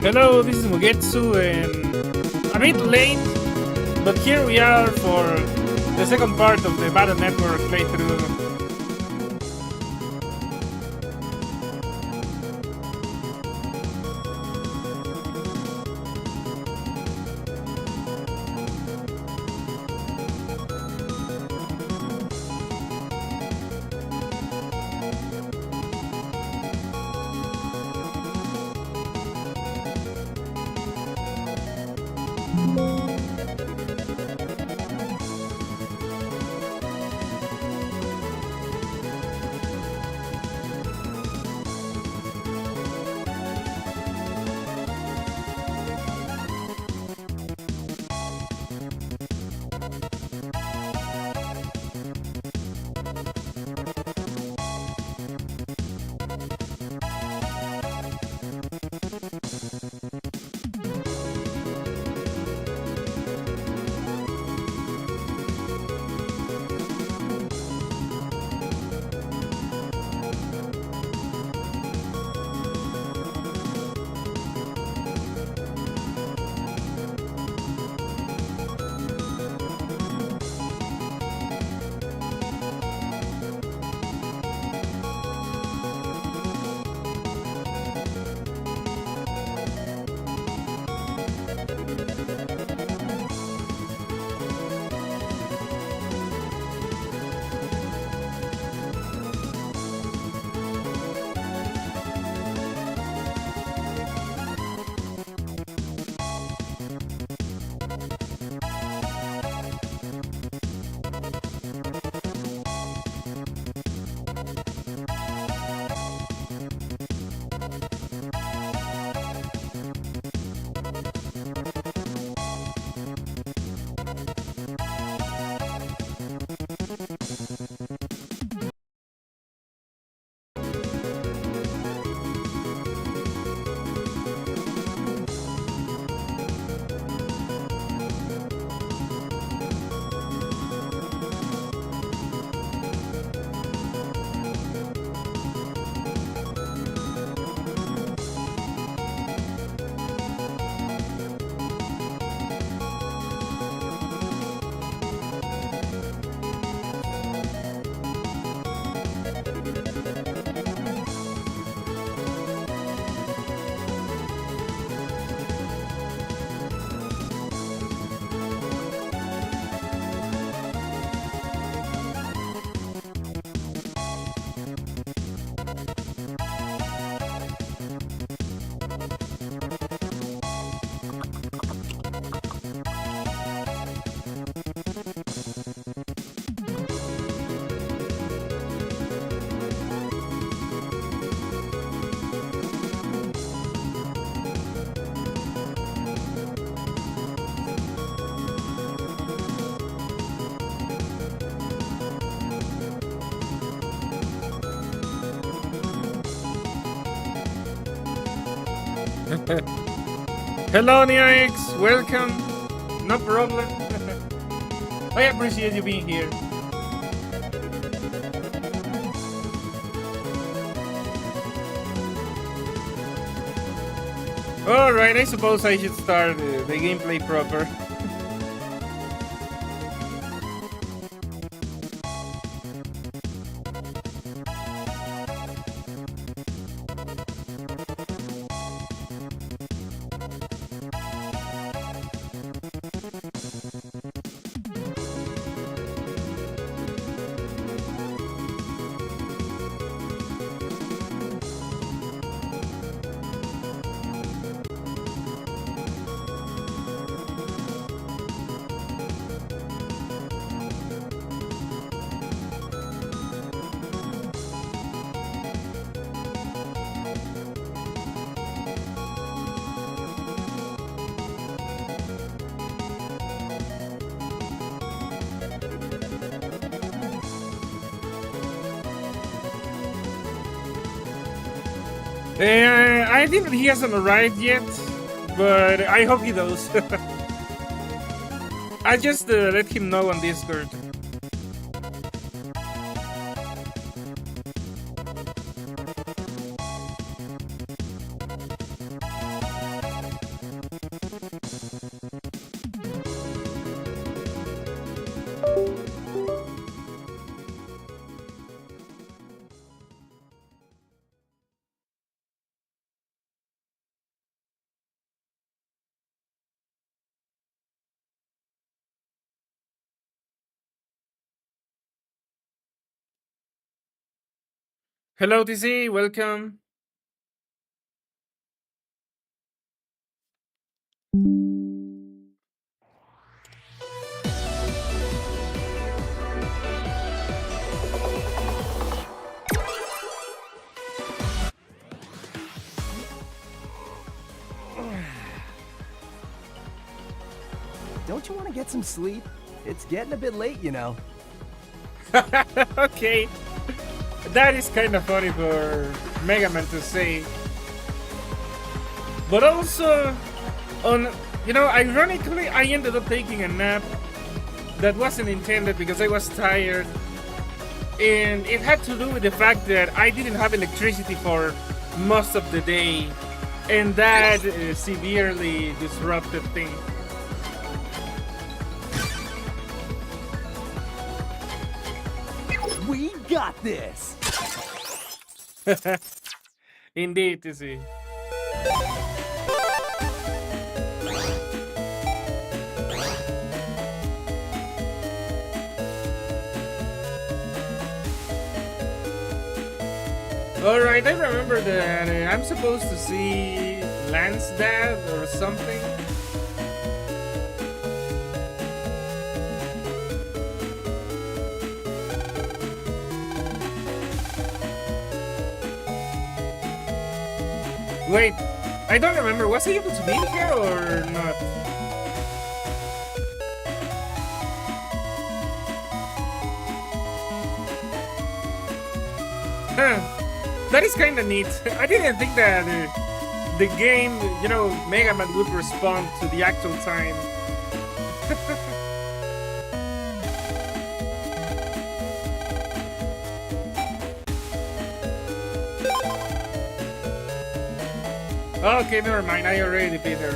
Hello, this is Mugetsu, and a bit late, but here we are for the second part of the Battle Network playthrough. Hello, Neox, welcome. No problem. I appreciate you being here. Alright, I suppose I should start the gameplay proper. I think that he hasn't arrived yet, but I hope he does. I just let him know on Discord. Hello, TC. Welcome. Don't you want to get some sleep? It's getting a bit late, you know. Okay, that is kind of funny for Megaman to say, but also on ironically, I ended up taking a nap that wasn't intended because I was tired, and it had to do with the fact that I didn't have electricity for most of the day, and that severely disrupted things. We got this! Indeed, TC. Alright, I remember that I'm supposed to see Lance Dad or something. Wait, I don't remember. Was he able to be here or not? Huh. That is kind of neat. I didn't think that the game, Mega Man would respond to the actual time. Okay, never mind. I already beat her.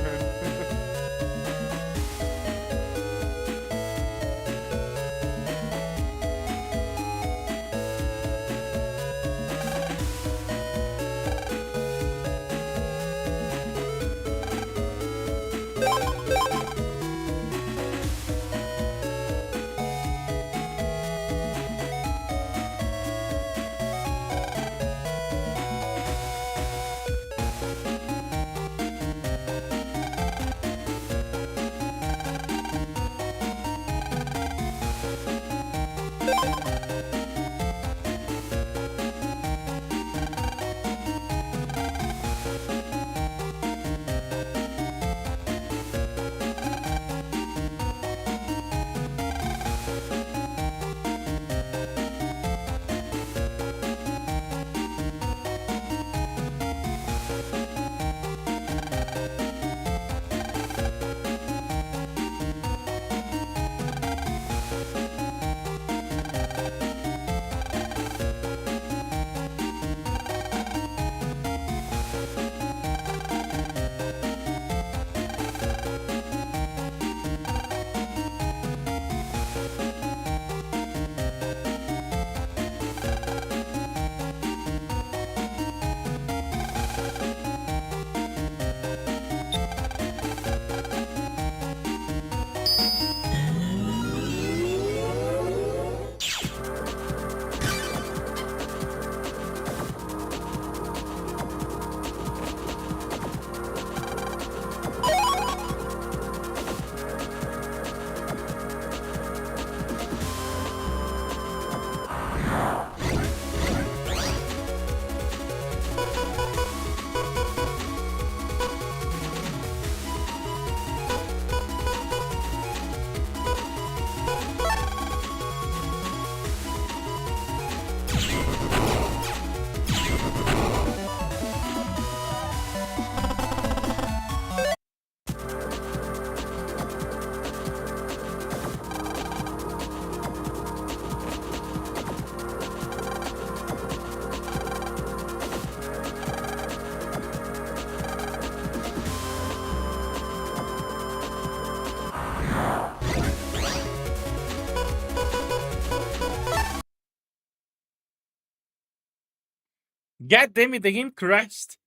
God damn it, the game crashed.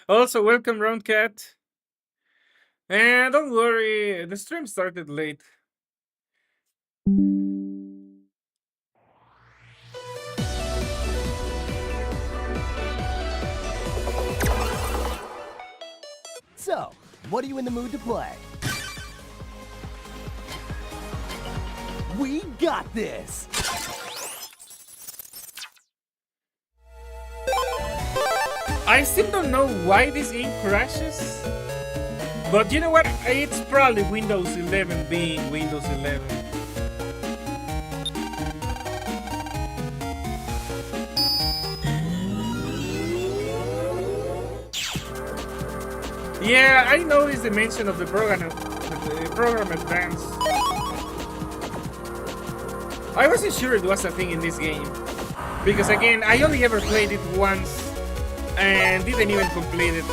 Also, welcome, Roundcat. And don't worry, the stream started late. What are you in the mood to play? We got this! I still don't know why this game crashes. But you know what? It's probably Windows 11 being Windows 11. Yeah, I noticed the mention of the program advance. I wasn't sure it was a thing in this game. Because again, I only ever played it once and didn't even complete it.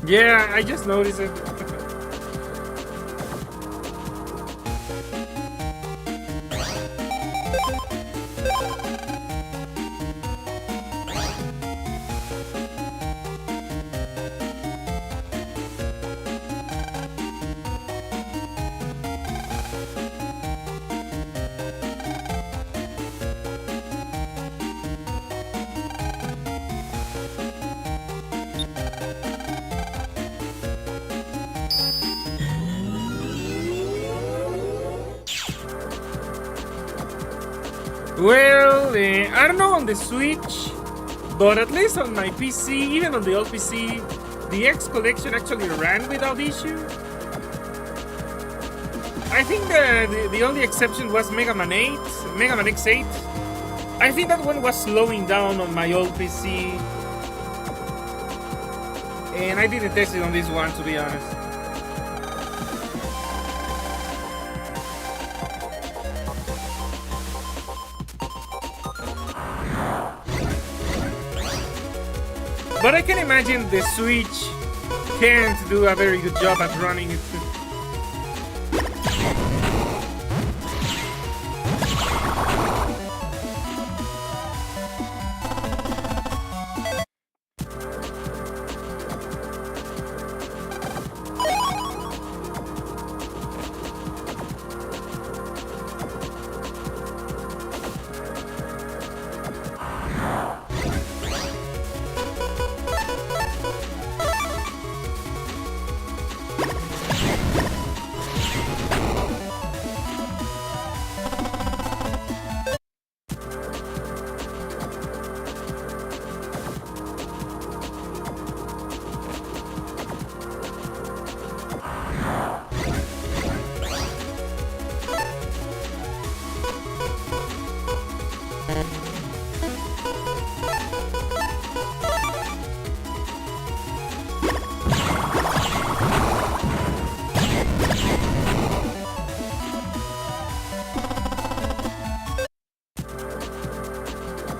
Yeah, I just noticed it. Well, I don't know on the Switch, but at least on my PC, even on the old PC, the X collection actually ran without issue. I think the only exception was Megaman 8, Megaman X8. I think that one was slowing down on my old PC. And I didn't test it on this one, to be honest. But I can imagine the Switch can't do a very good job at running it.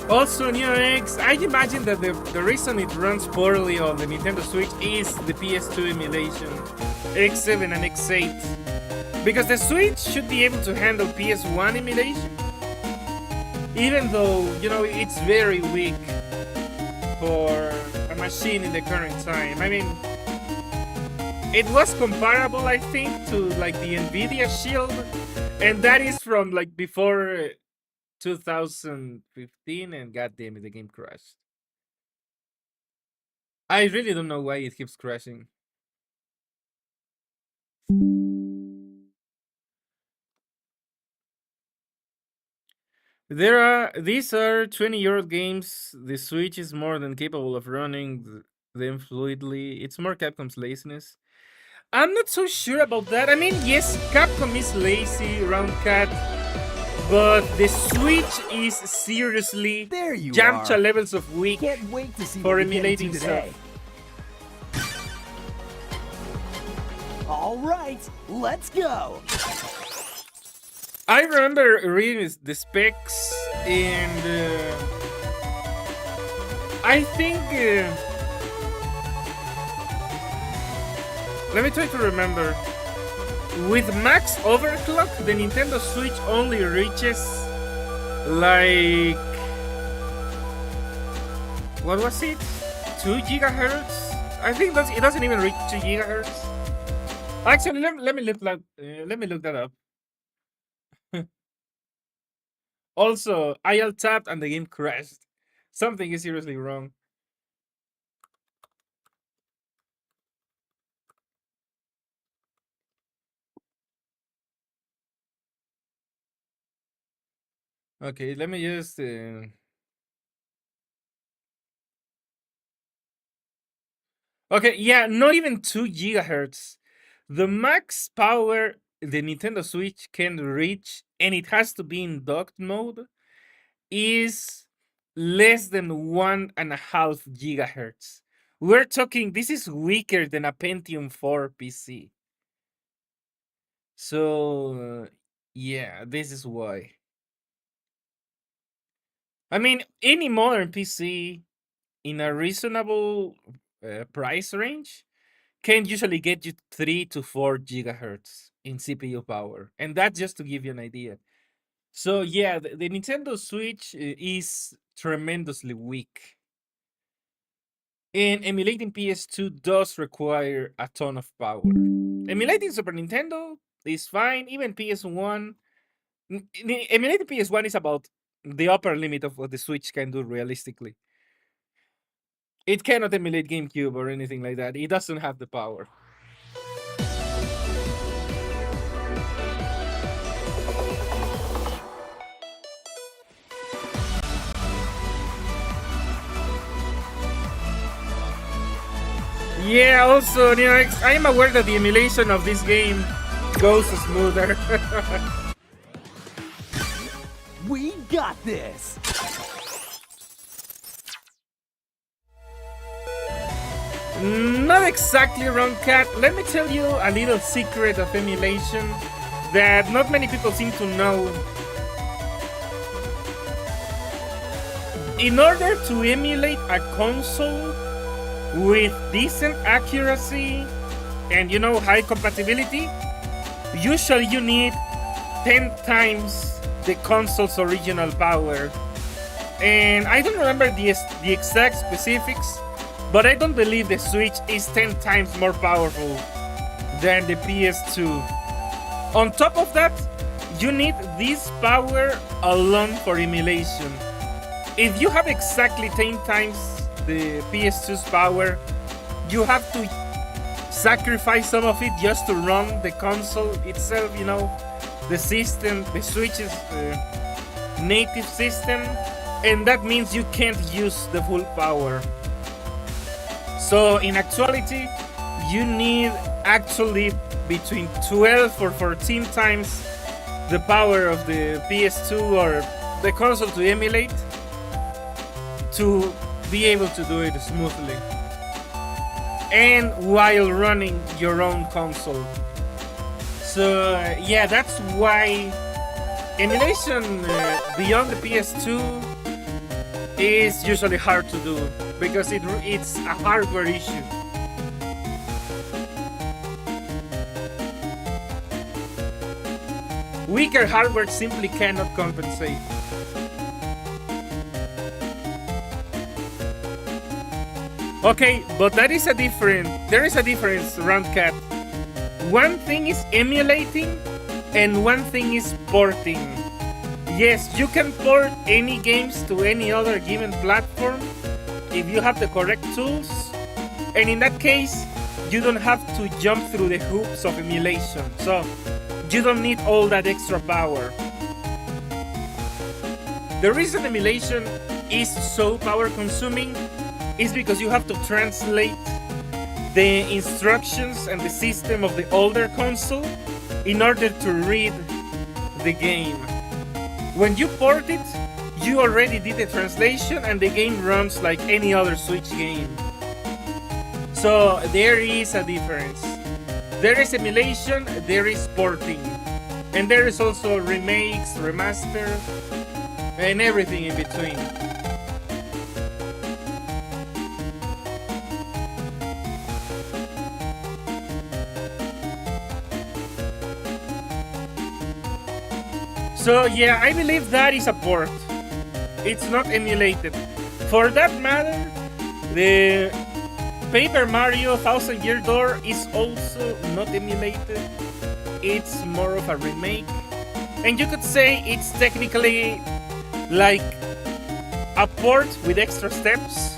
Also, Neo X, I imagine that the reason it runs poorly on the Nintendo Switch is the PS2 emulation, X7 and X8. Because the Switch should be able to handle PS1 emulation, even though, you know, it's very weak for a machine in the current time. I mean, it was comparable, I think, to like the Nvidia Shield, and that is from like before 2015, and goddamn it, the game crashed. I really don't know why it keeps crashing. These are 20-year-old games. The Switch is more than capable of running them fluidly. It's more Capcom's laziness. I'm not so sure about that. I mean, yes, Capcom is lazy, Round Cat, but the Switch is seriously There you Yamcha are. levels of weak Can't wait to see for what we get emulating into stuff. today. All right, let's go. I remember reading the specs, and I think. Let me try to remember. With max overclock, the Nintendo Switch only reaches like. What was it? 2 gigahertz? I think it doesn't even reach 2 gigahertz. Actually, let me look that up. Also, I alt tapped and the game crashed. Something is seriously wrong. Okay, let me just. Okay, yeah, not even 2 gigahertz. The max power the Nintendo Switch can reach, and it has to be in docked mode, is less than 1.5 gigahertz. We're talking, this is weaker than a Pentium 4 PC. So, yeah, this is why. I mean, any modern PC in a reasonable price range can usually get you 3 to 4 gigahertz in CPU power. And that's just to give you an idea. So, yeah, the Nintendo Switch is tremendously weak. And emulating PS2 does require a ton of power. Emulating Super Nintendo is fine, even PS1. Emulating PS1 is about the upper limit of what the Switch can do realistically. It cannot emulate GameCube or anything like that. It doesn't have the power. Yeah, also, I am aware that the emulation of this game goes smoother. We got this. Not exactly wrong, Cat. Let me tell you a little secret of emulation that not many people seem to know. In order to emulate a console with decent accuracy and high compatibility, usually you need 10 times the console's original power. And I don't remember the exact specifics, but I don't believe the Switch is 10 times more powerful than the PS2. On top of that, you need this power alone for emulation. If you have exactly 10 times the PS2's power, you have to sacrifice some of it just to run the console itself, the system, the Switch's native system, and that means you can't use the full power. So in actuality, you need actually between 12 or 14 times the power of the PS2 or the console to emulate to be able to do it smoothly and while running your own console. So yeah, that's why emulation beyond the PS2 is usually hard to do, because it's a hardware issue. Weaker hardware simply cannot compensate. Okay, but there is a difference, Roundcat. One thing is emulating and one thing is porting. Yes, you can port any games to any other given platform if you have the correct tools, and in that case, you don't have to jump through the hoops of emulation, so you don't need all that extra power. The reason emulation is so power consuming is because you have to translate the instructions and the system of the older console in order to read the game. When you port it, you already did the translation and the game runs like any other Switch game. So there is a difference. There is emulation, there is porting, and there is also remakes, remaster, and everything in between. So yeah, I believe that is a port. It's not emulated. For that matter, the Paper Mario Thousand Year Door is also not emulated. It's more of a remake. And you could say it's technically like a port with extra steps.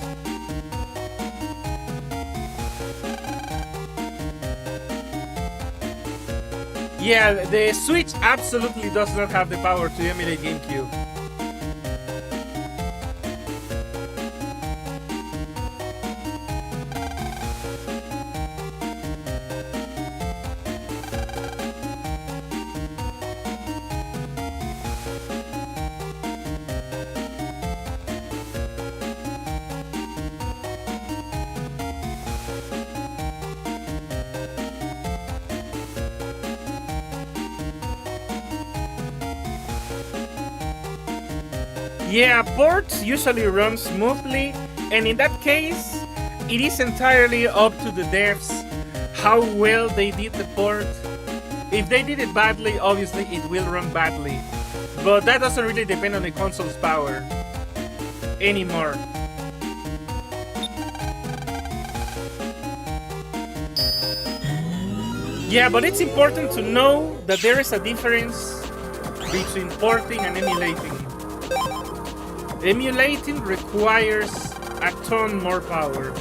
Yeah, the Switch absolutely does not have the power to emulate GameCube. Yeah, ports usually run smoothly, and in that case, it is entirely up to the devs how well they did the port. If they did it badly, obviously it will run badly, but that doesn't really depend on the console's power anymore. Yeah, but it's important to know that there is a difference between porting and emulating. Emulating requires a ton more power.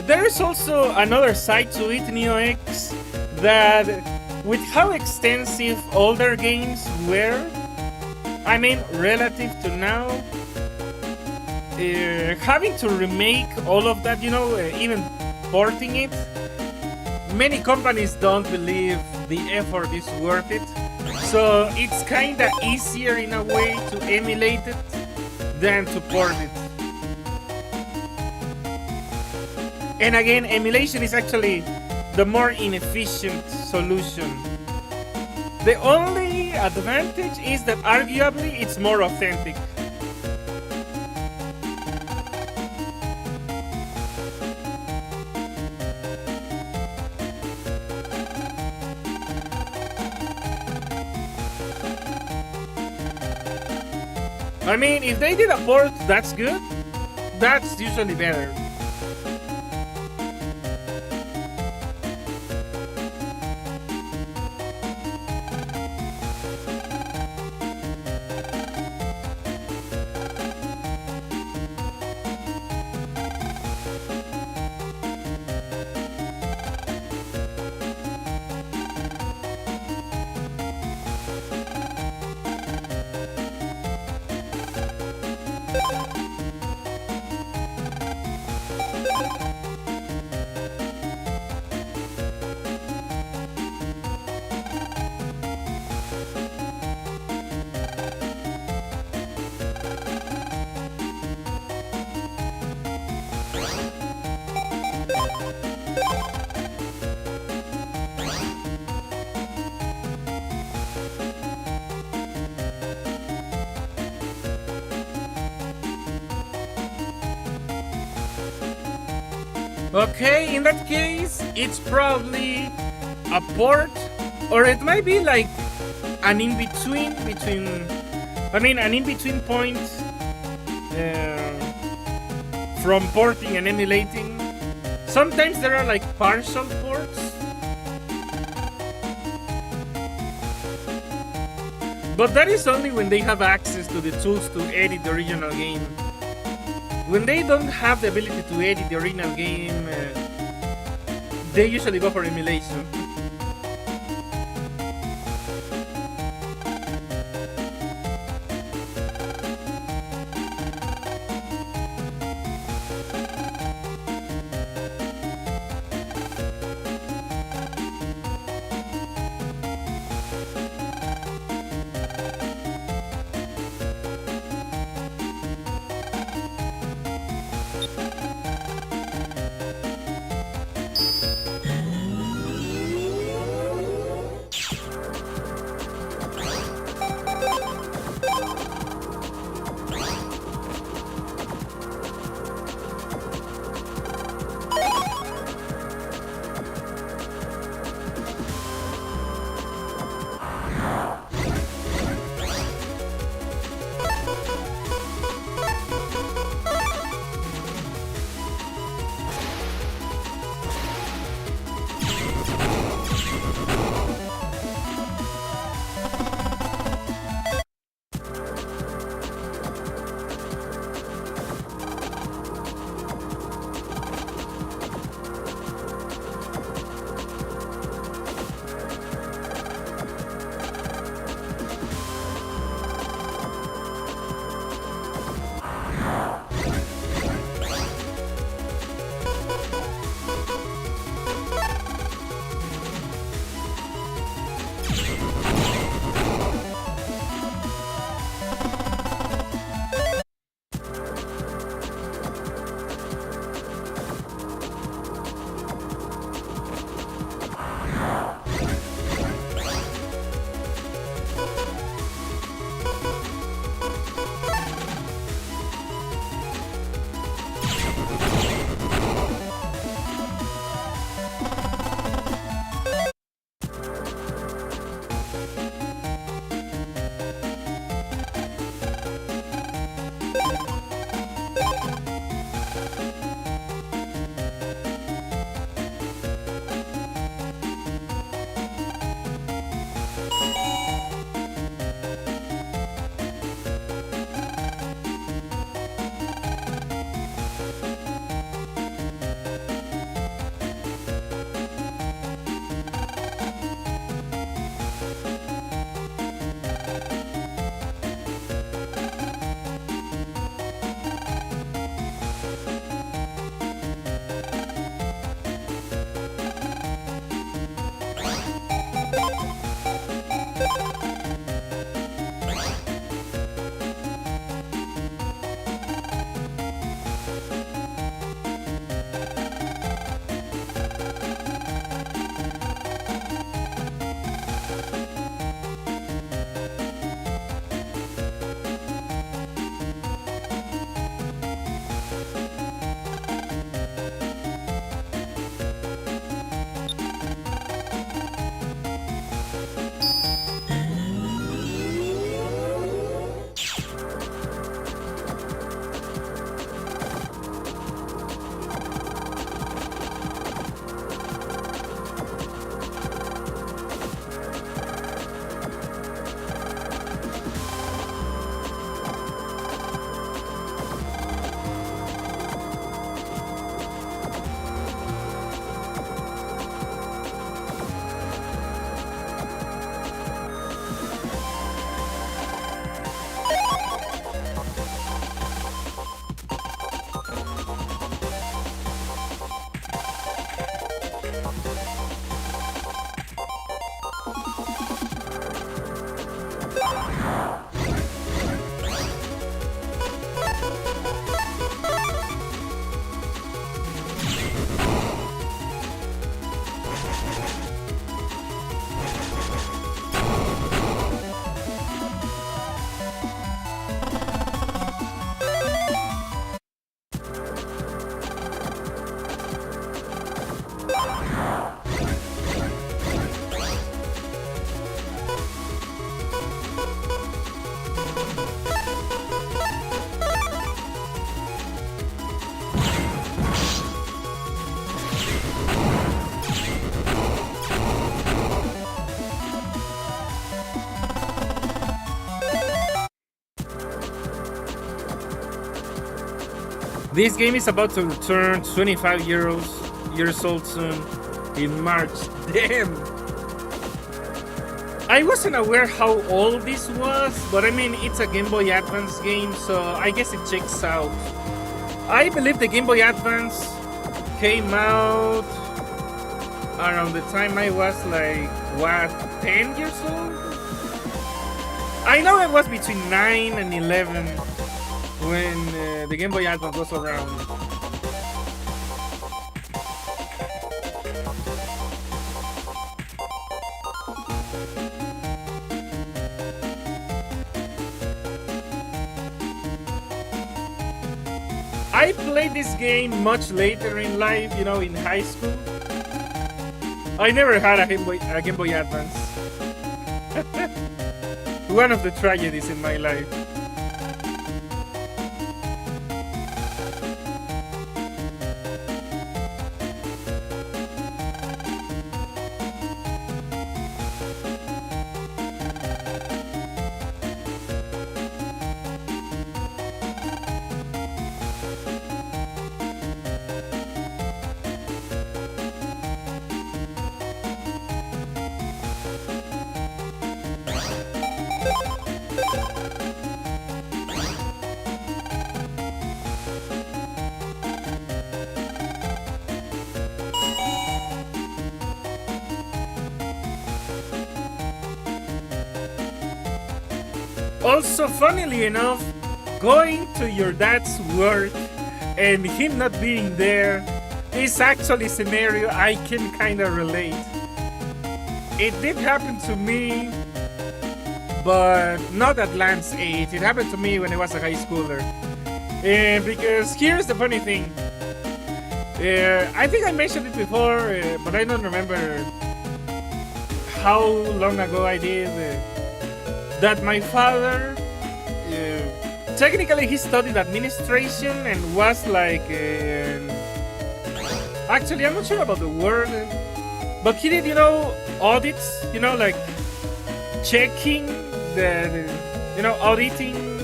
There is also another side to it, NeoX, that with how extensive older games were, I mean, relative to now, having to remake all of that, even porting it, many companies don't believe the effort is worth it. So it's kinda easier in a way to emulate it than to port it. And again, emulation is actually the more inefficient solution. The only advantage is that arguably it's more authentic. I mean, if they did a port, that's good. That's usually better. Okay, in that case, it's probably a port, or it might be like an in-between an in-between point from porting and emulating. Sometimes there are like partial ports, but that is only when they have access to the tools to edit the original game. When they don't have the ability to edit the original game, they usually go for emulation. This game is about to turn 25 years old soon in March. Damn. I wasn't aware how old this was, but I mean, it's a Game Boy Advance game, so I guess it checks out. I believe the Game Boy Advance came out around the time I was like, what, 10 years old? I know it was between 9 and 11 when the Game Boy Advance was around. I played this game much later in life, you know, in high school. I never had a Game Boy Advance. One of the tragedies in my life. Also, funnily enough, going to your dad's work and him not being there is actually a scenario I can kind of relate. It did happen to me, but not at Lance 8. It happened to me when I was a high schooler. Because here's the funny thing. I think I mentioned it before, but I don't remember how long ago I did. That my father, technically he studied administration and was like, actually I'm not sure about the word, but he did, you know, audits, you know, like checking auditing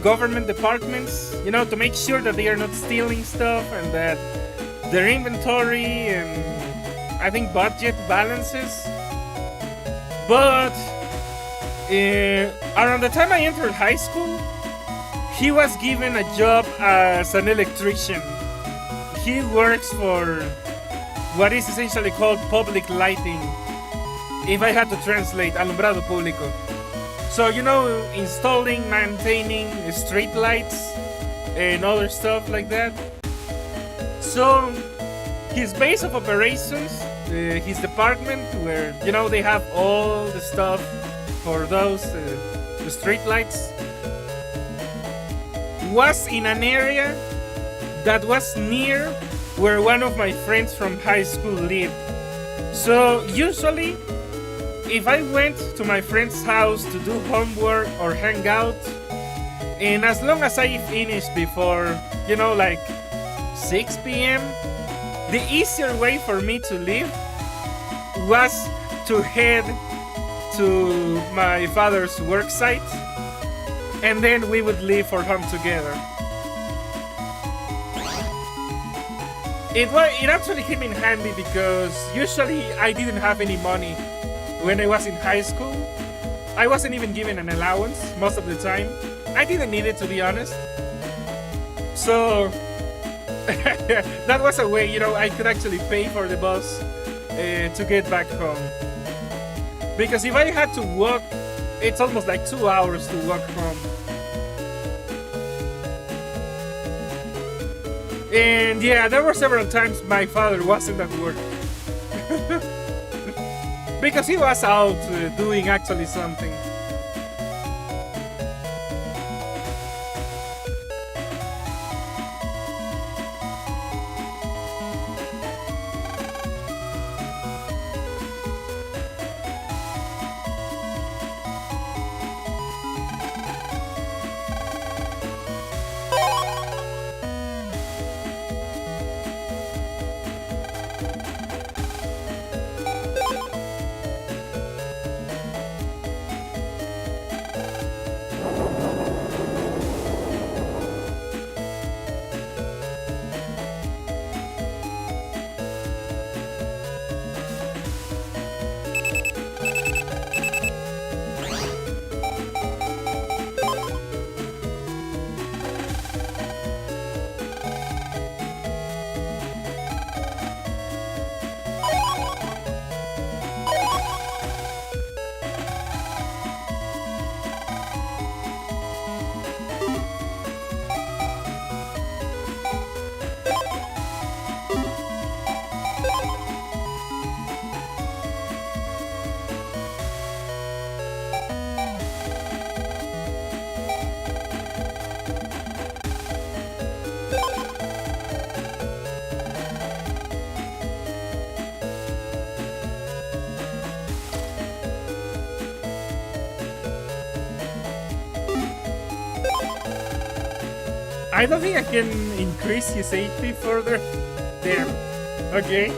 government departments, you know, to make sure that they are not stealing stuff and that their inventory and I think budget balances. But around the time I entered high school, he was given a job as an electrician. He works for what is essentially called public lighting. If I had to translate, alumbrado público. So, you know, installing, maintaining street lights and other stuff like that. So, his base of operations, his department, where, you know, they have all the stuff for those the street lights, was in an area that was near where one of my friends from high school lived. So usually, if I went to my friend's house to do homework or hang out, and as long as I finished before, you know, like 6 p.m., the easier way for me to leave was to head to my father's work site, and then we would leave for home together. It actually came in handy because usually I didn't have any money when I was in high school. I wasn't even given an allowance most of the time. I didn't need it, to be honest. So that was a way, you know, I could actually pay for the bus to get back home. Because if I had to walk, it's almost like 2 hours to walk home. And yeah, there were several times my father wasn't at work. Because he was out doing actually something. I don't think I can increase his HP further. Damn. Okay.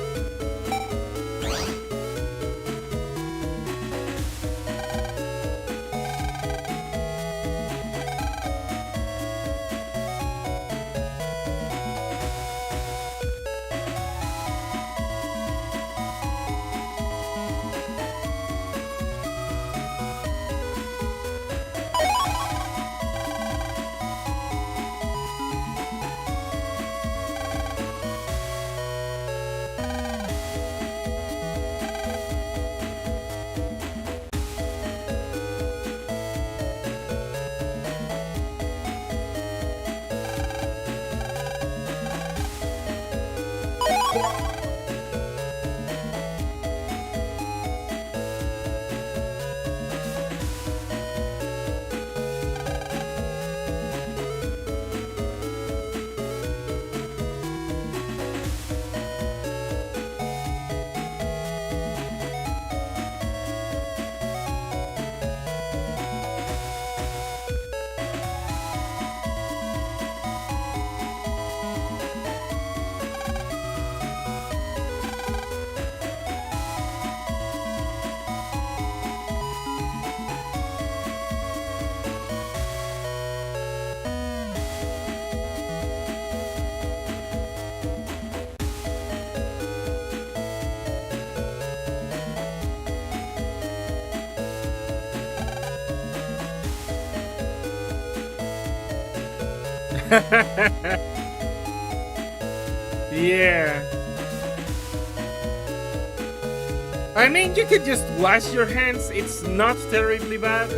Yeah. I mean, you could just wash your hands. It's not terribly bad.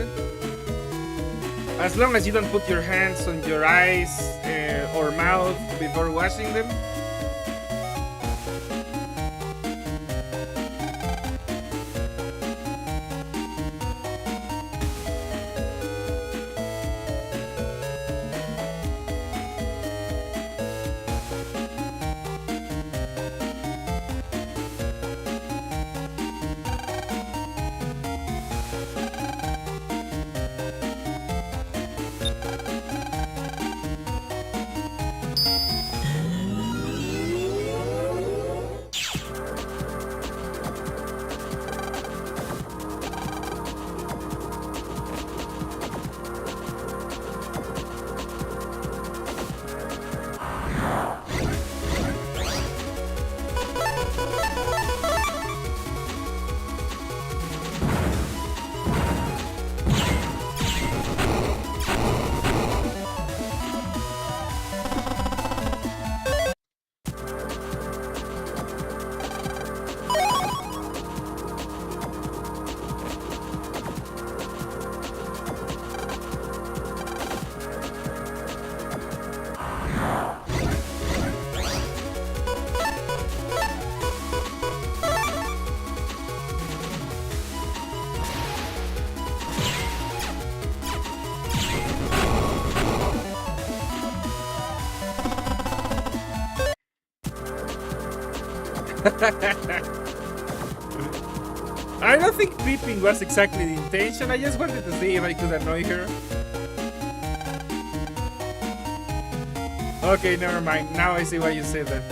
As long as you don't put your hands on your eyes or mouth before washing them. I don't think peeping was exactly the intention. I just wanted to see if I could annoy her. Okay, never mind. Now I see why you said that.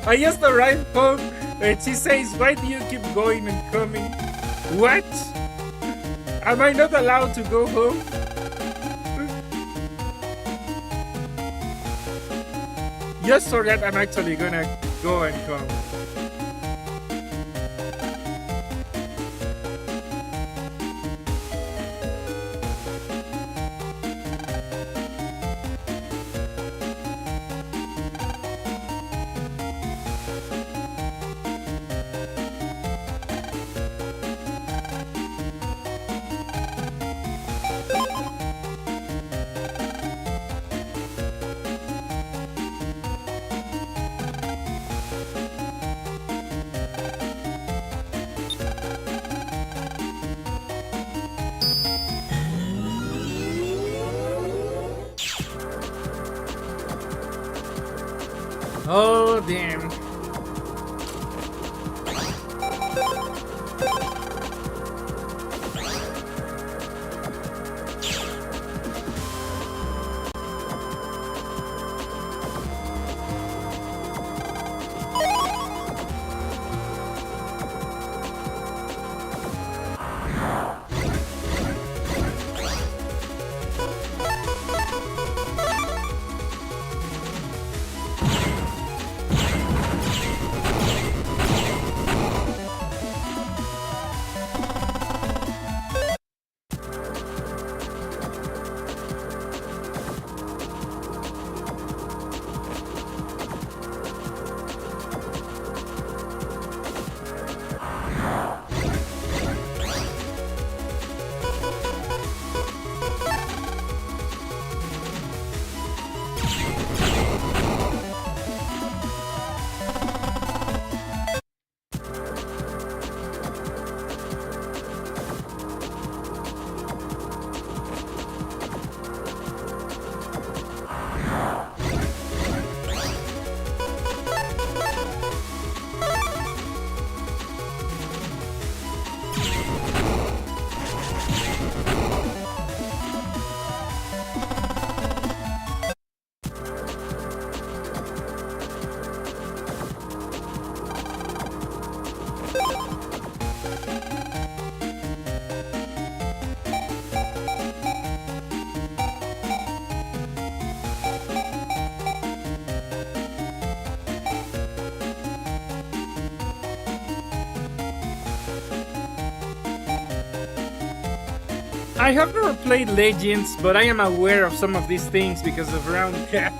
I just arrived home and she says, why do you keep going and coming? What? Am I not allowed to go home? Just so that I'm actually gonna go and come. Oh, damn. I have never played Legends, but I am aware of some of these things because of Round Cat.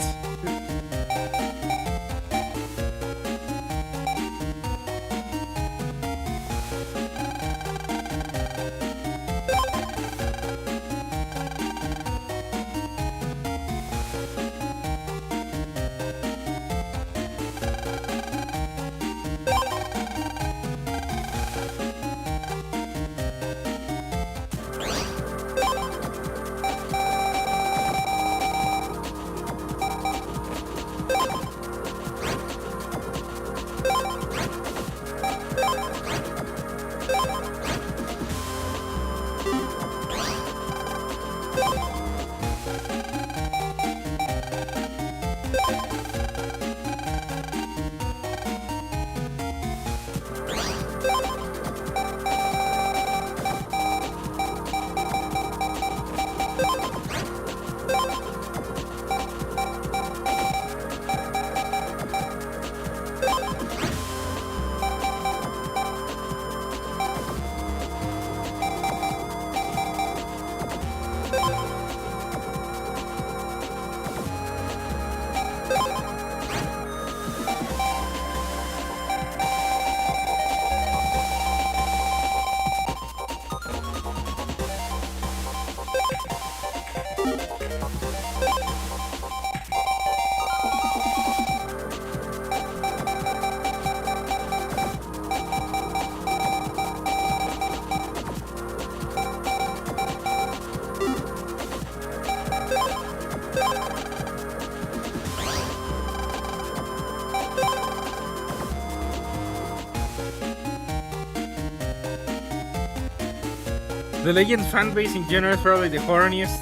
The Legends fanbase in general is probably the horniest.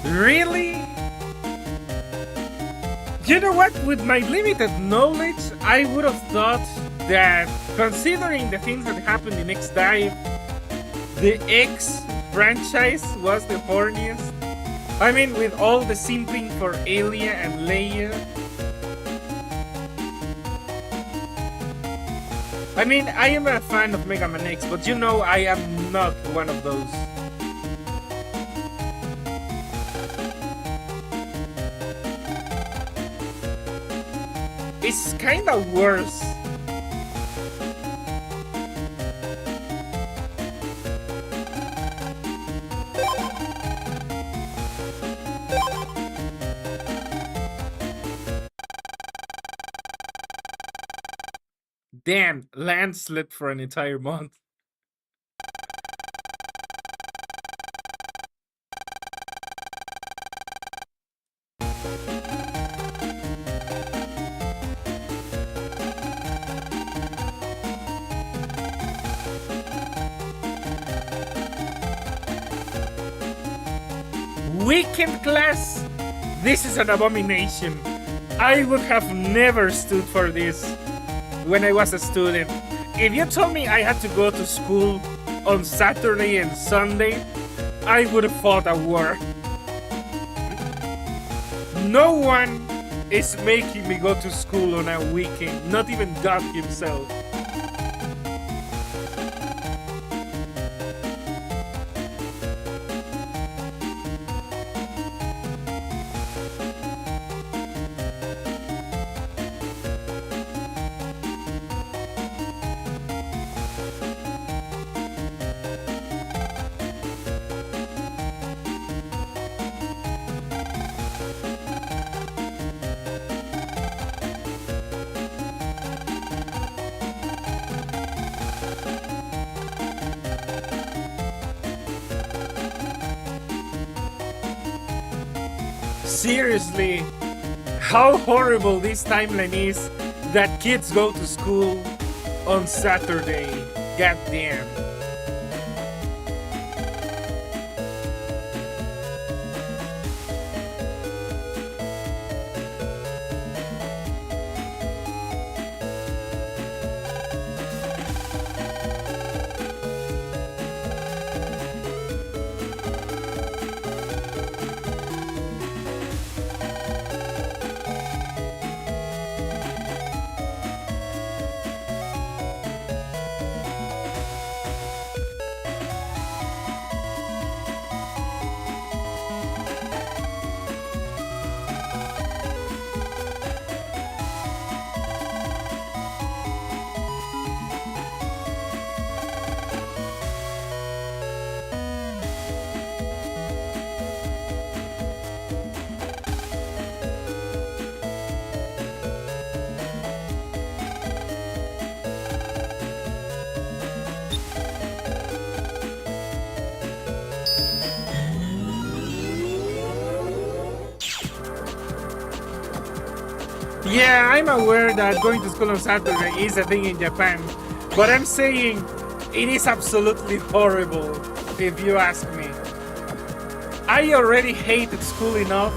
Really? You know what? With my limited knowledge, I would have thought that, considering the things that happened in X Dive, the X franchise was the horniest. I mean, with all the simping for Alia and Leia. I mean, I am a fan of Megaman X, but you know I am not one of those. It's kinda worse. Damn, Lance slept for an entire month. weekend class. This is an abomination. I would have never stood for this when I was a student. If you told me I had to go to school on Saturday and Sunday, I would have fought a war. No one is making me go to school on a weekend, not even God himself. Seriously, how horrible this timeline is that kids go to school on Saturday. God damn. Yeah, I'm aware that going to school on Saturday is a thing in Japan, but I'm saying it is absolutely horrible if you ask me. I already hated school enough.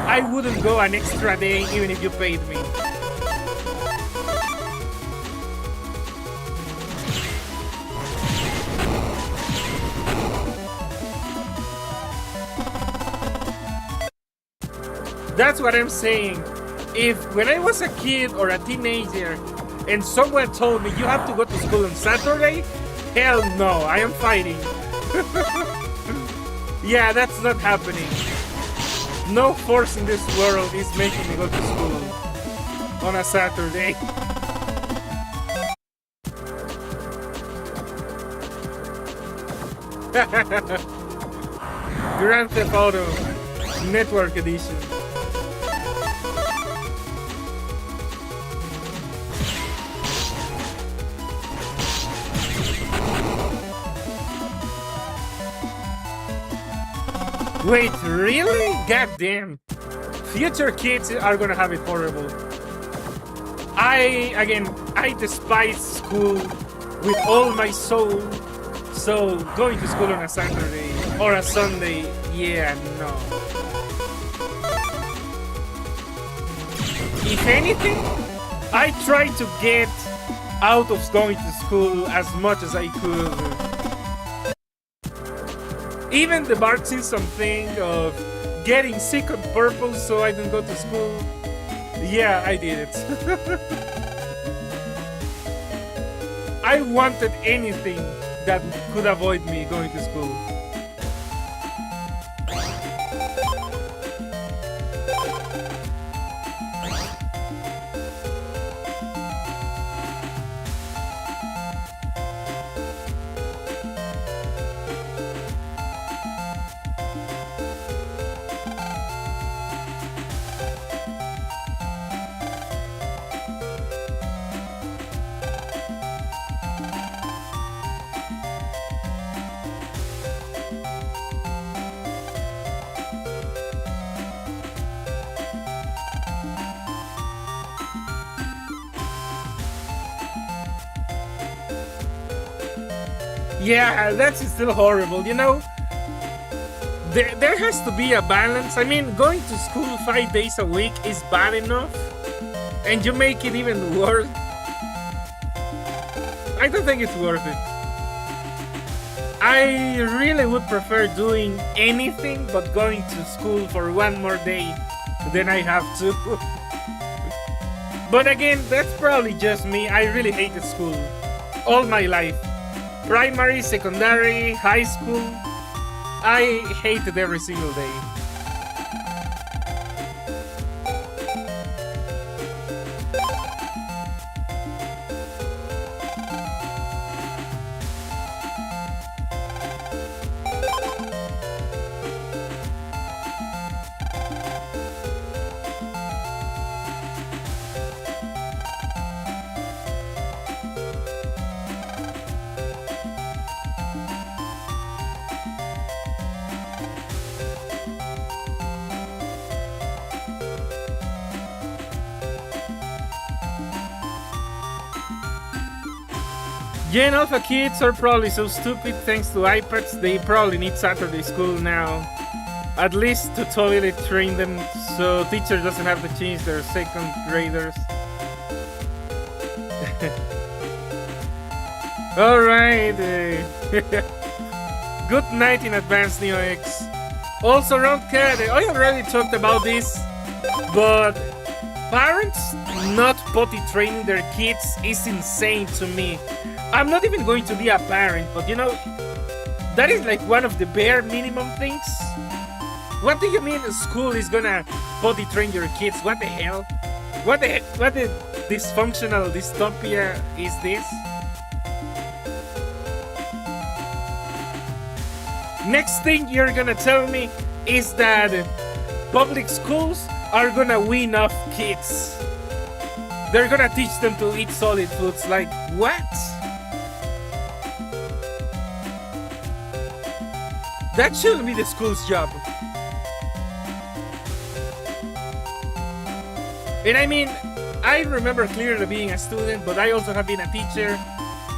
I wouldn't go an extra day even if you paid me. That's what I'm saying. If when I was a kid or a teenager and someone told me you have to go to school on Saturday, hell no, I am fighting. Yeah, that's not happening. No force in this world is making me go to school on a Saturday. Grand Theft Auto Network Edition. Wait, really? God damn. Future kids are gonna have it horrible. I despise school with all my soul. So going to school on a Saturday or a Sunday, yeah, no. If anything, I try to get out of going to school as much as I could. Even the Bart Simpson thing of getting sick on purpose so I didn't go to school. Yeah, I did it. I wanted anything that could avoid me going to school. Yeah, that's still horrible, you know? there has to be a balance. I mean, going to school 5 days a week is bad enough, and you make it even worse. I don't think it's worth it. I really would prefer doing anything but going to school for one more day than I have to. But again, that's probably just me. I really hated school all my life. Primary, secondary, high school. I hated every single day. Gen Alpha kids are probably so stupid thanks to iPads, they probably need Saturday school now. At least to totally train them so teacher doesn't have to change their second graders. Alright. Good night in advance, NeoX. Also, Roundcat, I already talked about this, but parents not potty training their kids is insane to me. I'm not even going to be a parent, but you know, that is like one of the bare minimum things. What do you mean school is gonna potty train your kids? What the hell? What the dysfunctional dystopia is this? Next thing you're gonna tell me is that public schools are gonna wean off kids. They're gonna teach them to eat solid foods. Like, what? That shouldn't be the school's job. And I mean, I remember clearly being a student, but I also have been a teacher,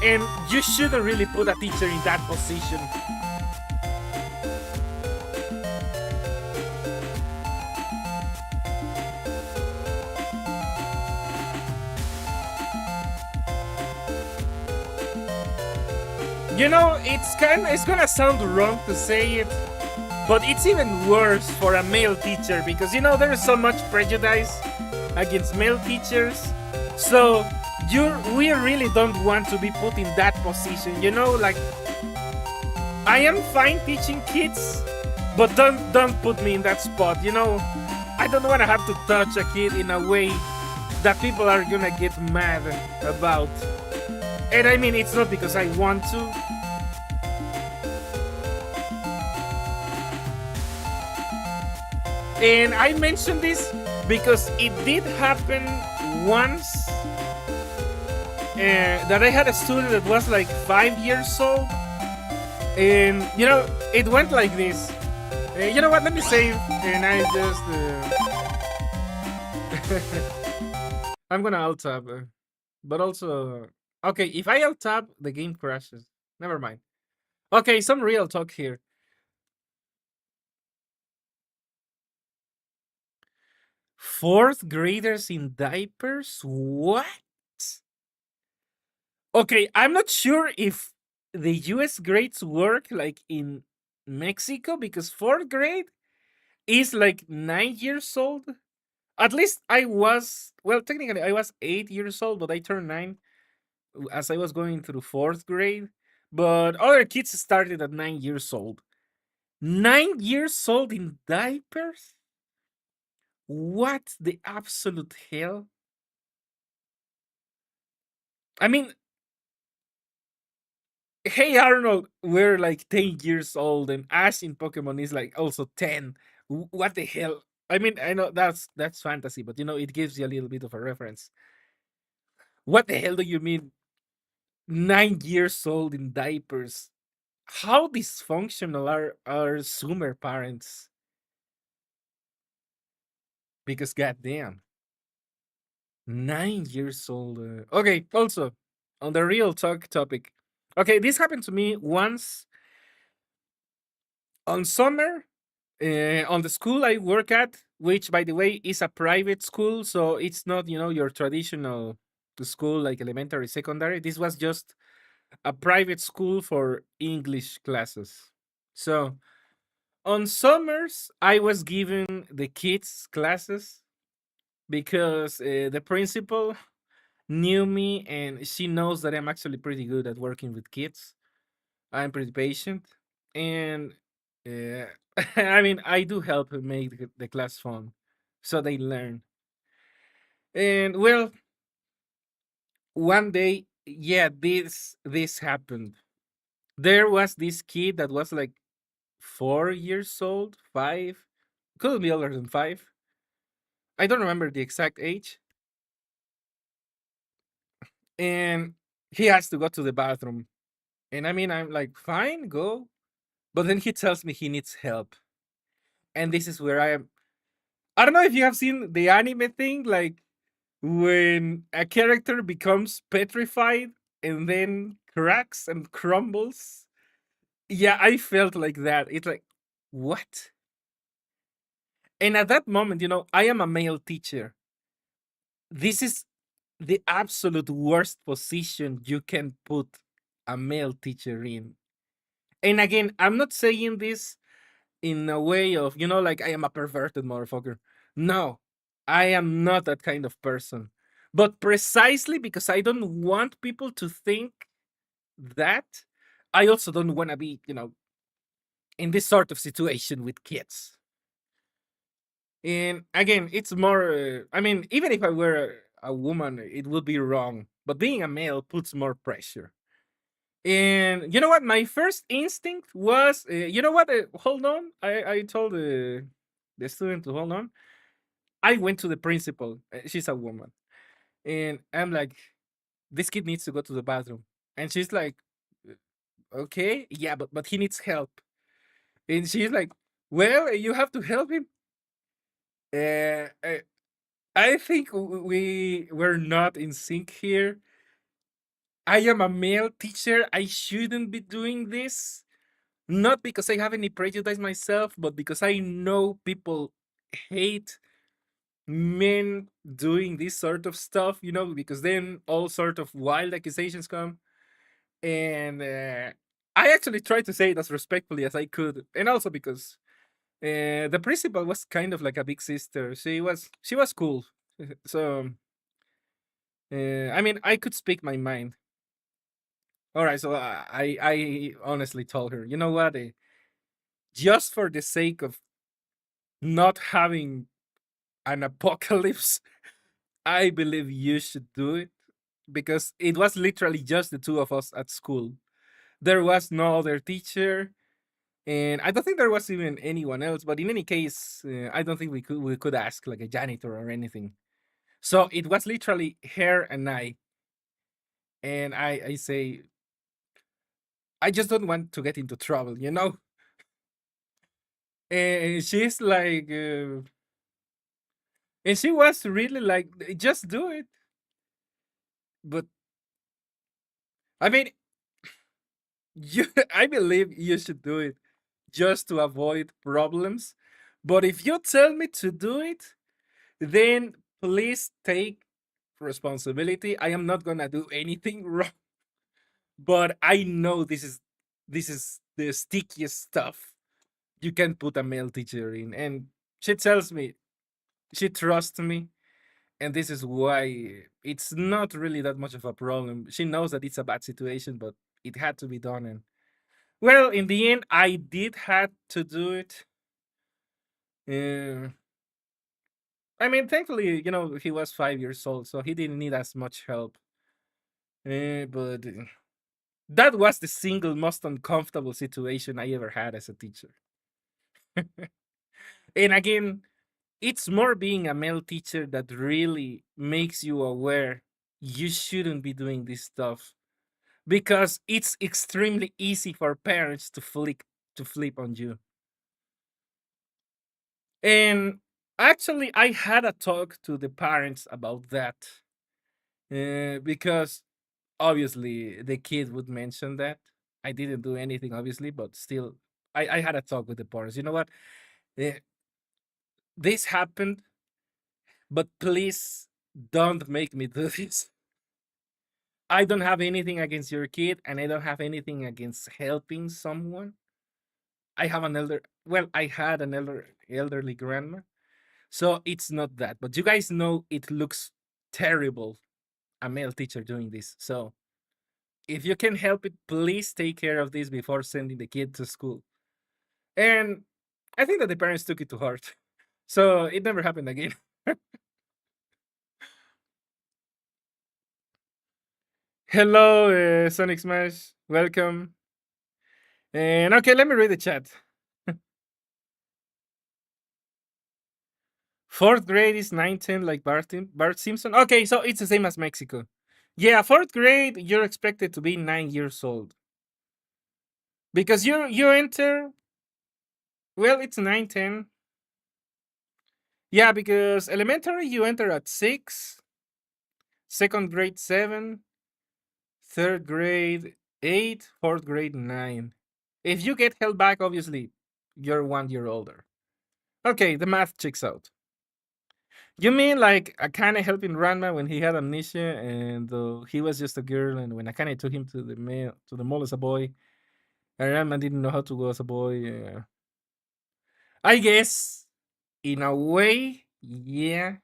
and you shouldn't really put a teacher in that position. You know, it's gonna sound wrong to say it, but it's even worse for a male teacher because you know there is so much prejudice against male teachers. So we really don't want to be put in that position. You know, like I am fine teaching kids, but don't put me in that spot. You know, I don't want to have to touch a kid in a way that people are gonna get mad about. And I mean, it's not because I want to. And I mentioned this because it did happen once that I had a student that was like 5 years old. And, you know, it went like this. You know what? Let me save. And I just... I'm gonna alt-tab. But also... Okay, if I alt-tab, the game crashes. Never mind. Okay, some real talk here. Fourth graders in diapers? What? Okay, I'm not sure if the US grades work like in Mexico because fourth grade is like 9 years old. At least I was, well, technically I was 8 years old, but I turned nine as I was going through fourth grade. But other kids started at 9 years old. 9 years old in diapers? What the absolute hell? I mean, hey Arnold, we're like 10 years old, and Ash in Pokemon is like also 10. What the hell? I mean, I know that's fantasy, but you know, it gives you a little bit of a reference. What the hell do you mean 9 years old in diapers? How dysfunctional are Zoomer parents? Because goddamn, 9 years old. Okay, also on the real talk topic. Okay, this happened to me once on summer. On the school I work at, which by the way is a private school, so it's not your traditional school like elementary, secondary. This was just a private school for English classes. So on summers, I was giving the kids classes because the principal knew me and she knows that I'm actually pretty good at working with kids. I'm pretty patient, and uh, I mean, I do help make the class fun, so they learn. And well, one day, yeah, this happened. There was this kid that was like 4 years old, five, couldn't be older than five. I don't remember the exact age, and he has to go to the bathroom. And I mean, I'm like, fine, go. But then he tells me he needs help, and this is where I am. I don't know if you have seen the anime thing, like when a character becomes petrified and then cracks and crumbles. Yeah, I felt like that. It's like, what? And at that moment, I am a male teacher. This is the absolute worst position you can put a male teacher in. And again, I'm not saying this in a way of, like I am a perverted motherfucker. No, I am not that kind of person. But precisely because I don't want people to think that, I also don't want to be, in this sort of situation with kids. And again, it's more, I mean, even if I were a woman, it would be wrong. But being a male puts more pressure. And you know what? My first instinct was, you know what? Hold on. I told the student to hold on. I went to the principal. She's a woman. And I'm like, this kid needs to go to the bathroom. And she's like, "Uh, okay, yeah, but he needs help." And she's like, well, you have to help him. Uh, I, I think we were not in sync here. I am a male teacher. I shouldn't be doing this. Not because I have any prejudice myself, but because I know people hate men doing this sort of stuff, because then all sort of wild accusations come. And I actually tried to say it as respectfully as I could. And also because the principal was kind of like a big sister. She was cool. So I mean, I could speak my mind. All right, so I honestly told her, you know what? Just for the sake of not having an apocalypse, I believe you should do it because it was literally just the two of us at school. There was no other teacher, and I don't think there was even anyone else. But in any case, I don't think we could ask like a janitor or anything. So it was literally her and I. And I say, I just don't want to get into trouble. And she's like, and she was really like, just do it. But I mean, you, I believe you should do it just to avoid problems. But if you tell me to do it, then please take responsibility. I am not gonna do anything wrong, but I know this is the stickiest stuff you can put a male teacher in. And she tells me she trusts me, and this is why it's not really that much of a problem. She knows that it's a bad situation, but it had to be done. And well, in the end, I did had to do it. Uh, I mean, thankfully, he was 5 years old, so he didn't need as much help. But that was the single most uncomfortable situation I ever had as a teacher. And again, it's more being a male teacher that really makes you aware you shouldn't be doing this stuff because it's extremely easy for parents to flip on you. And actually, I had a talk to the parents about that because obviously the kid would mention that. I didn't do anything, obviously, but still, I had a talk with the parents. You know what? Eh, this happened, but please don't make me do this. I don't have anything against your kid, and I don't have anything against helping someone. I have an elder. Well, I had an elderly grandma, so it's not that. But you guys know it looks terrible. A male teacher doing this. So if you can help it, please take care of this before sending the kid to school. And I think that the parents took it to heart, so it never happened again. Hello, Sonic Smash. Welcome. And okay, let me read the chat. Fourth grade is 9, 10, like Bart Simpson. Okay, so it's the same as Mexico. Yeah, fourth grade, you're expected to be 9 years old because you enter. Well, it's 9, 10. Yeah, because elementary you enter at 6, second grade 7, third grade 8, fourth grade 9. If you get held back, obviously you're 1 year older. Okay, the math checks out. You mean like Akane helping Ranma when he had amnesia and he was just a girl, and when Akane took him to the mall as a boy, and Ranma didn't know how to go as a boy. I guess in a way, yeah.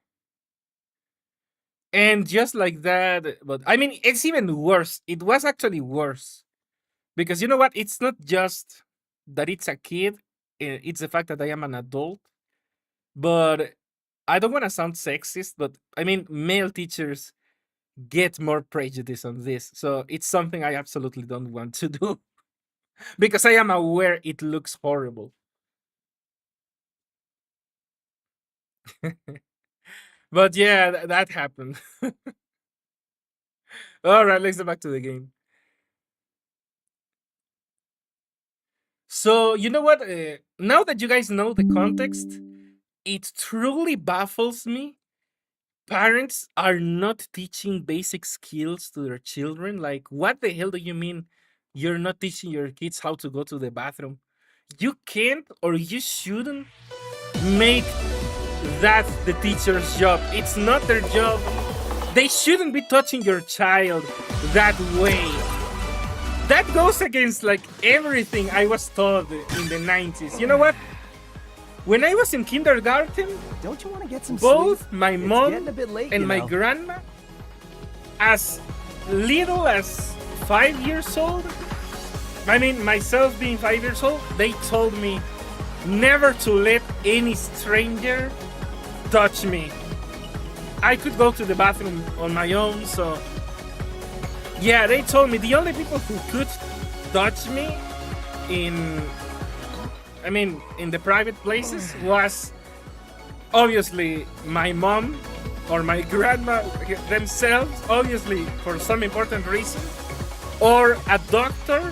And just like that, but I mean, it's even worse. It was actually worse because you know what? It's not just that it's a kid; it's the fact that I am an adult. But I don't want to sound sexist, but I mean, male teachers get more prejudice on this. So it's something I absolutely don't want to do because I am aware it looks horrible. But yeah, that happened. All right, let's go back to the game. So, you know what? Now that you guys know the context, it truly baffles me. Parents are not teaching basic skills to their children. Like, what the hell do you mean you're not teaching your kids how to go to the bathroom? You can't or you shouldn't make that the teacher's job. It's not their job. They shouldn't be touching your child that way. That goes against like everything I was taught in the 90s. You know what? When I was in kindergarten, Don't you want to get some both sleep? my It's mom getting a bit late, and you my know. grandma, as little as 5 years old, I mean, myself being 5 years old, they told me never to let any stranger touch me. I could go to the bathroom on my own, so yeah, they told me the only people who could touch me in in the private places was obviously my mom or my grandma themselves, obviously for some important reason, or a doctor,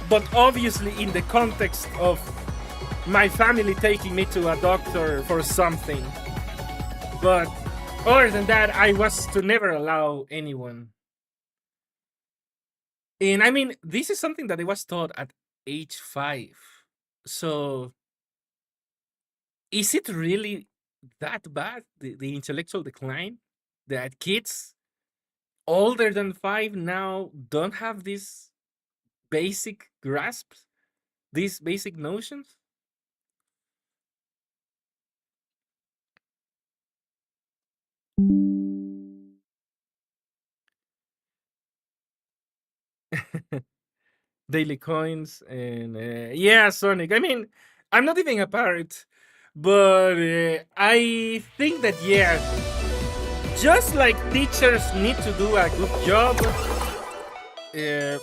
but obviously in the context of my family taking me to a doctor for something. But other than that, I was to never allow anyone. And I mean, this is something that I was taught at age 5. So is it really that bad, the intellectual decline? That kids older than 5 now don't have these basic grasps, these basic notions? Daily coins and yeah, Sonic. I mean, I'm not even a parent, but I think that yeah, just like teachers need to do a good job, uh,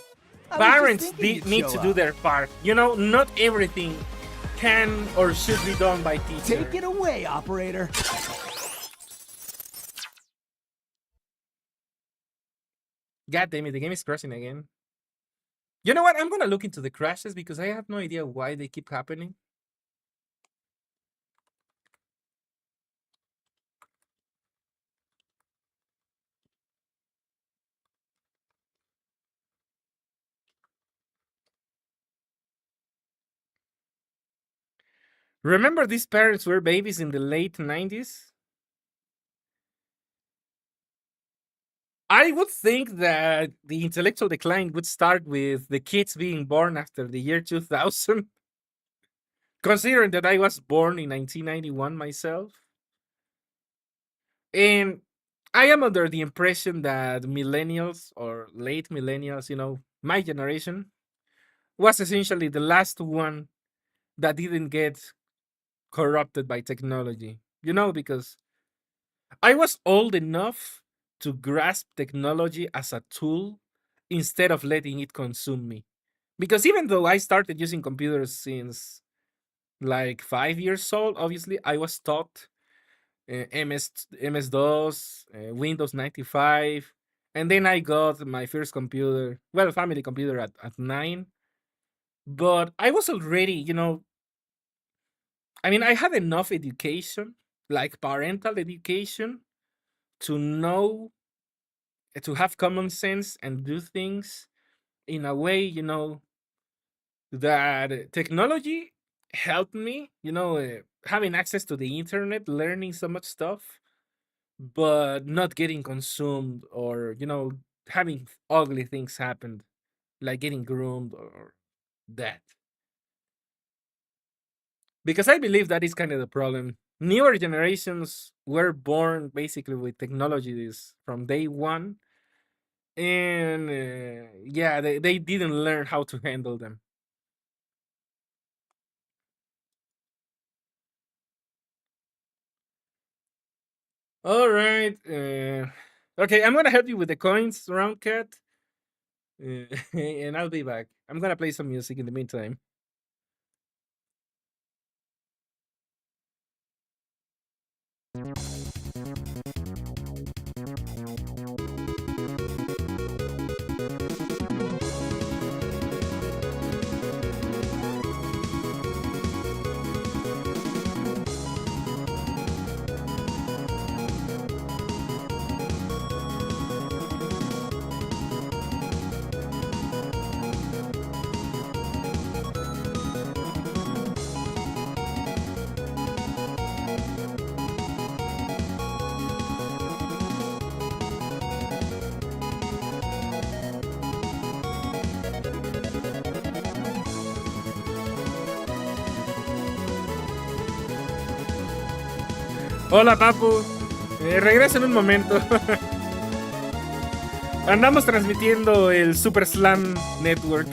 I was just parents thinking you'd need show to do up. their part. You know, not everything can or should be done by teachers. Take it away, operator. God damn it, the game is crashing again. You know what? I'm gonna look into the crashes because I have no idea why they keep happening. Remember, these parents were babies in the late 90s? I would think that the intellectual decline would start with the kids being born after the year 2000, considering that I was born in 1991 myself. And I am under the impression that millennials or late millennials, my generation, was essentially the last one that didn't get corrupted by technology. Because I was old enough to grasp technology as a tool instead of letting it consume me. Because even though I started using computers since like 5 years old, obviously I was taught MS DOS, Windows 95, and then I got my first computer, well, family computer at 9. But I was already, I mean, I had enough education, like parental education, to know, to have common sense and do things in a way, that technology helped me, having access to the internet, learning so much stuff, but not getting consumed or, having ugly things happen, like getting groomed or that. Because I believe that is kind of the problem. Newer generations were born basically with technologies from day one, and yeah, they didn't learn how to handle them. All right. Okay, I'm gonna help you with the coins, round cat, and I'll be back. I'm gonna play some music in the meantime. Hola, Papu. Regreso en un momento. Andamos transmitiendo el Super Slam Network.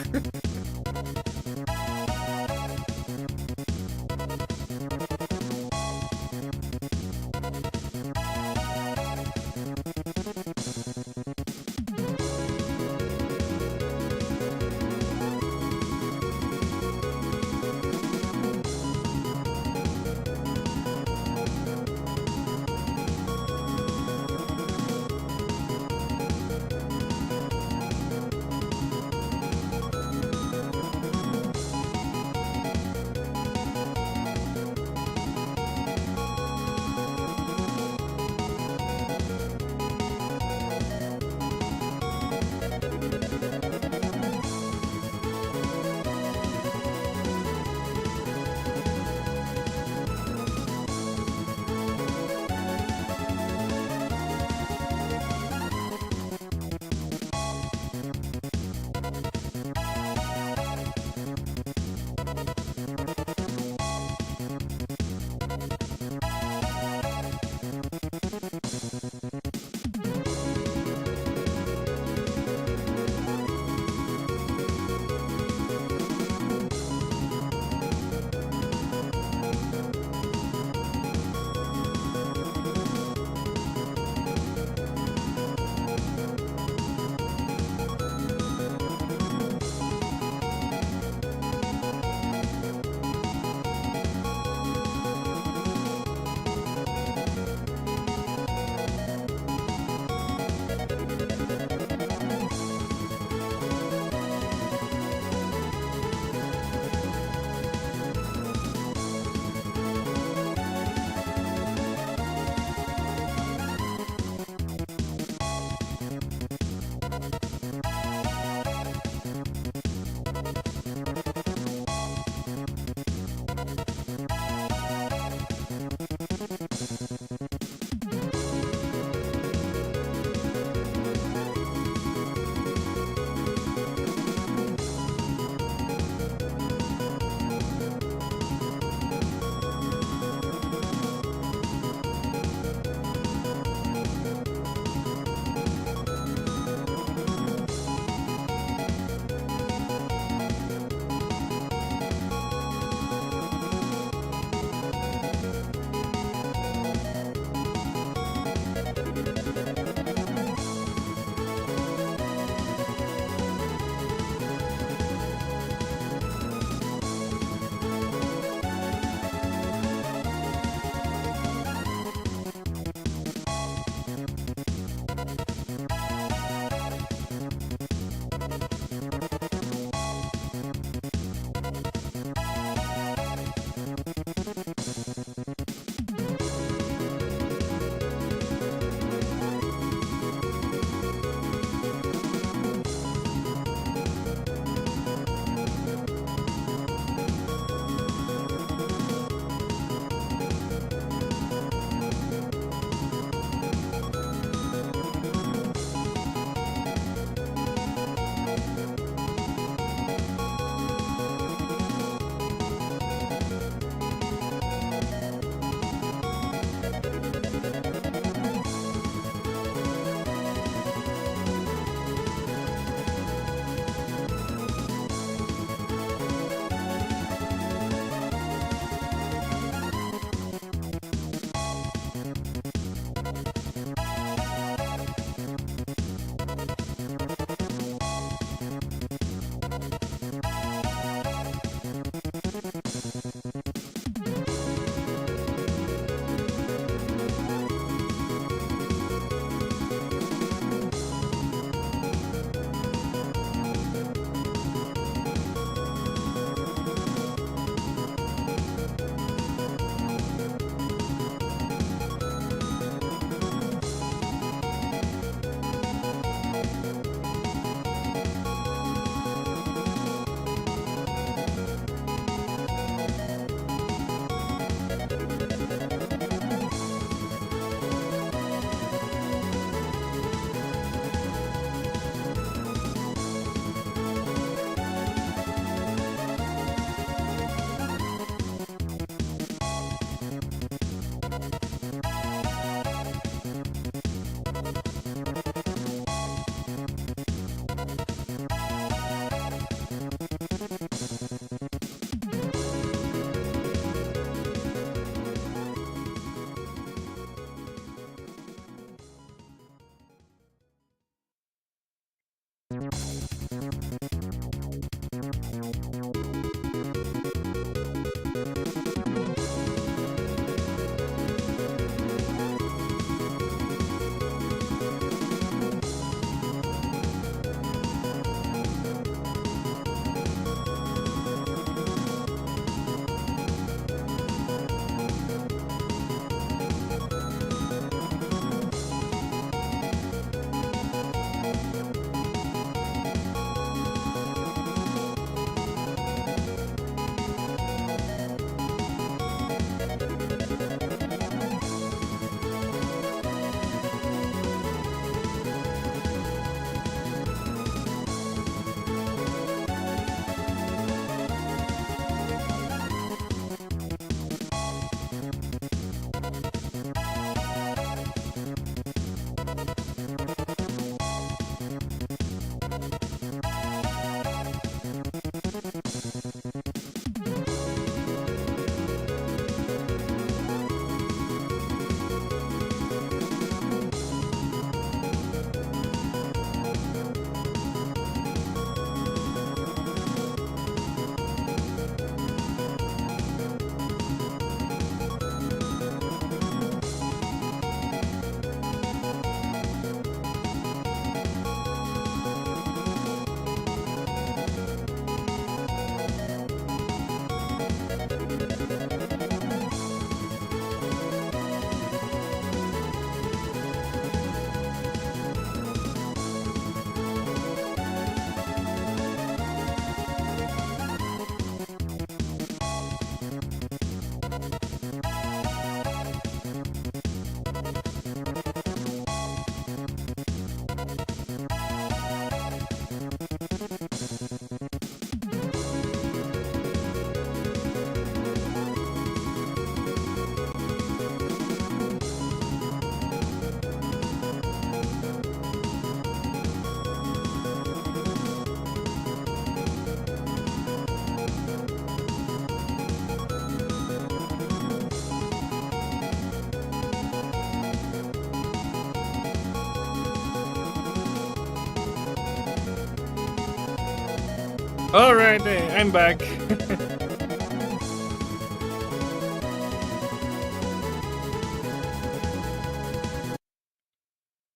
All right, I'm back.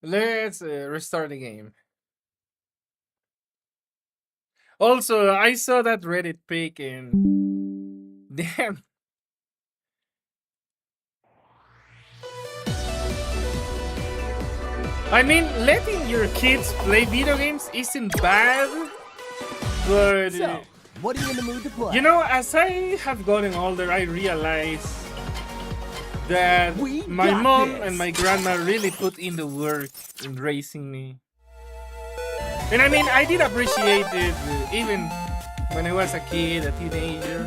Let's restart the game. Also, I saw that Reddit pic and damn. I mean, letting your kids play video games isn't bad, but So, what are you in the mood to play? you know, as I have gotten older, I realize that We my got mom this. and my grandma really put in the work in raising me. And I mean, I did appreciate it even when I was a kid, a teenager.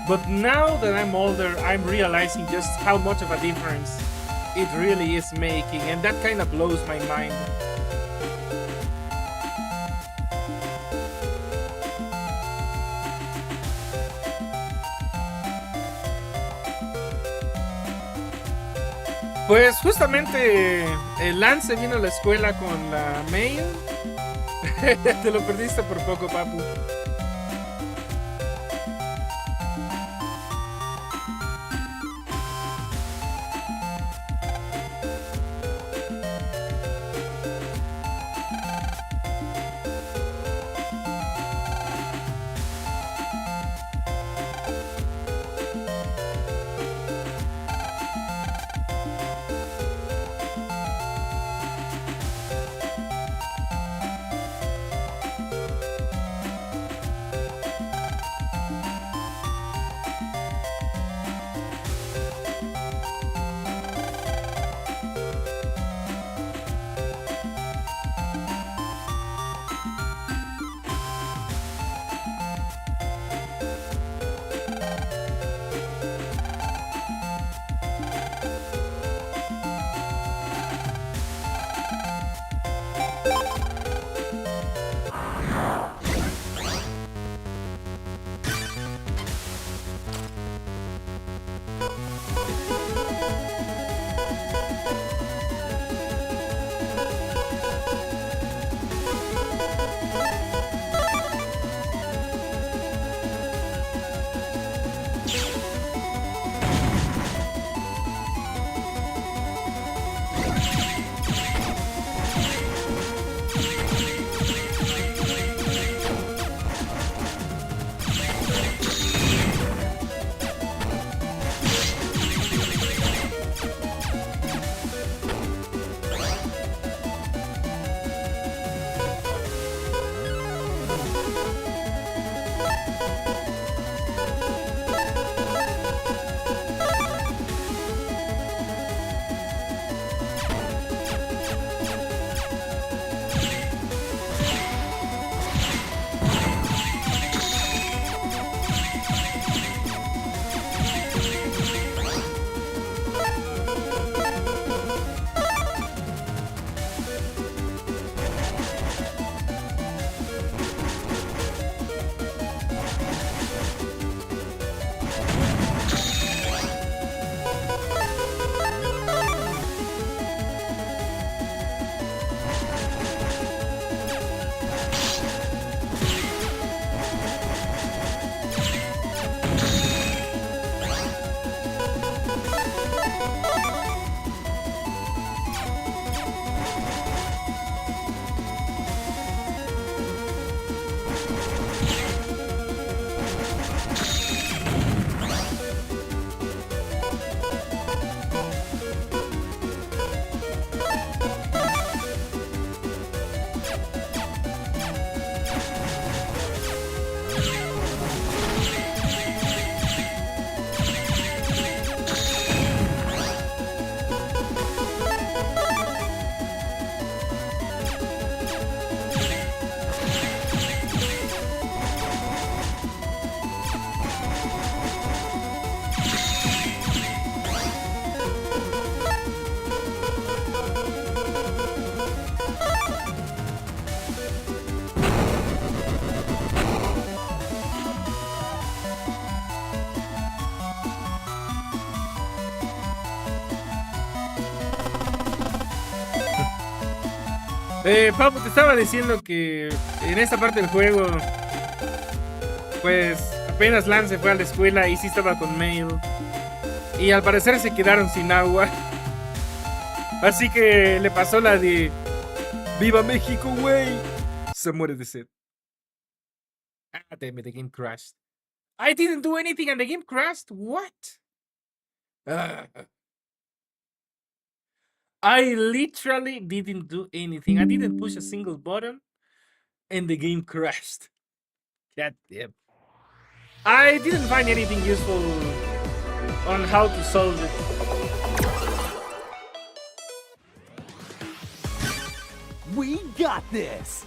But now that I'm older, I'm realizing just how much of a difference it really is making, and that kind of blows my mind. Pues justamente el Lance vino a la escuela con la mail. Te lo perdiste por poco, papu. Papu, te estaba diciendo que en esta parte del juego, pues apenas Lance fue a la escuela y sí estaba con Mail. Y al parecer se quedaron sin agua. Así que le pasó la de ¡Viva México, güey! Se muere de sed. Ah, damn it, the game crashed. I didn't do anything and the game crashed? What? I literally didn't do anything. I didn't push a single button and the game crashed. God damn. I didn't find anything useful on how to solve it. We got this!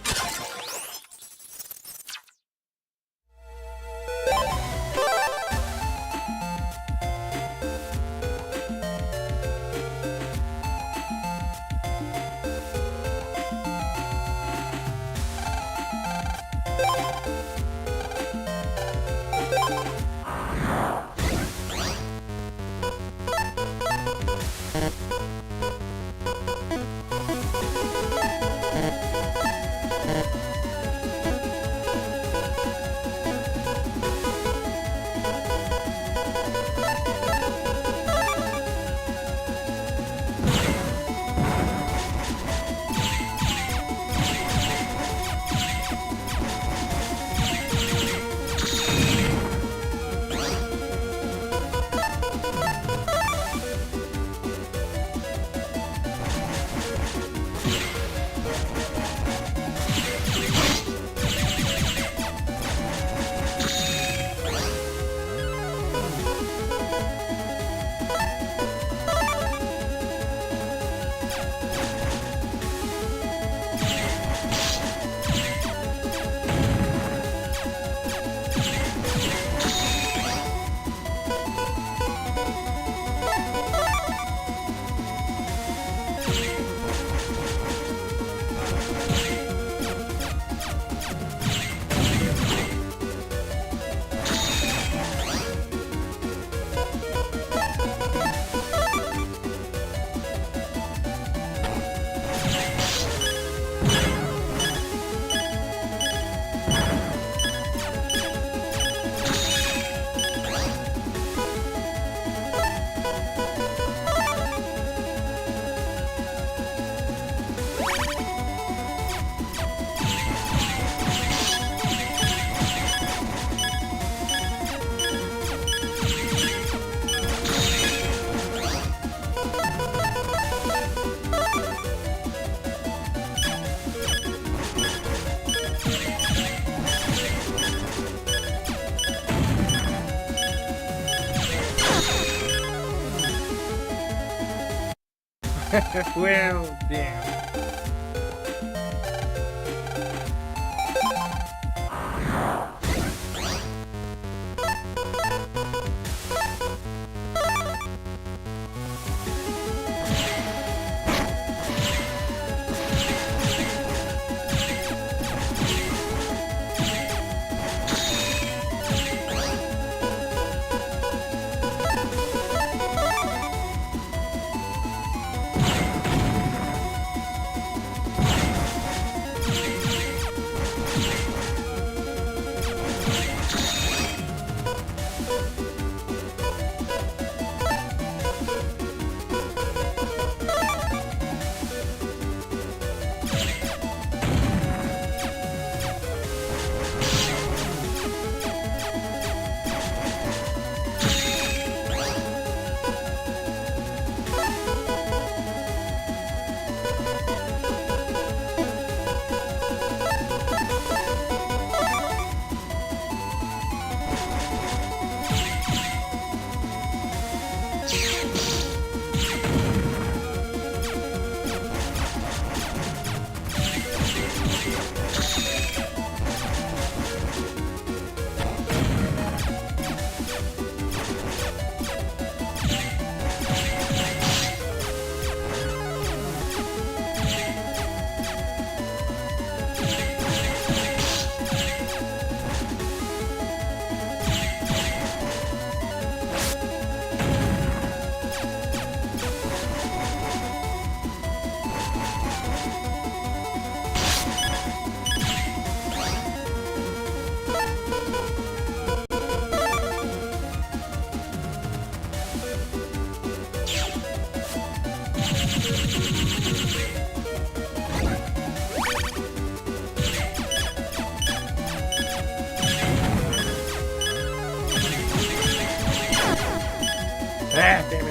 Well, damn.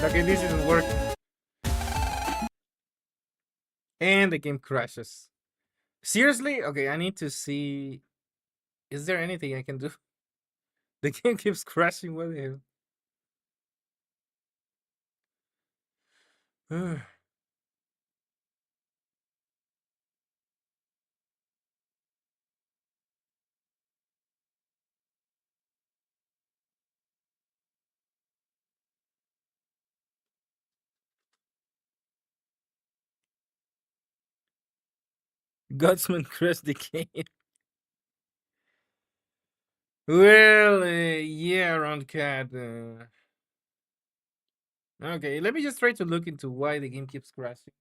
Okay, this isn't working. And the game crashes. Seriously? Okay, I need to see. Is there anything I can do? The game keeps crashing. What the hell? Godsman crashed the game. Well, yeah, around cat. Okay, let me just try to look into why the game keeps crashing.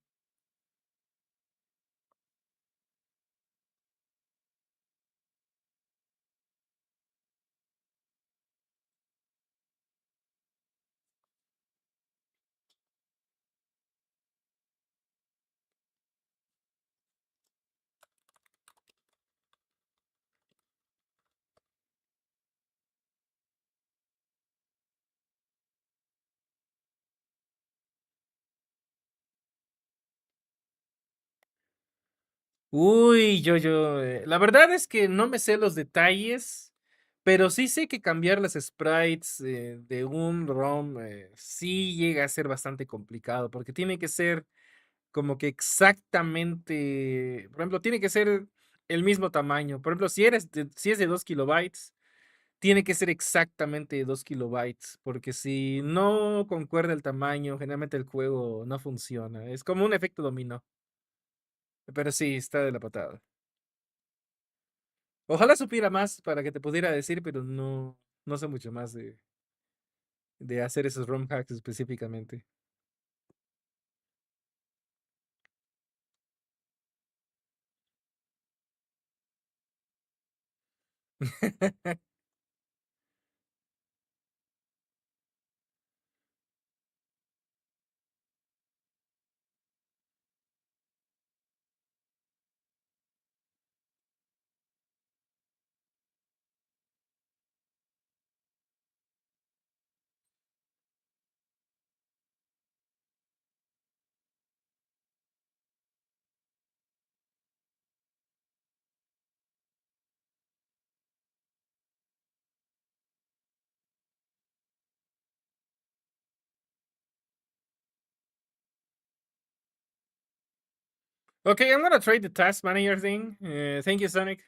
Uy, yo, la verdad es que no me sé los detalles, pero sí sé que cambiar las sprites de un ROM sí llega a ser bastante complicado, porque tiene que ser como que exactamente, por ejemplo, tiene que ser el mismo tamaño. Por ejemplo, si es de 2 kilobytes, tiene que ser exactamente 2 kilobytes, porque si no concuerda el tamaño, generalmente el juego no funciona. Es como un efecto dominó. Pero sí, está de la patada. Ojalá supiera más para que te pudiera decir, pero no sé mucho más de hacer esos ROM hacks específicamente. Okay, I'm gonna try the task manager thing. Thank you, Sonic.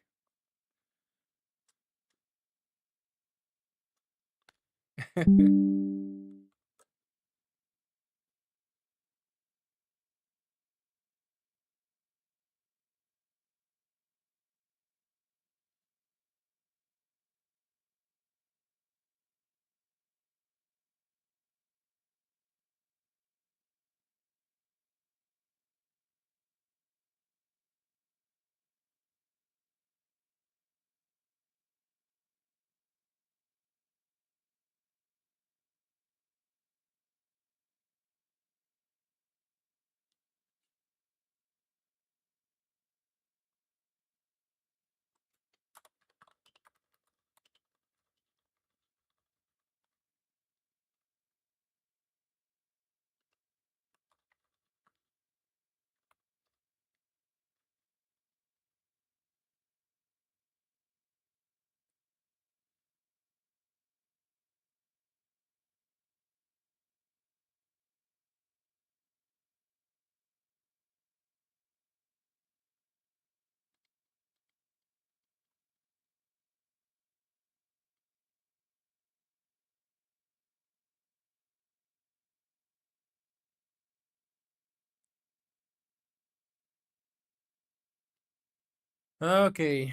Okay.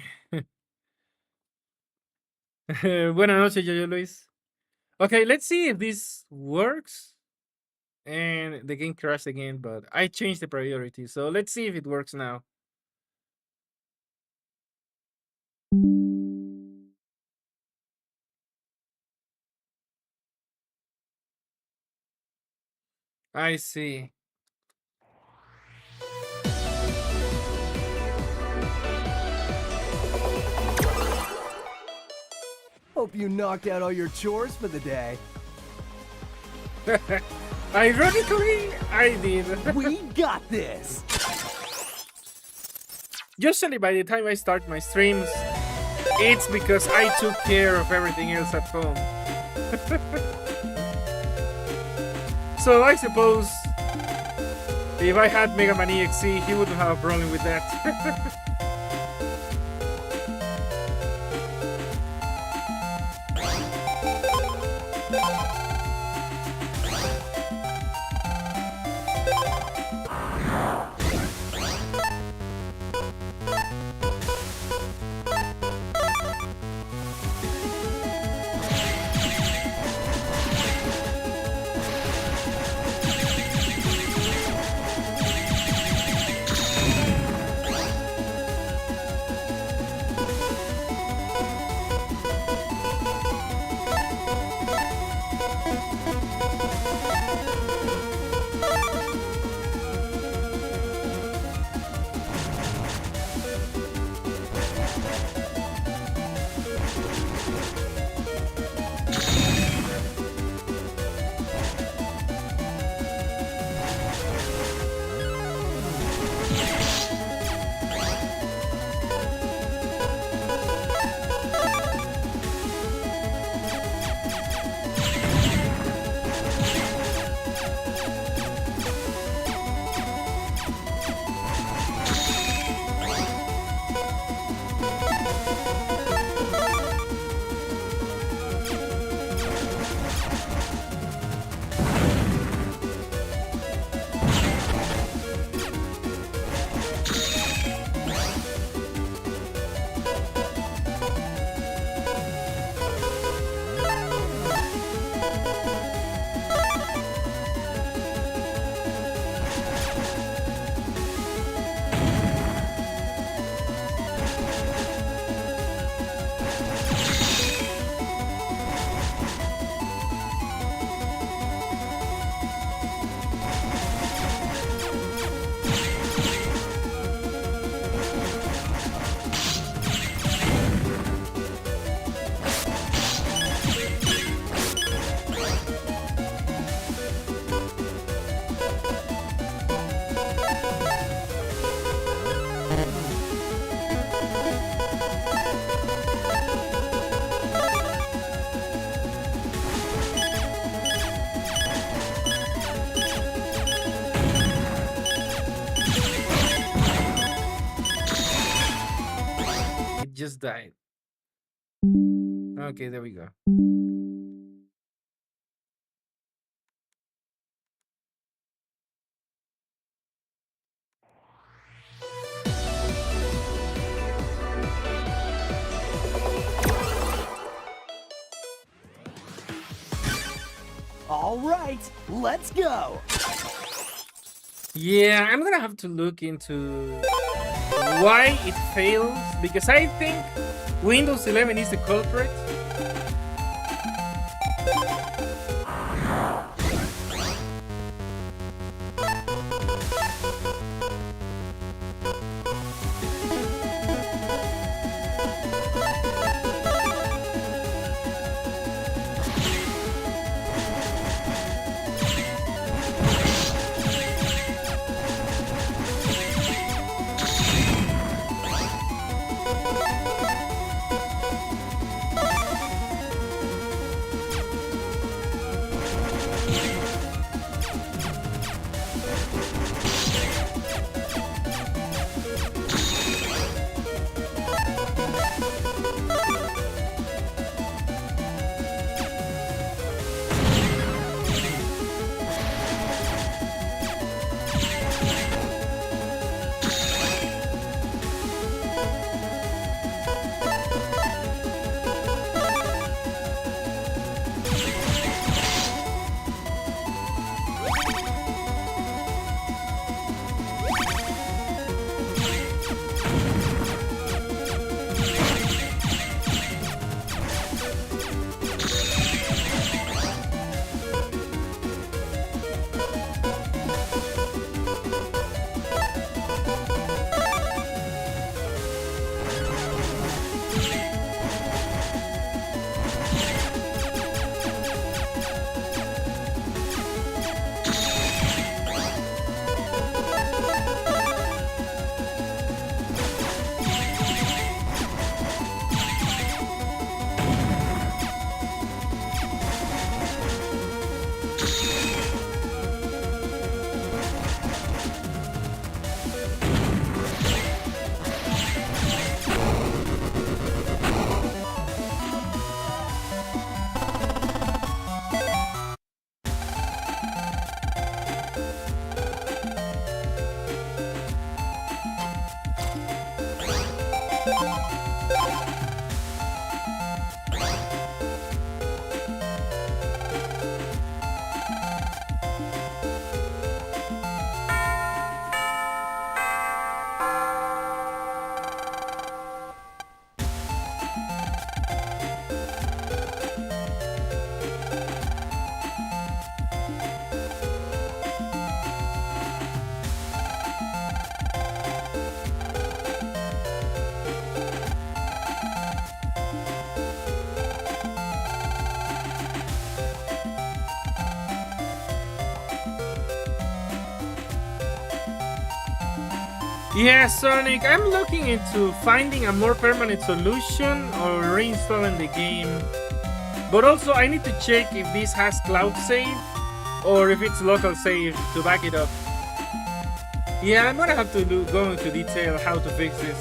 Buenas noches, yo Luis. Okay, let's see if this works. And the game crashed again, but I changed the priority. So let's see if it works now. I see. Hope you knocked out all your chores for the day. Ironically, I did. We got this. Usually, by the time I start my streams, it's because I took care of everything else at home. So I suppose if I had Megaman EXE, he wouldn't have a problem with that. It just died. Okay, there we go. All right, let's go. Yeah, I'm gonna have to look into why it fails, because I think Windows 11 is the culprit. Yeah, Sonic, I'm looking into finding a more permanent solution or reinstalling the game. But also, I need to check if this has cloud save or if it's local save to back it up. Yeah, I'm gonna have to go into detail how to fix this.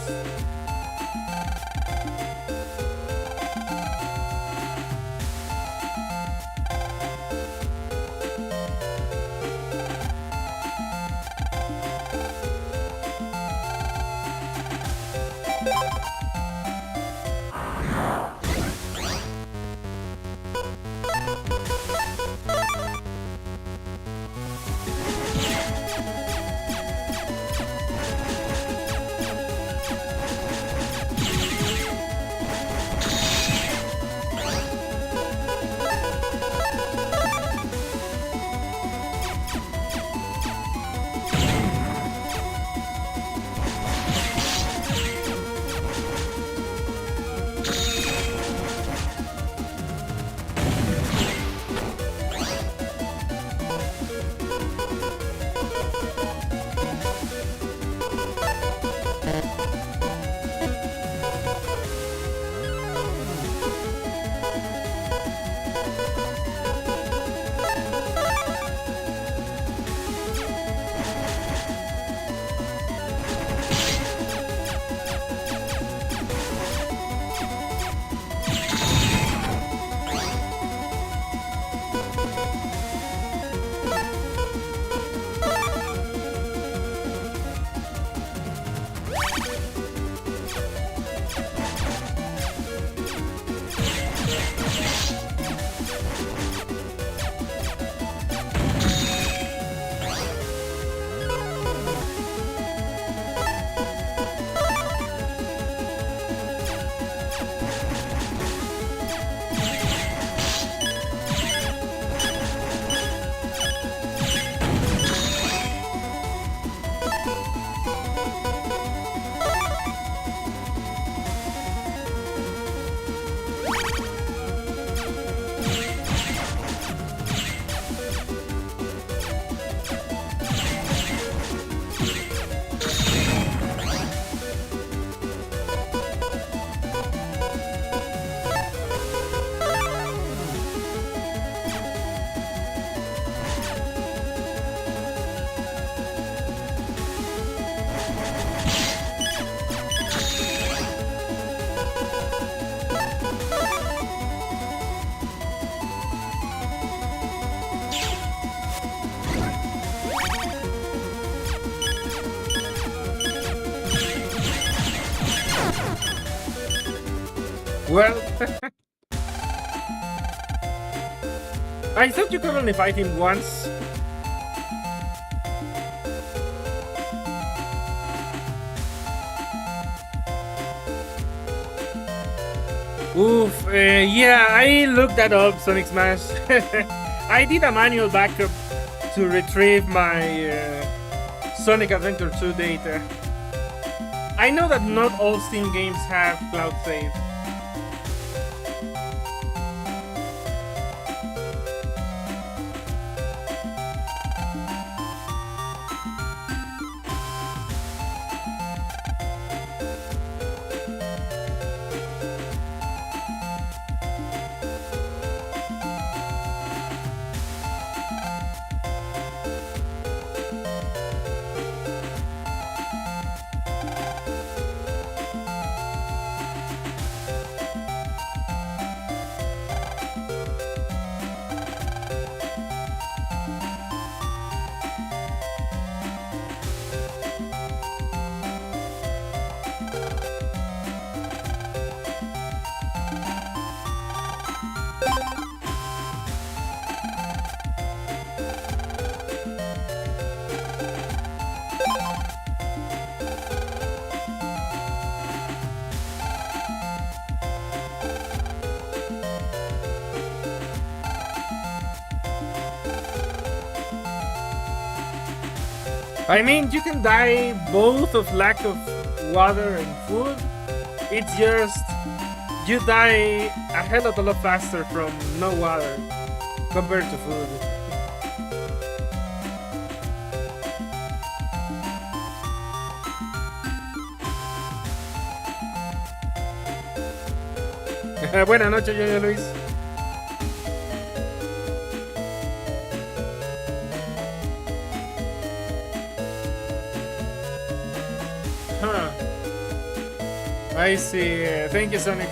Well, I thought you could only fight him once. Oof, yeah, I looked that up, Sonic Smash. I did a manual backup to retrieve my Sonic Adventure 2 data. I know that not all Steam games have cloud save. I mean, you can die both of lack of water and food. It's just you die a hell of a lot faster from no water compared to food. Buenas noches, yo Luis. Huh. I see. Thank you, Sonic.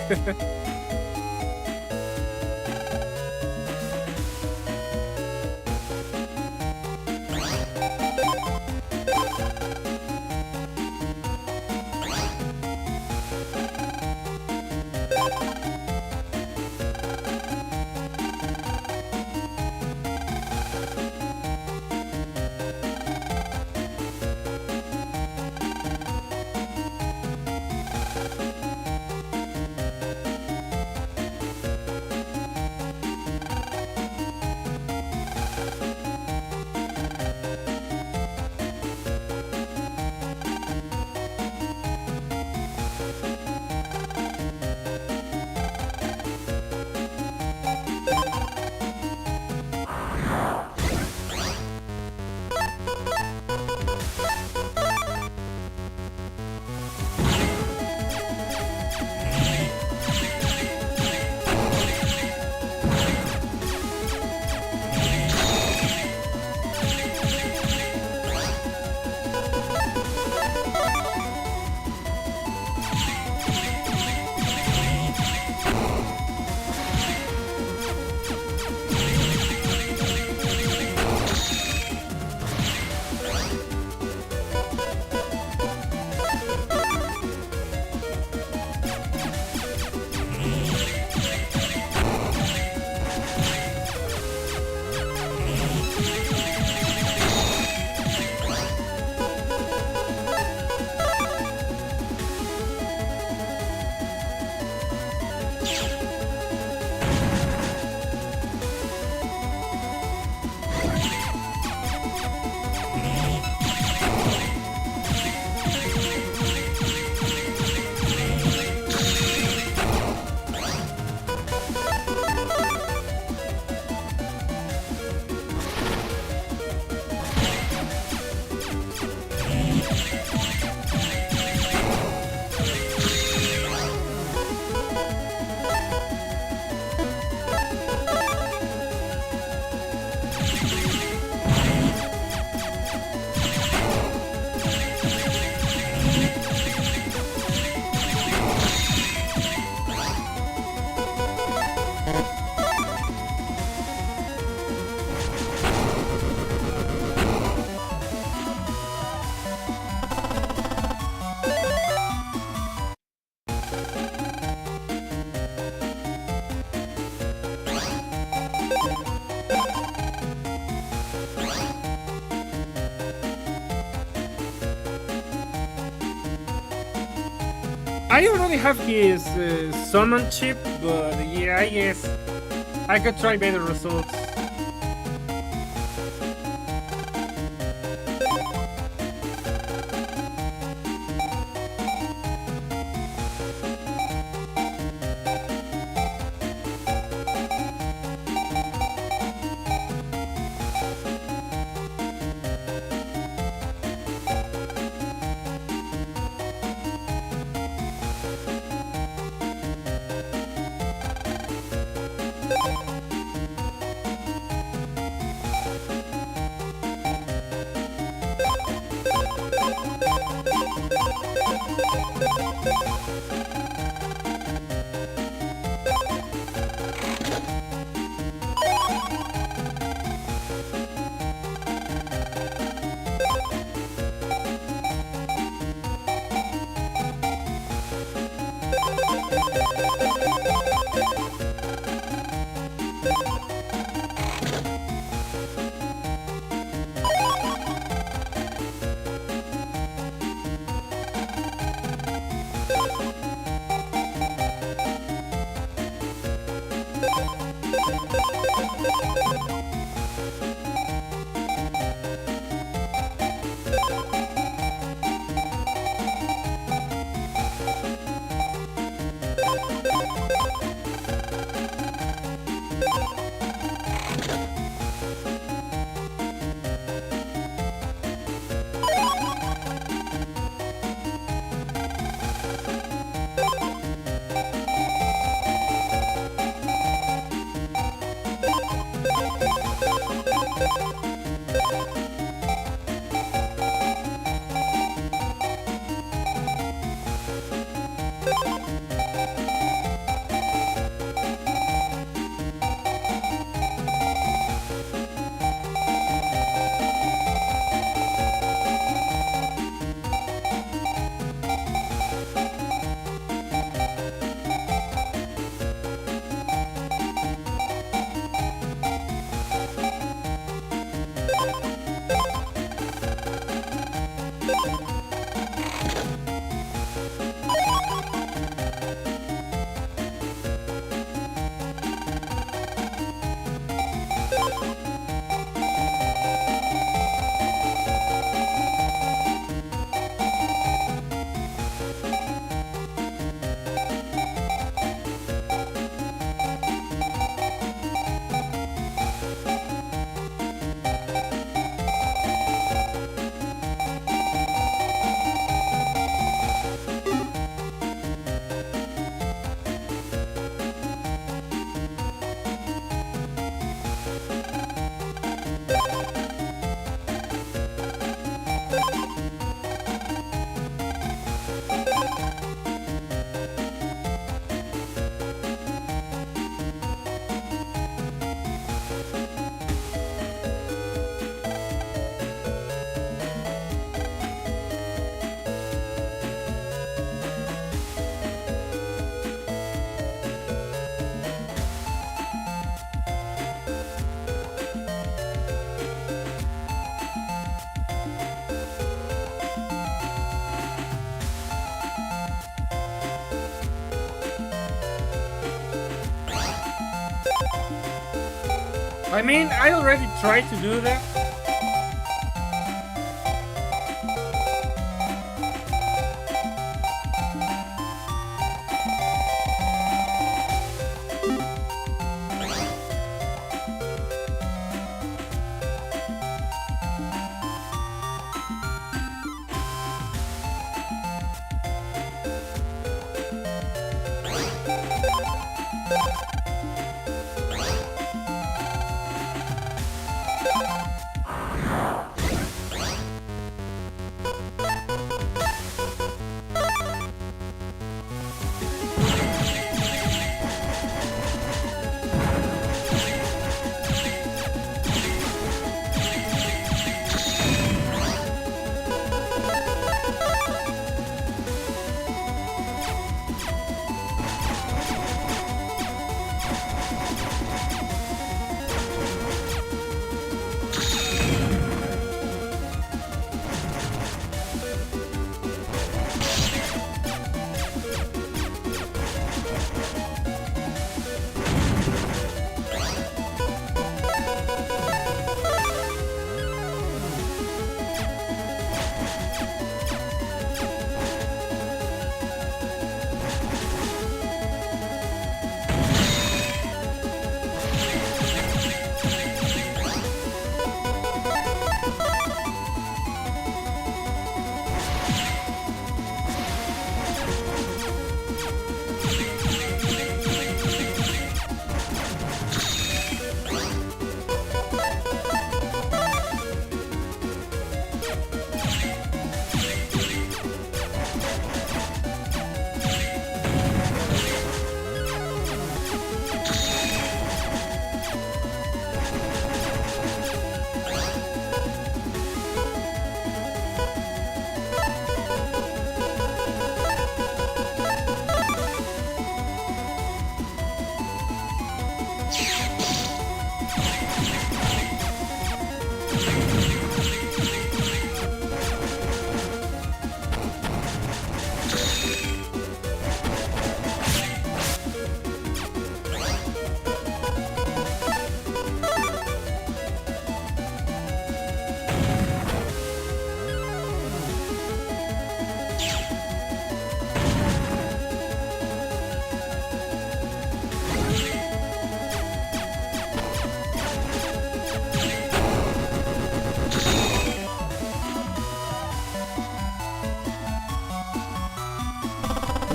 I already have his summon chip, but yeah, I guess I could try better results. I mean, I already tried to do that.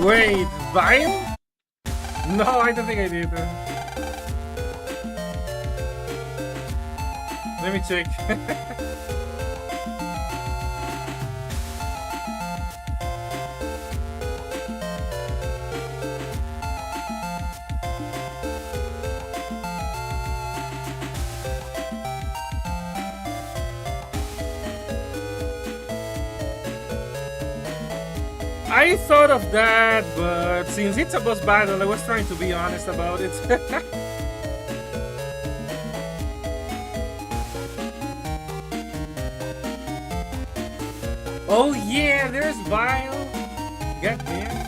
Wait, Vile? No, I don't think I did. Let me check. I thought of that, but since it's a boss battle, I was trying to be honest about it. Oh yeah, there's Vile. God damn.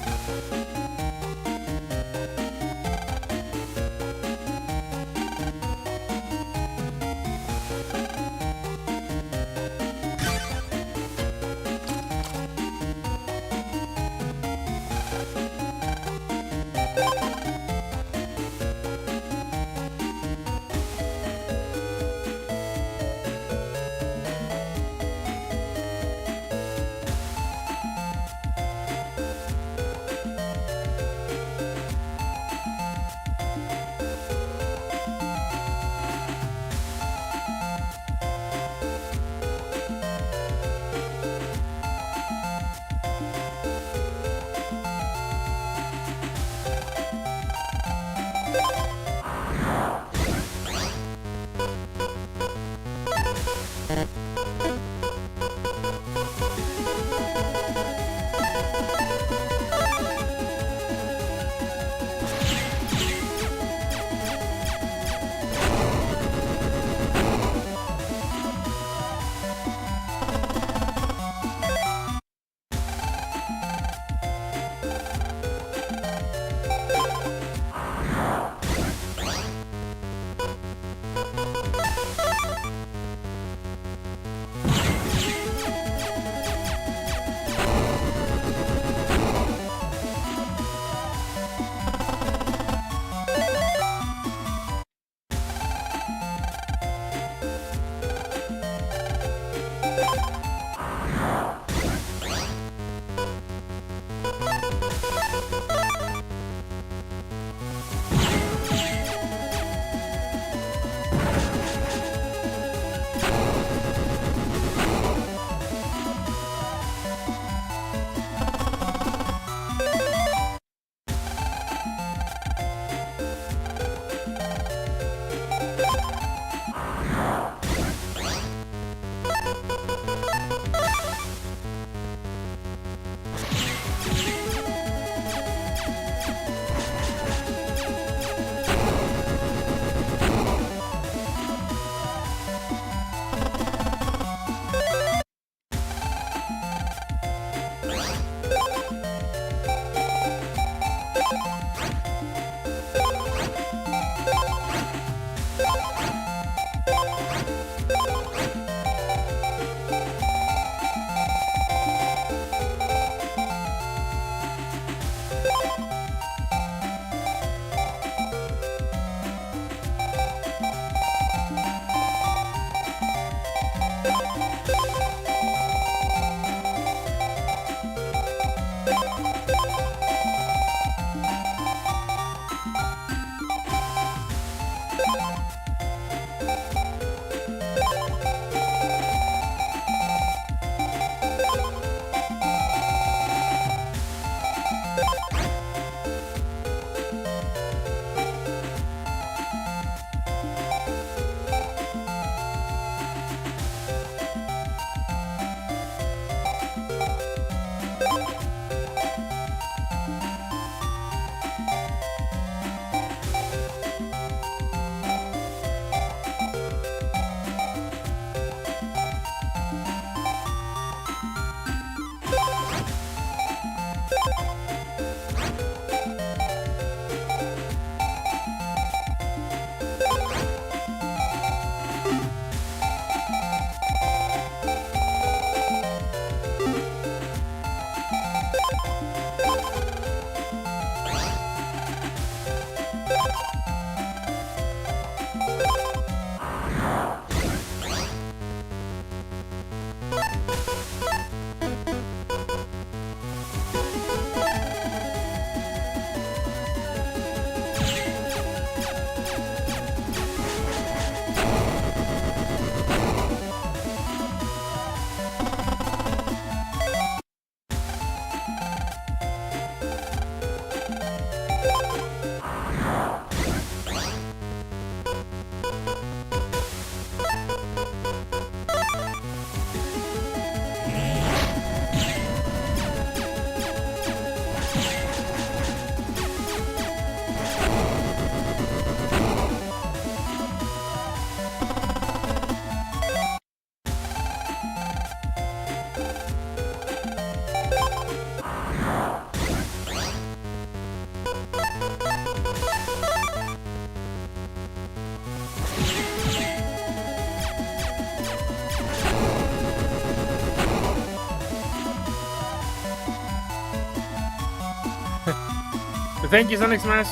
Thank you, Sonic Smash.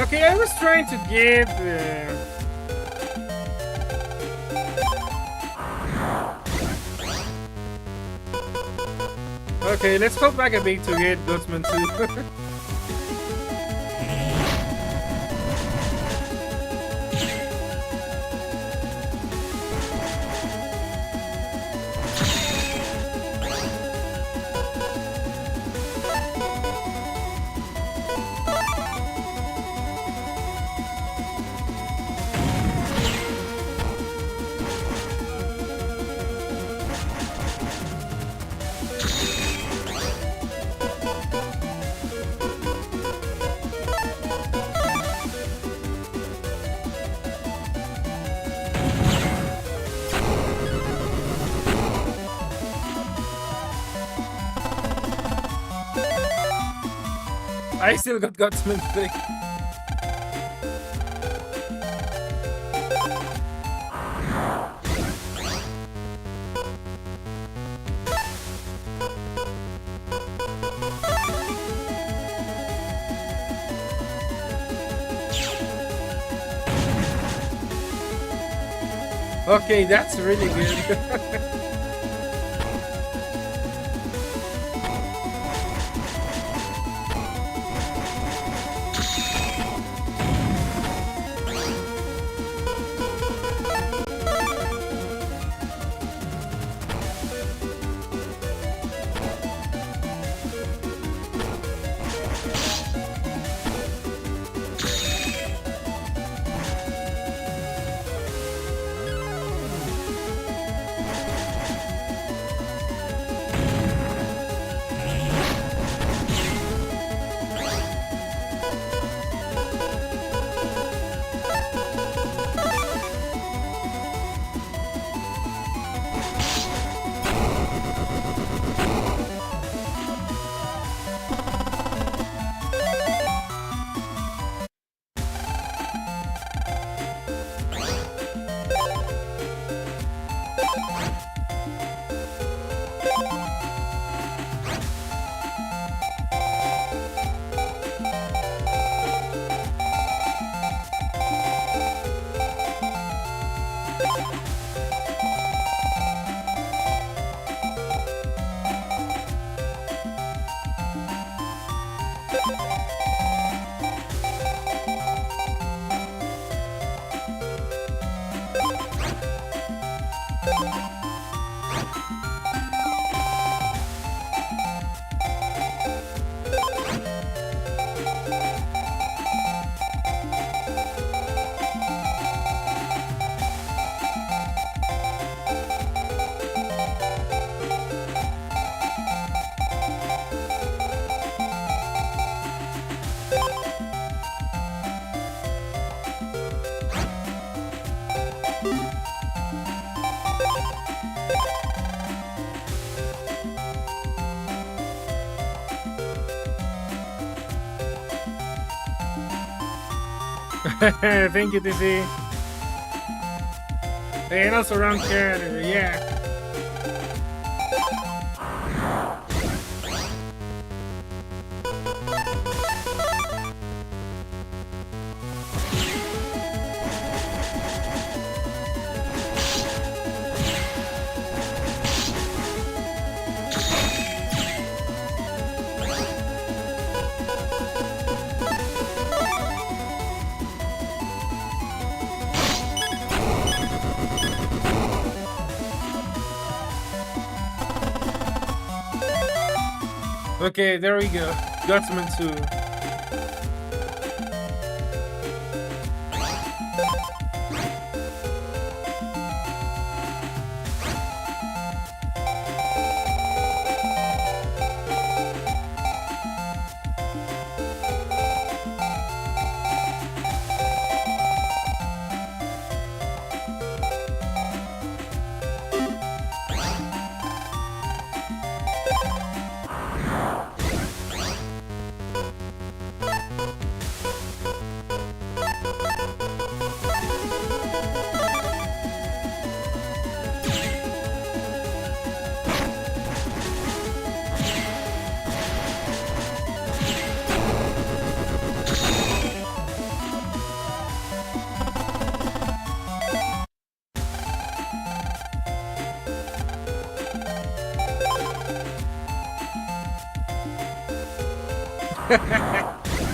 Okay, I was trying to get. Okay, let's go back a bit to get Gutsman too. I still got Gutsman 3. Okay, that's really good. Thank you, TC. And also round cat, yeah. Okay, there we go. Gutsman 2.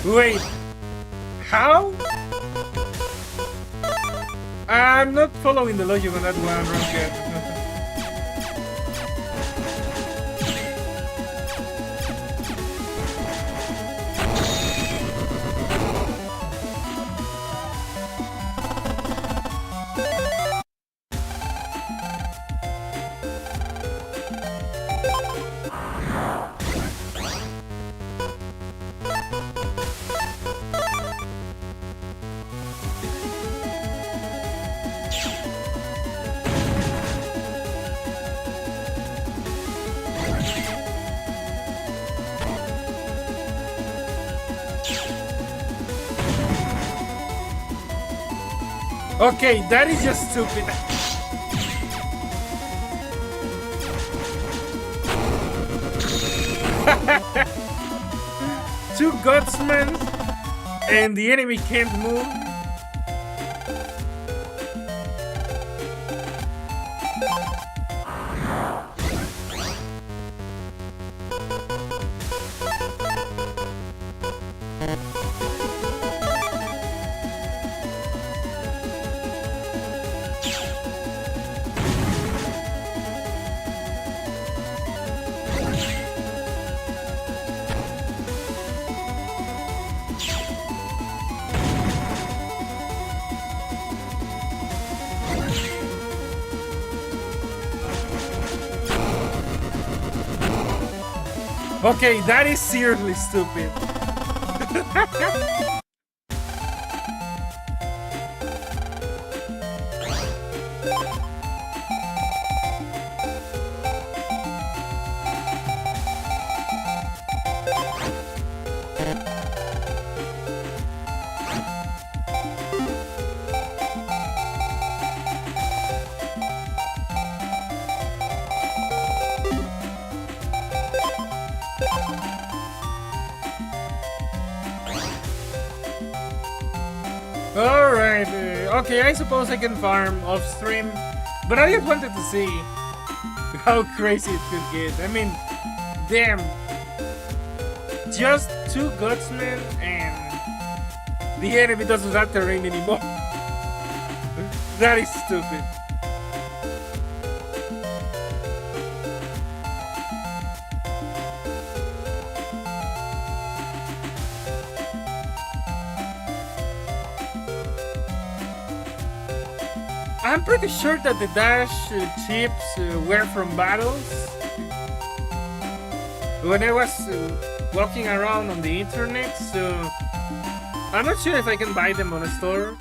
Wait, how? I'm not following the logic on that one, Rocket. Okay, that is just stupid. Two guardsmen and the enemy can't move. Okay, that is seriously stupid. Alright, okay, I suppose I can farm off stream, but I just wanted to see how crazy it could get. I mean, damn, just two guardsmen and the enemy doesn't have terrain anymore. That is stupid. I'm pretty sure that the dash chips were from battles. When I was walking around on the internet, so I'm not sure if I can buy them on a store.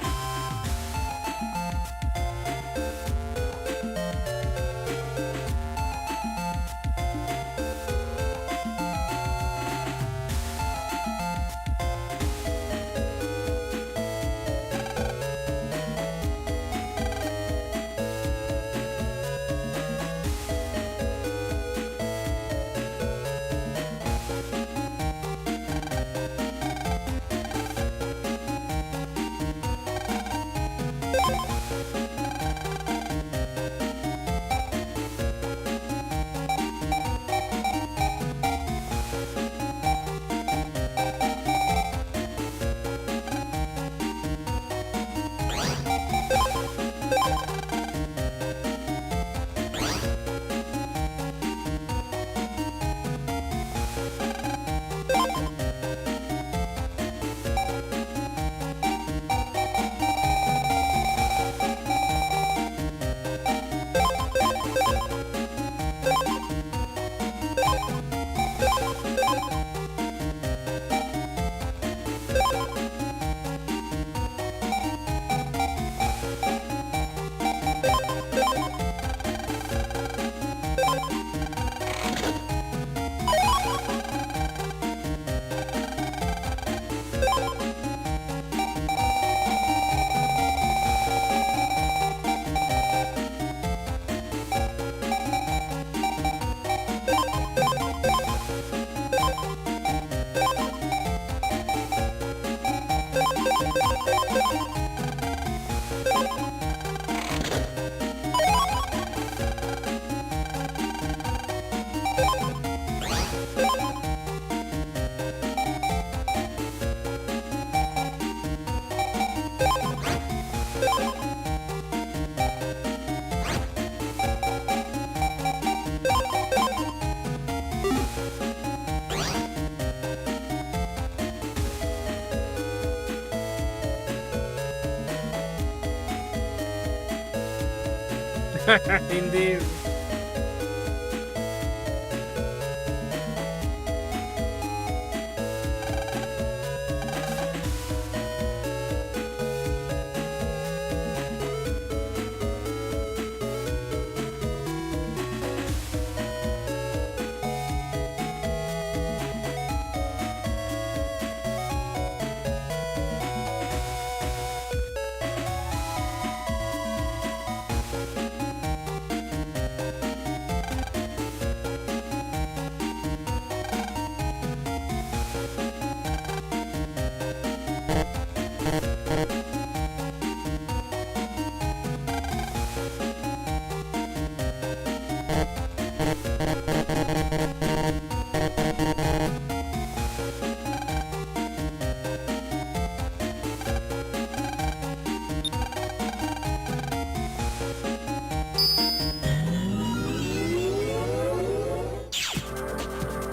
Indeed.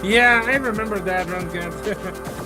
Yeah, I remember that run gun.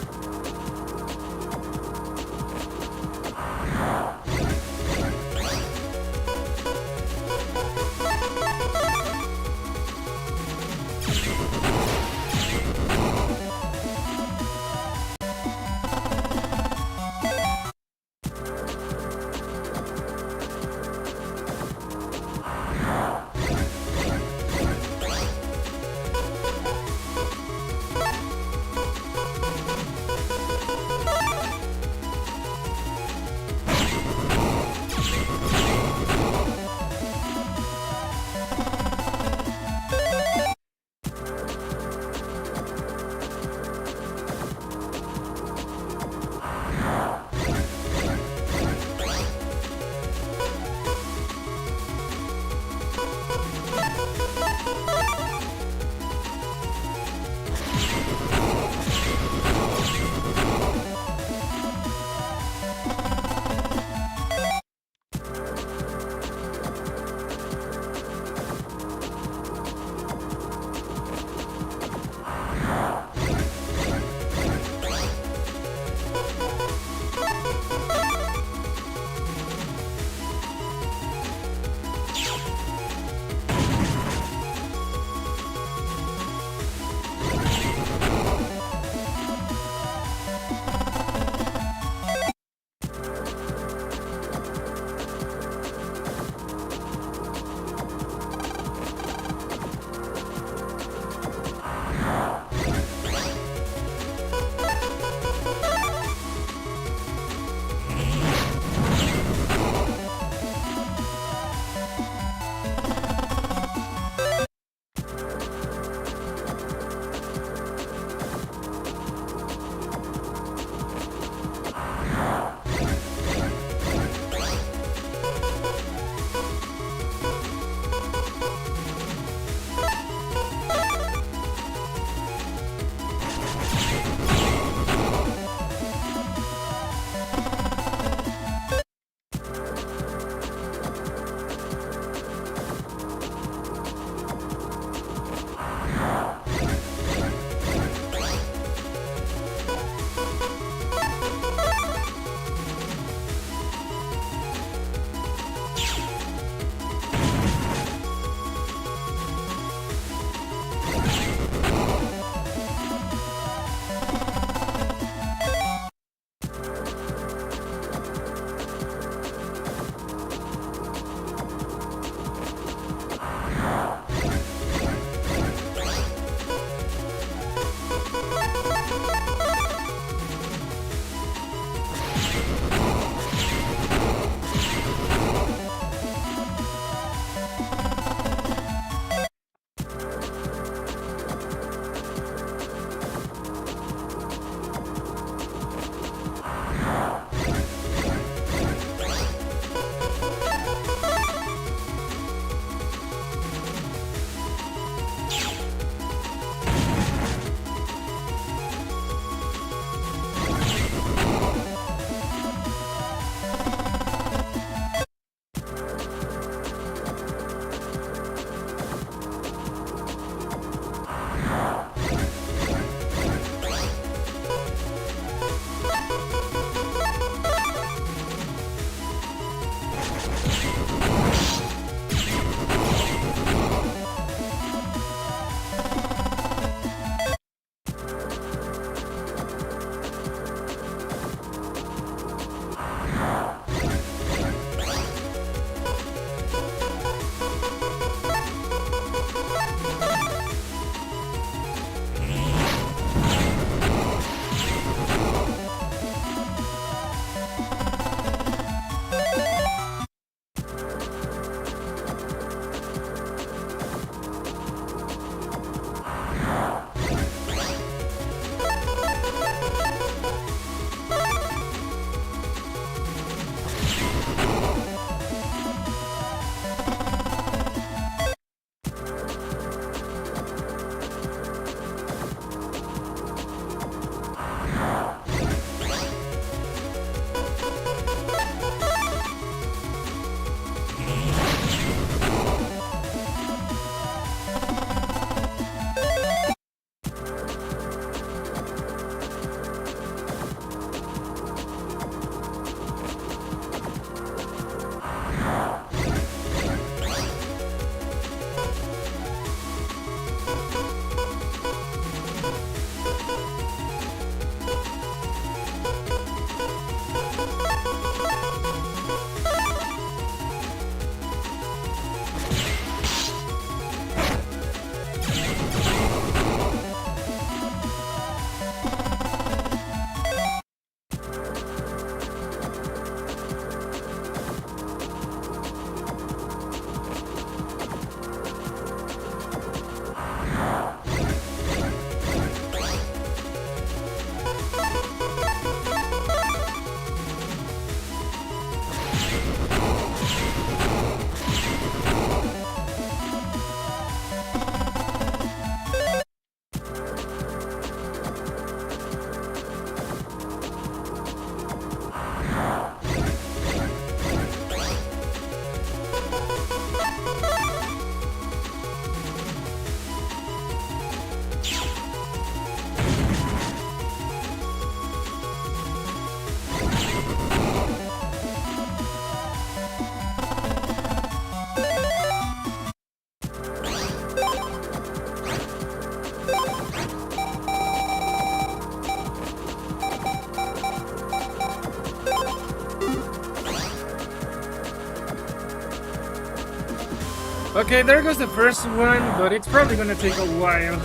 Okay, there goes the first one, but it's probably gonna take a while.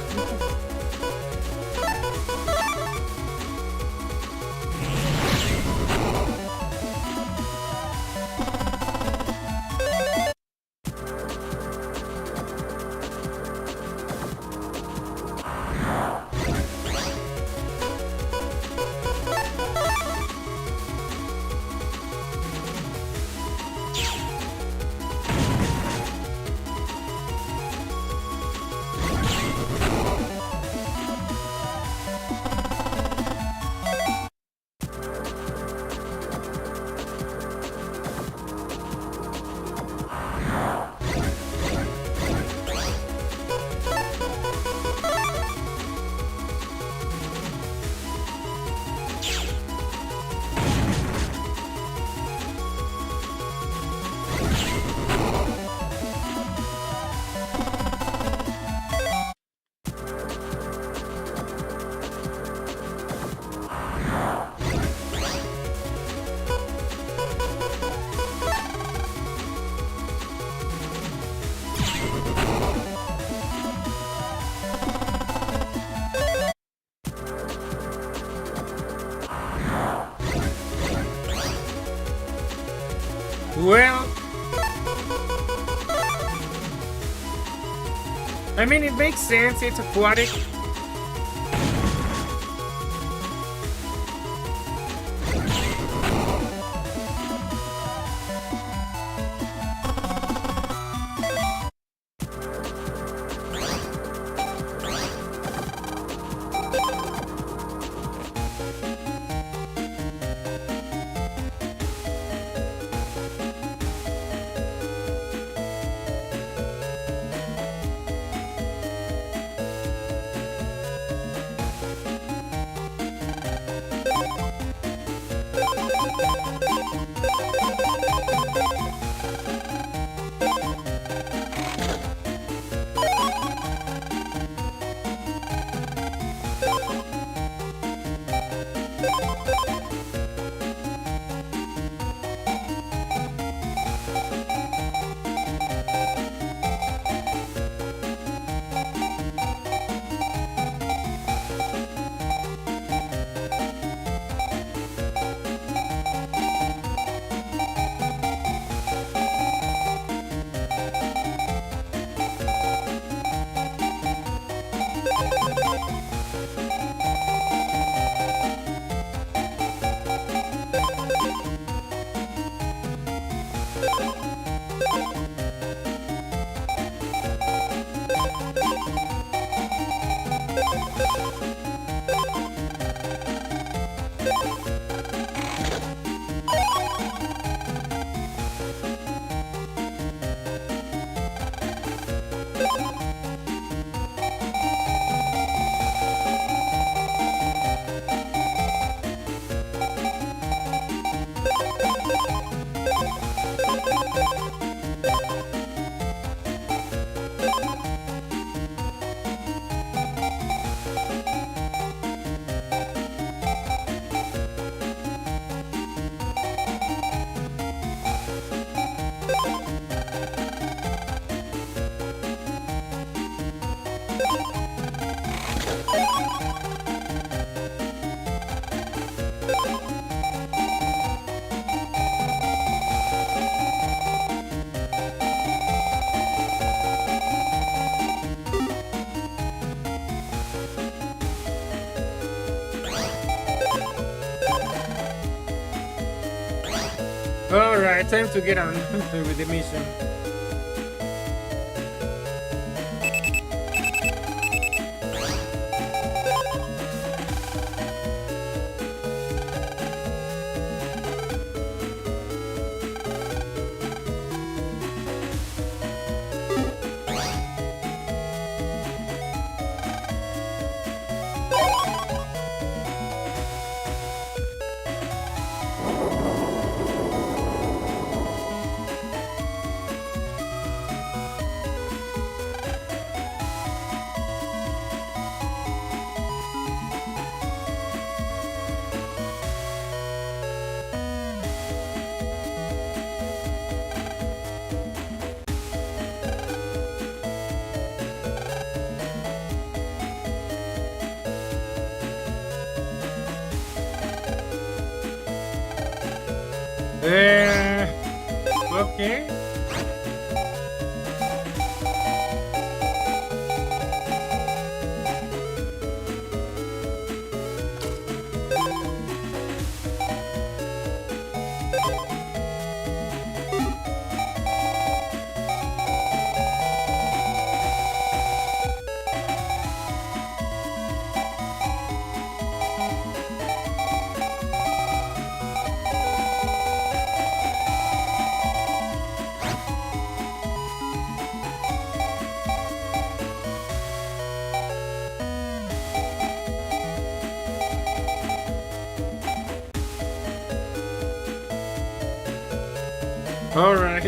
Well, I mean, it makes sense, it's aquatic. Alright, time to get on with the mission. Uh, okay. All right.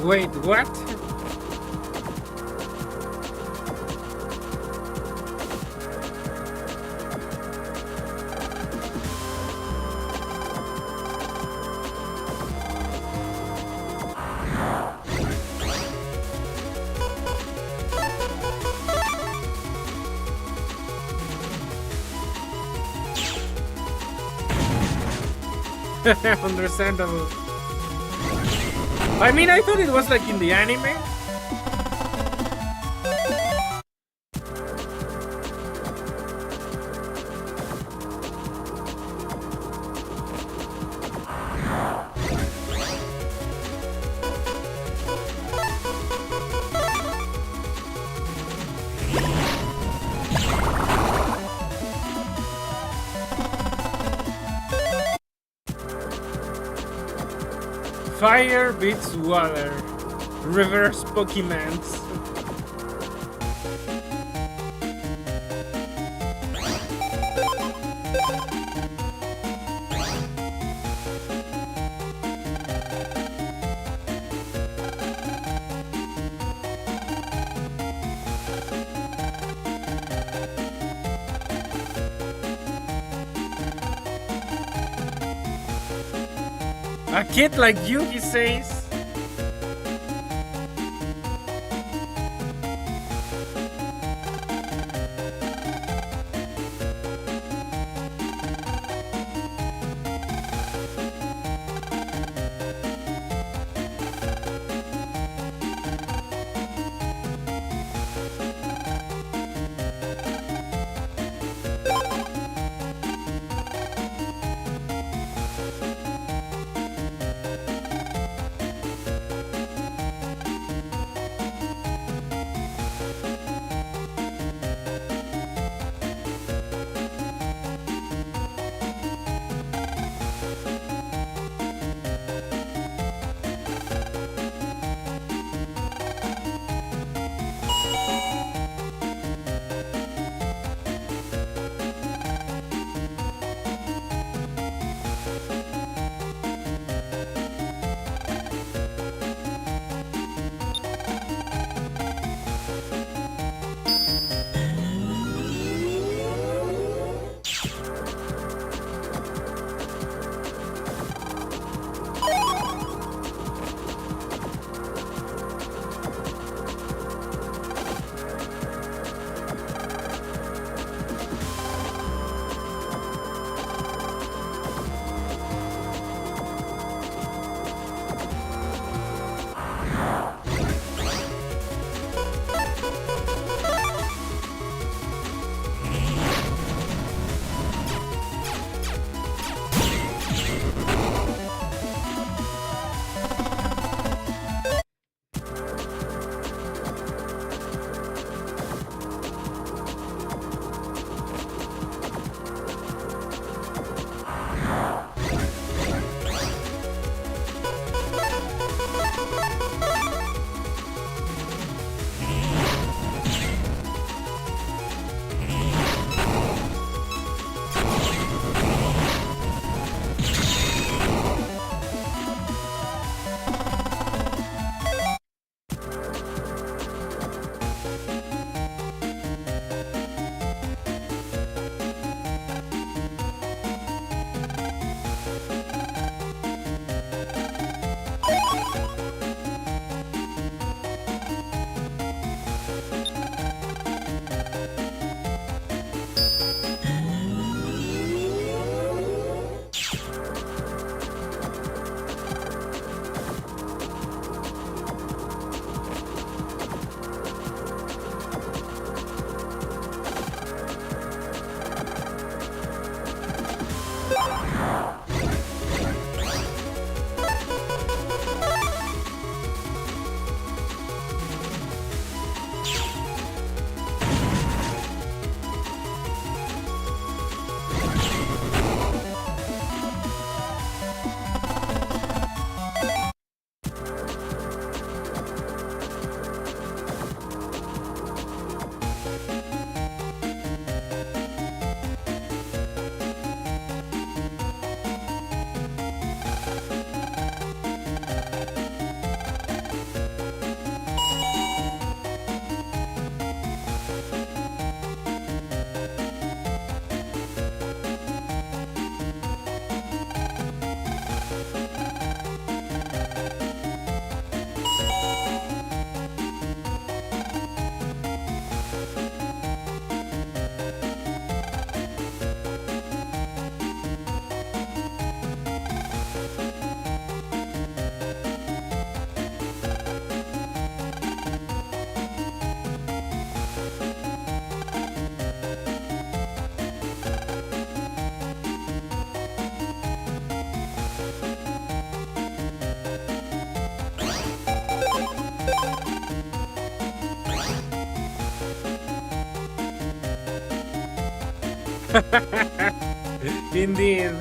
Wait, what? Understandable. I mean, I thought it was like in the anime. Fire beats water. Reverse Pokemons. A kid like you, he says. Indeed.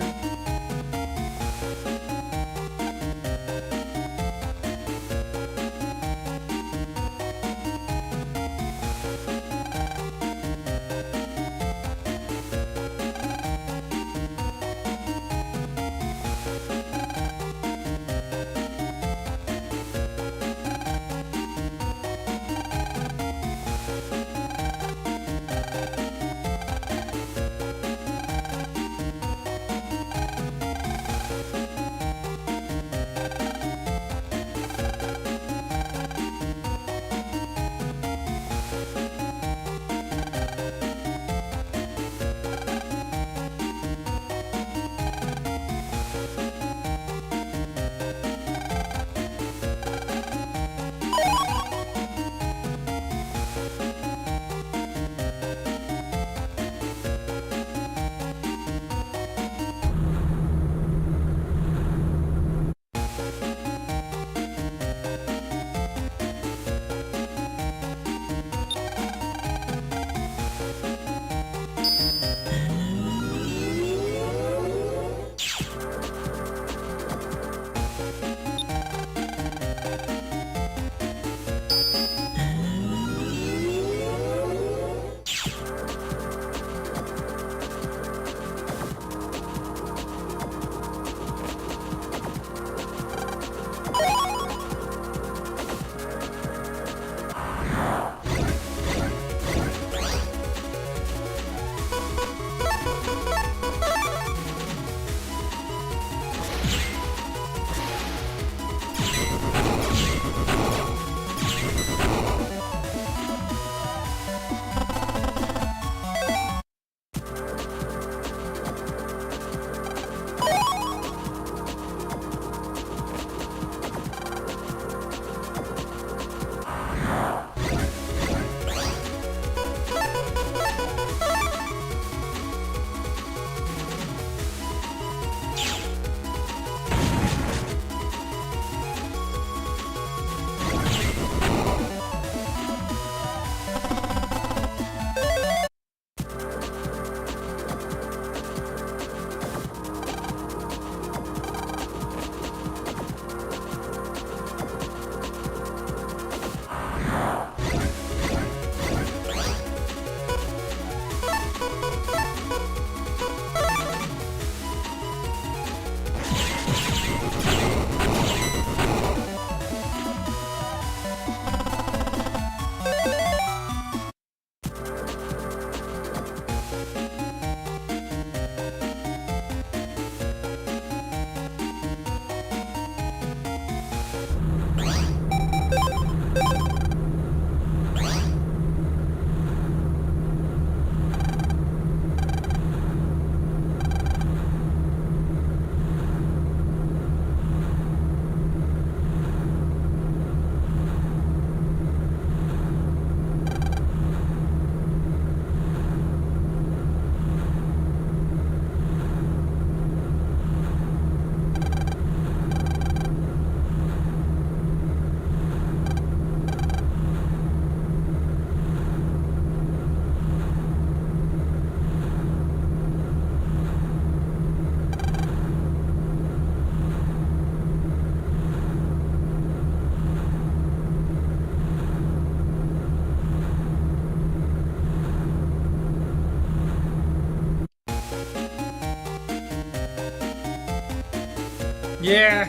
Yeah,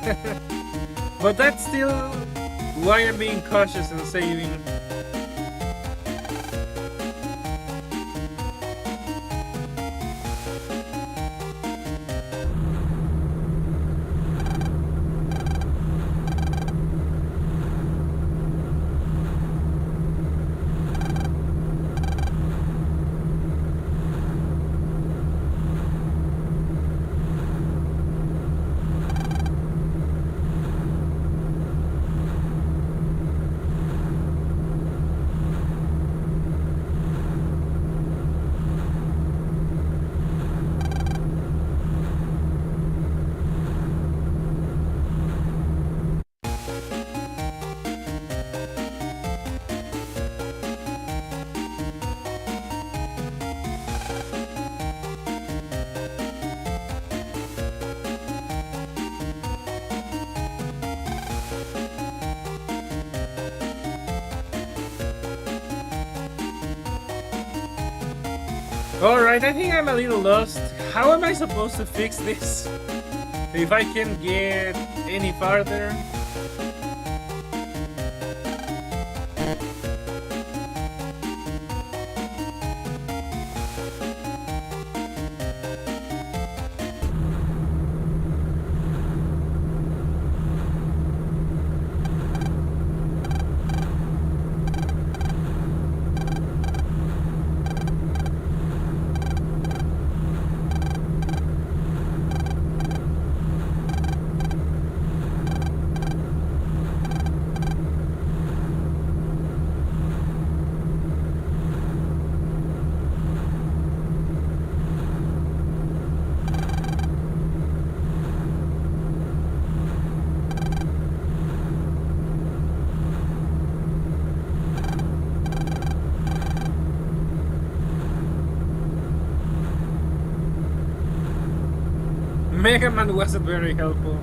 but that's still why I'm being cautious and saving. Alright, I think I'm a little lost. How am I supposed to fix this? If I can get any farther? Megaman wasn't very helpful.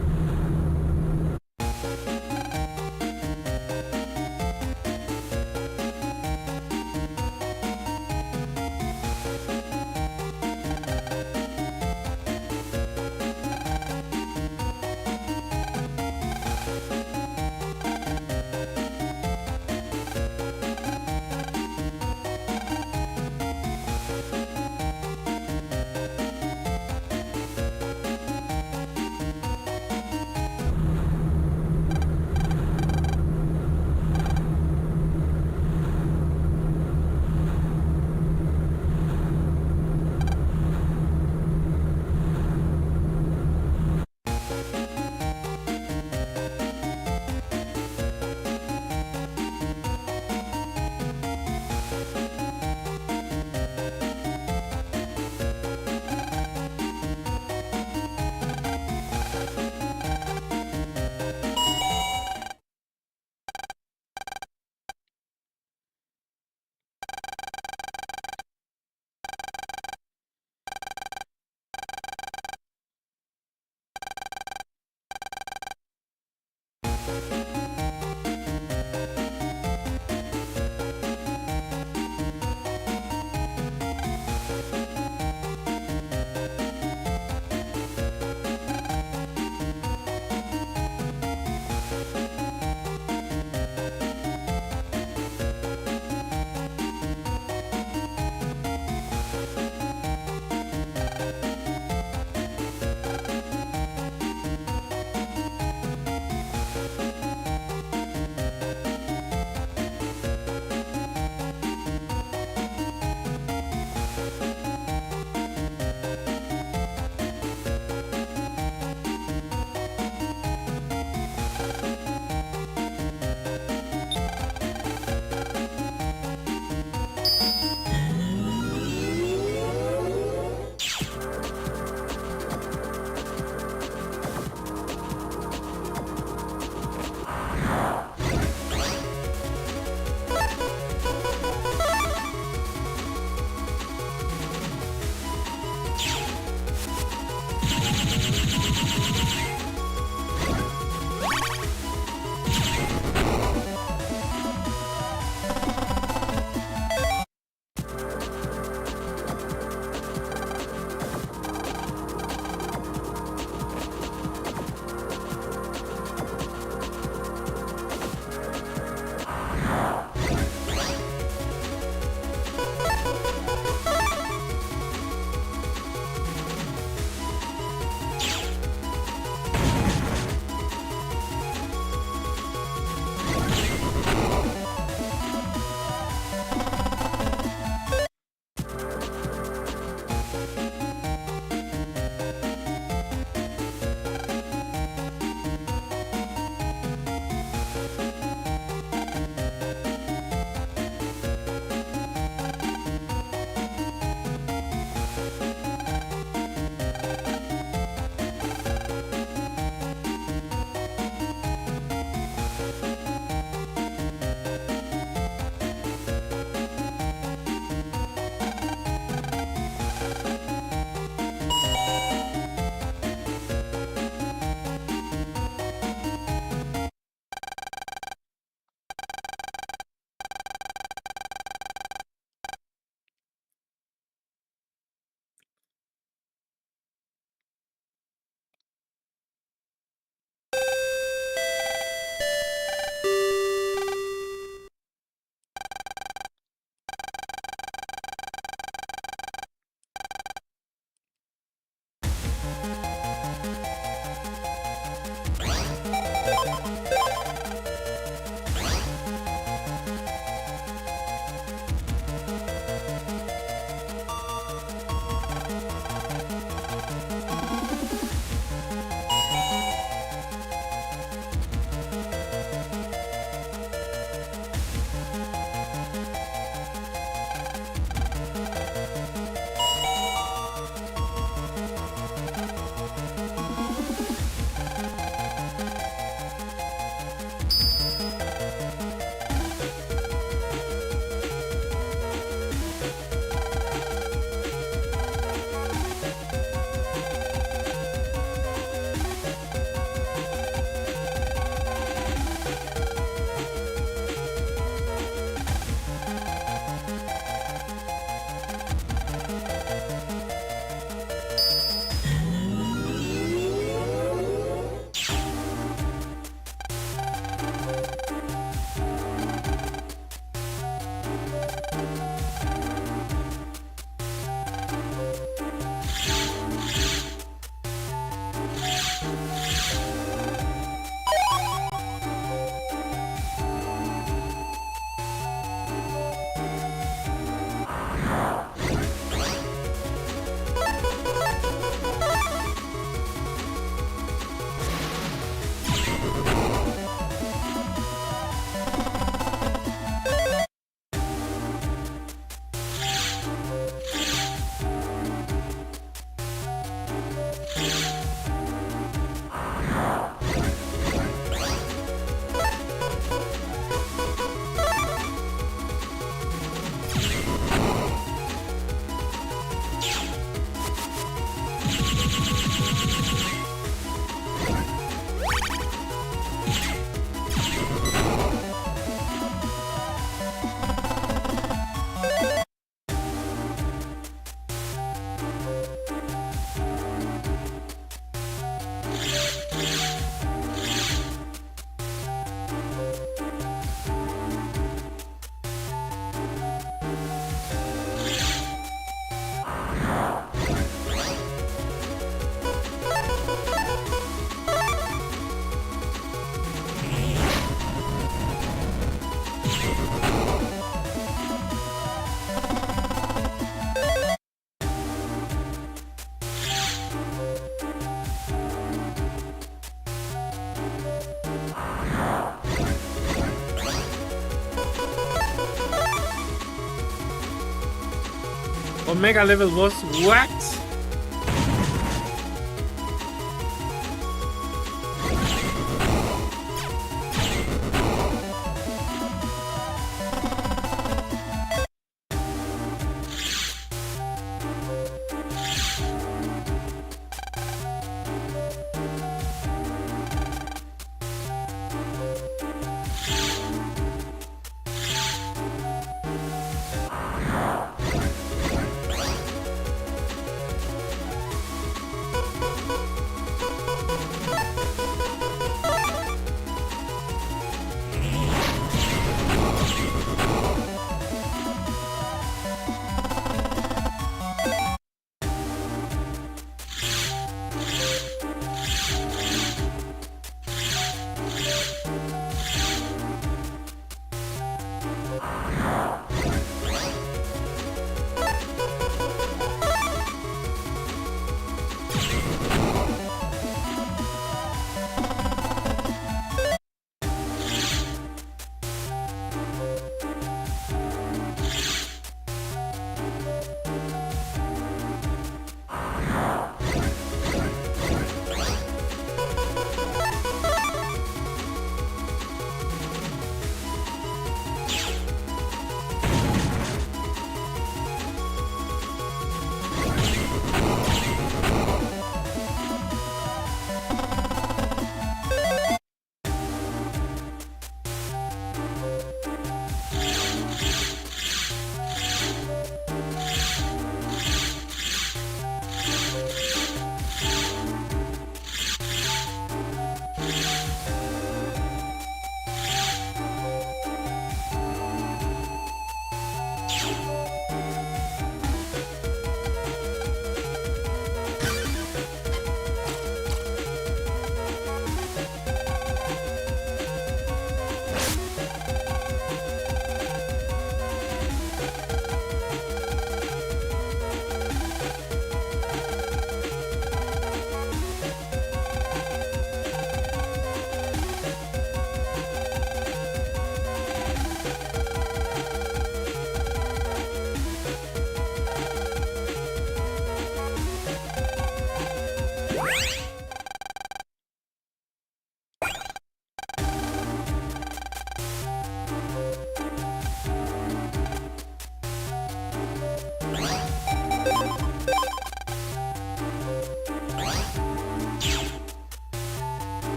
Omega level boss. What?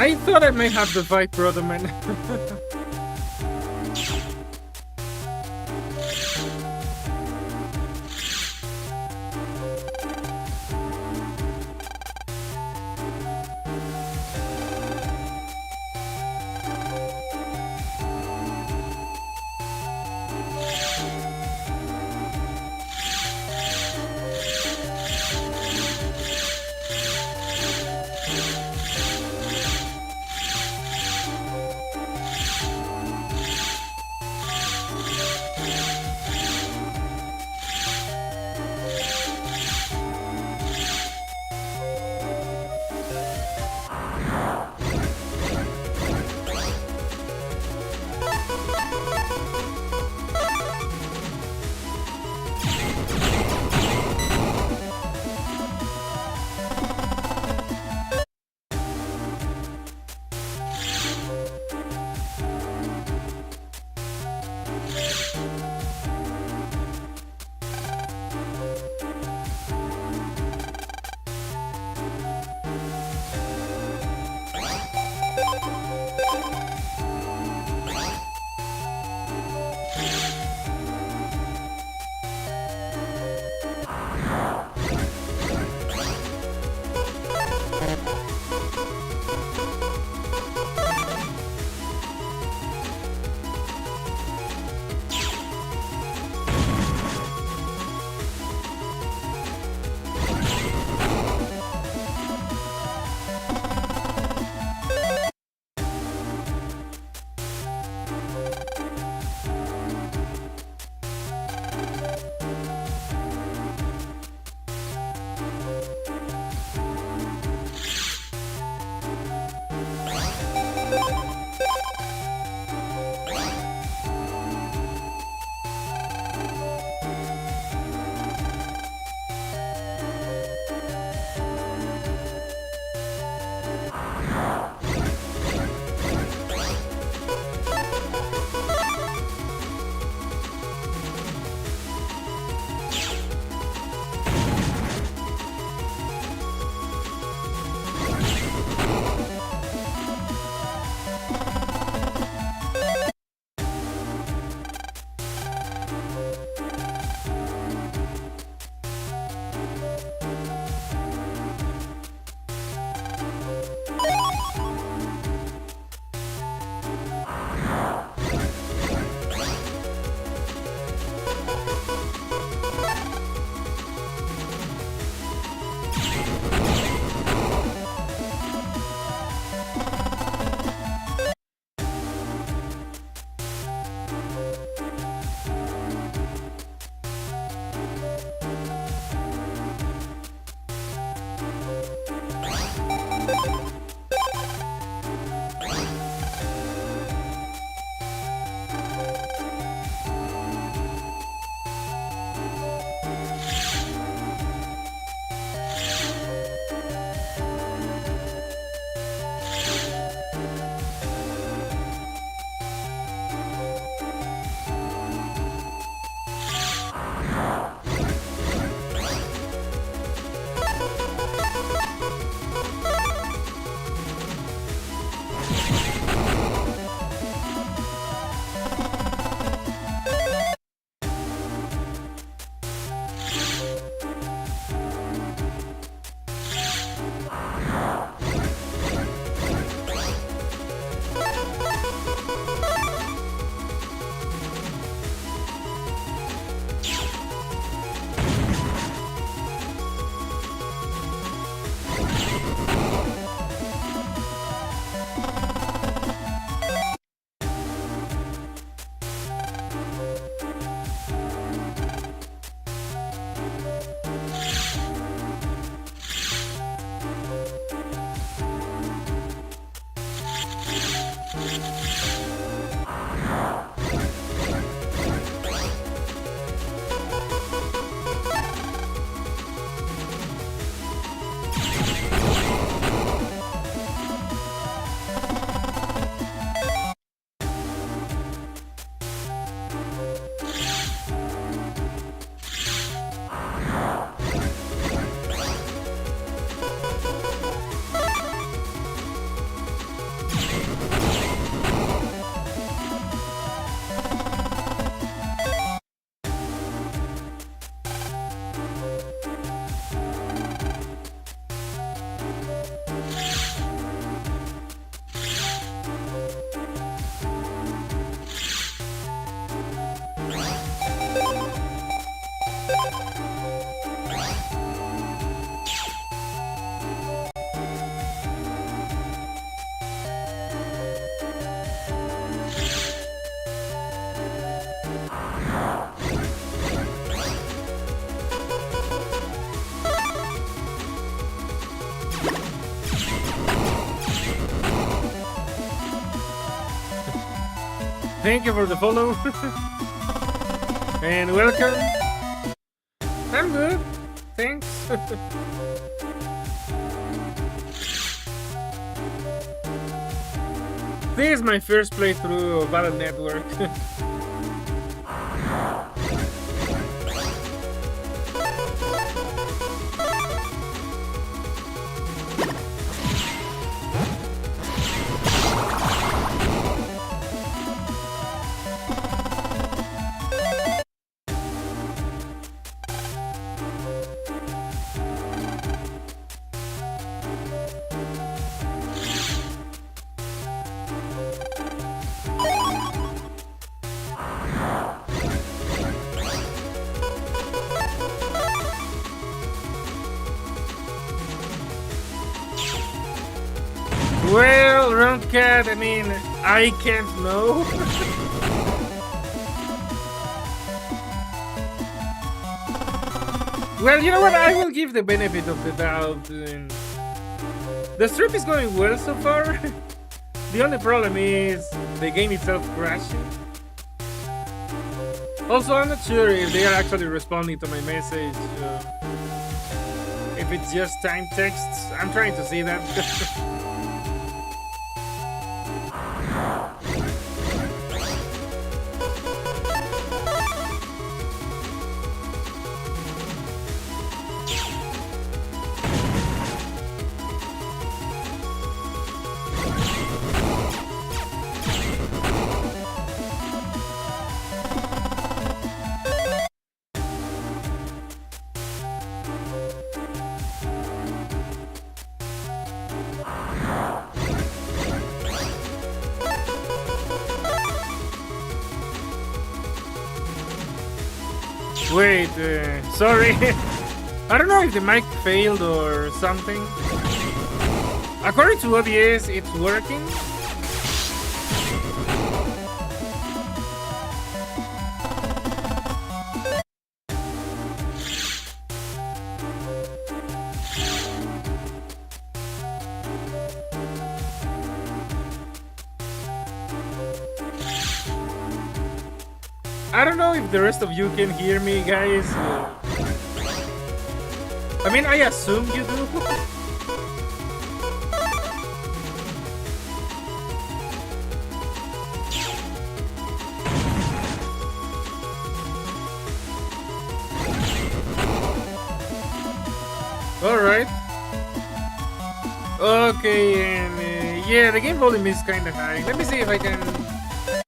I thought I may have the fight, brother man. Thank you for the follow. And welcome. I'm good. Thanks. This is my first playthrough of Battle Network. Well, Round Cat, I mean, I can't know. Well, you know what? I will give the benefit of the doubt. And the strip is going well so far. The only problem is the game itself crashing. Also, I'm not sure if they are actually responding to my message. If it's just time texts, I'm trying to see that. Wait, sorry. I don't know if the mic failed or something. According to OBS, it's working. I don't know if the rest of you can hear me, guys. I mean, I assume you do. Alright. Okay, and yeah, the game volume is kinda high. Let me see if I can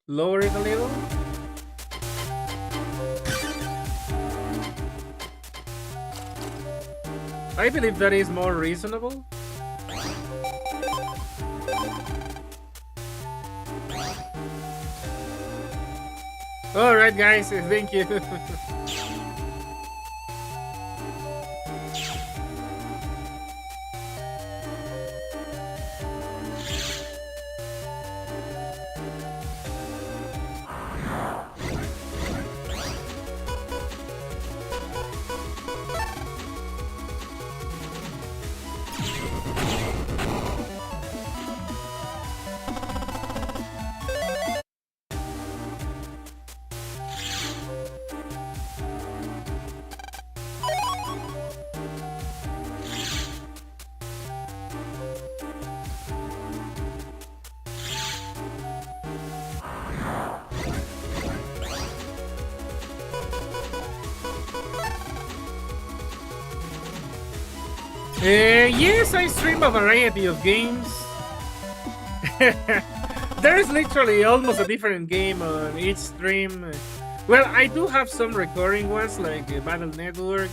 lower it a little. I believe that is more reasonable. Alright guys, thank you. Yes, I stream a variety of games. There is literally almost a different game on each stream. Well, I do have some recurring ones like Battle Network.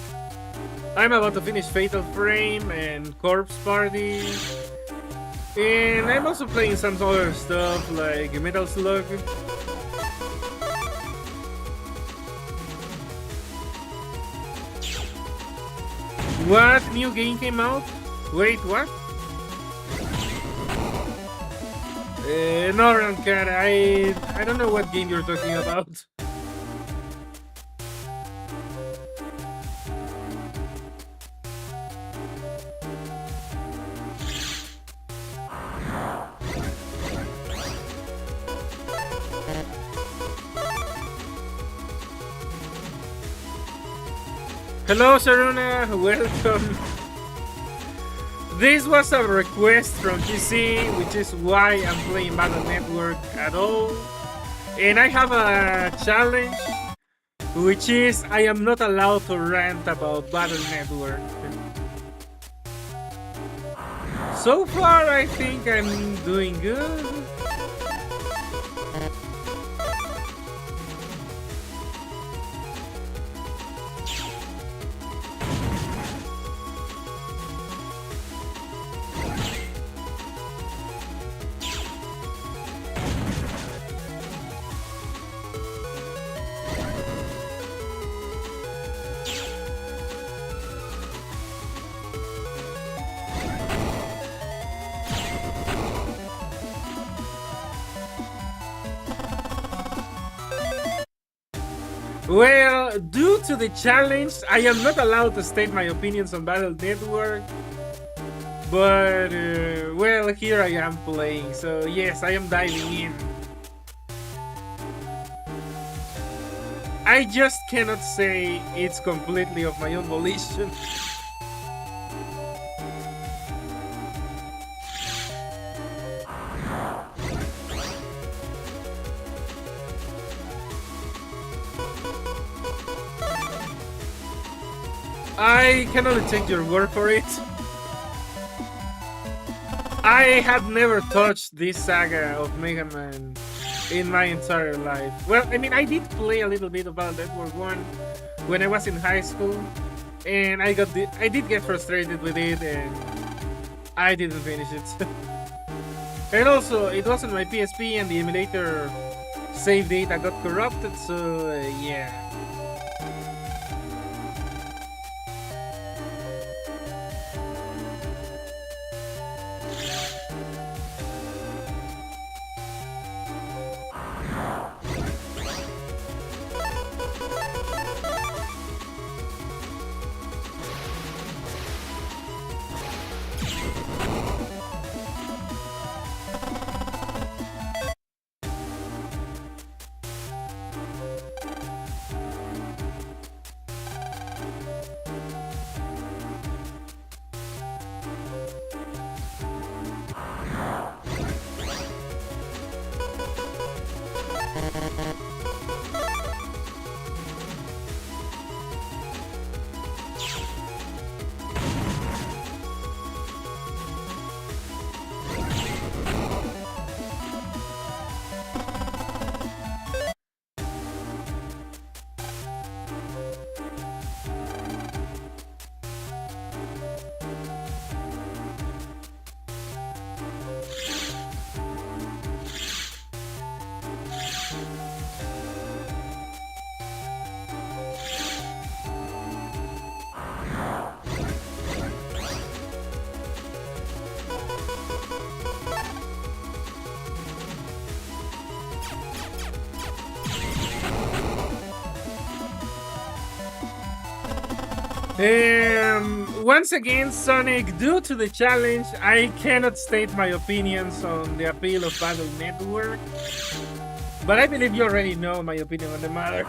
I'm about to finish Fatal Frame and Corpse Party. And I'm also playing some other stuff like Metal Slug. What new game came out? Wait, what? No, Rankat, I don't know what game you're talking about. Hello, Saruna. Welcome. This was a request from PC, which is why I'm playing Battle Network at all. And I have a challenge, which is I am not allowed to rant about Battle Network. So far, I think I'm doing good. Well, due to the challenge, I am not allowed to state my opinions on Battle Network. But, well, here I am playing, so yes, I am diving in. I just cannot say it's completely of my own volition. I can only take your word for it. I have never touched this saga of Megaman in my entire life. Well, I mean, I did play a little bit about Network 1 when I was in high school, and I did get frustrated with it, and I didn't finish it. And also, it wasn't my PSP, and the emulator save data got corrupted, so yeah. Once again, Sonic, due to the challenge, I cannot state my opinions on the appeal of Battle Network. But I believe you already know my opinion on the matter.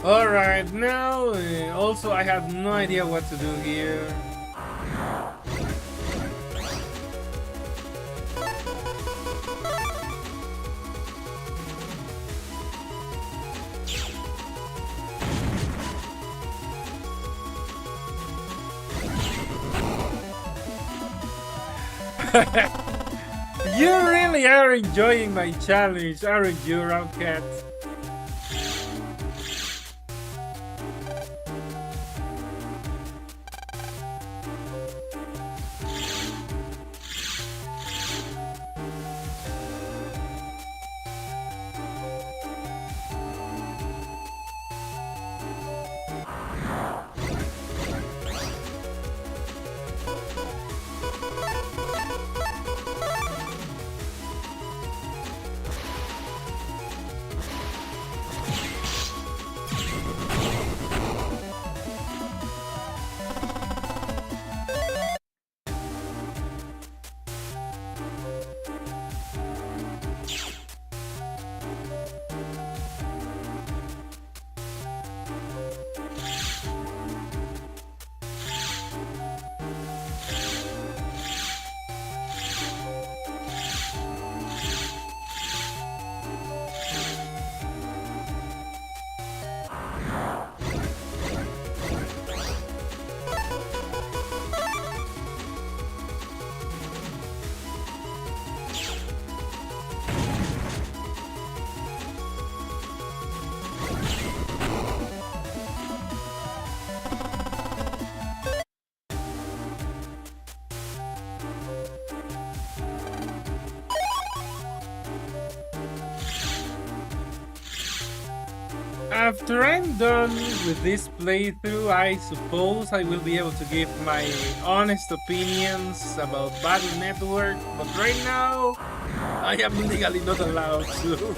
Alright, now, also I have no idea what to do here. You really are enjoying my challenge, aren't you, Roundcat? After I'm done with this playthrough, I suppose I will be able to give my honest opinions about Battle Network, but right now, I am legally not allowed to.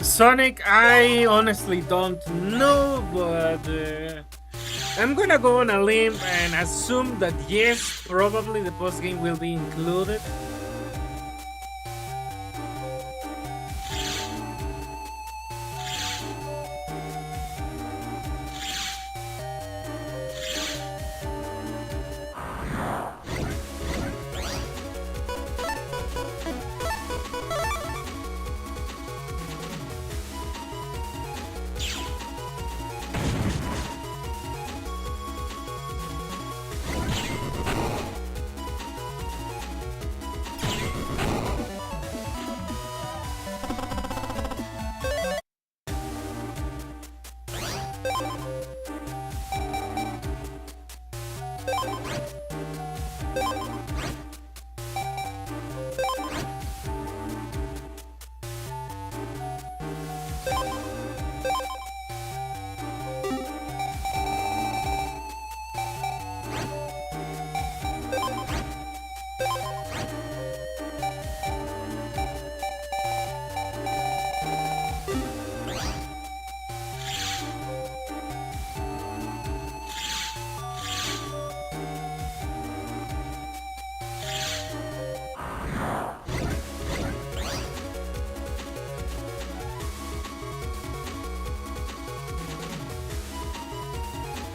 Sonic, I honestly don't know, but I'm gonna go on a limb and assume that yes, probably the post game will be included.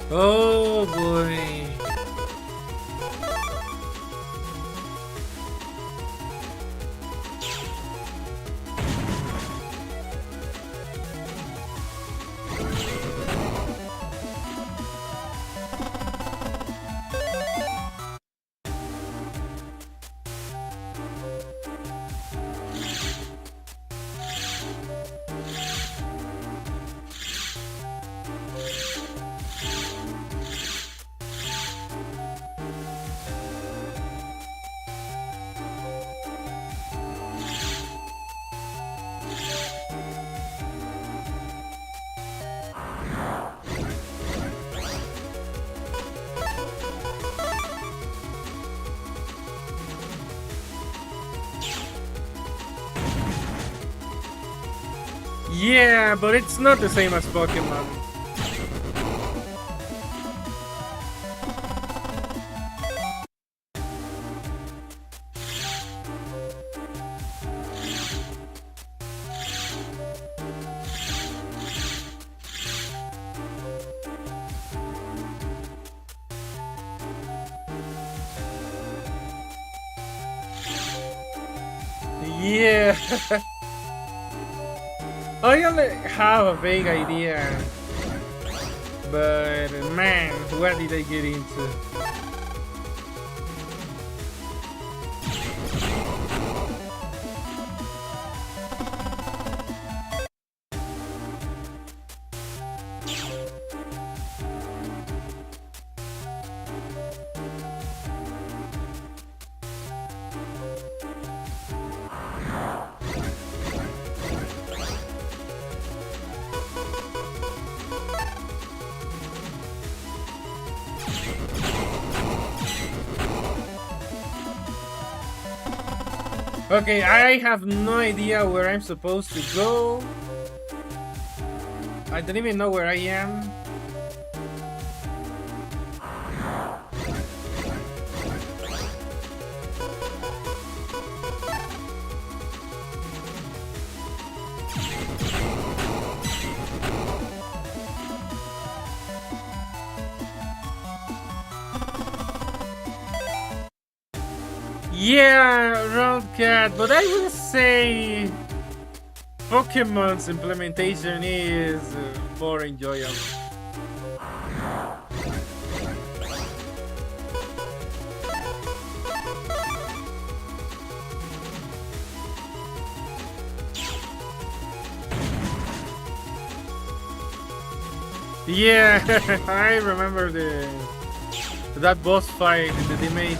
Oh boy. Yeah, but it's not the same as Pokemon. Yeah. I only have a vague idea. But man, what did I get into? Okay, I have no idea where I'm supposed to go. I don't even know where I am. Yeah, round cat, but I will say Pokemon's implementation is more enjoyable. Yeah, I remember that boss fight that they made.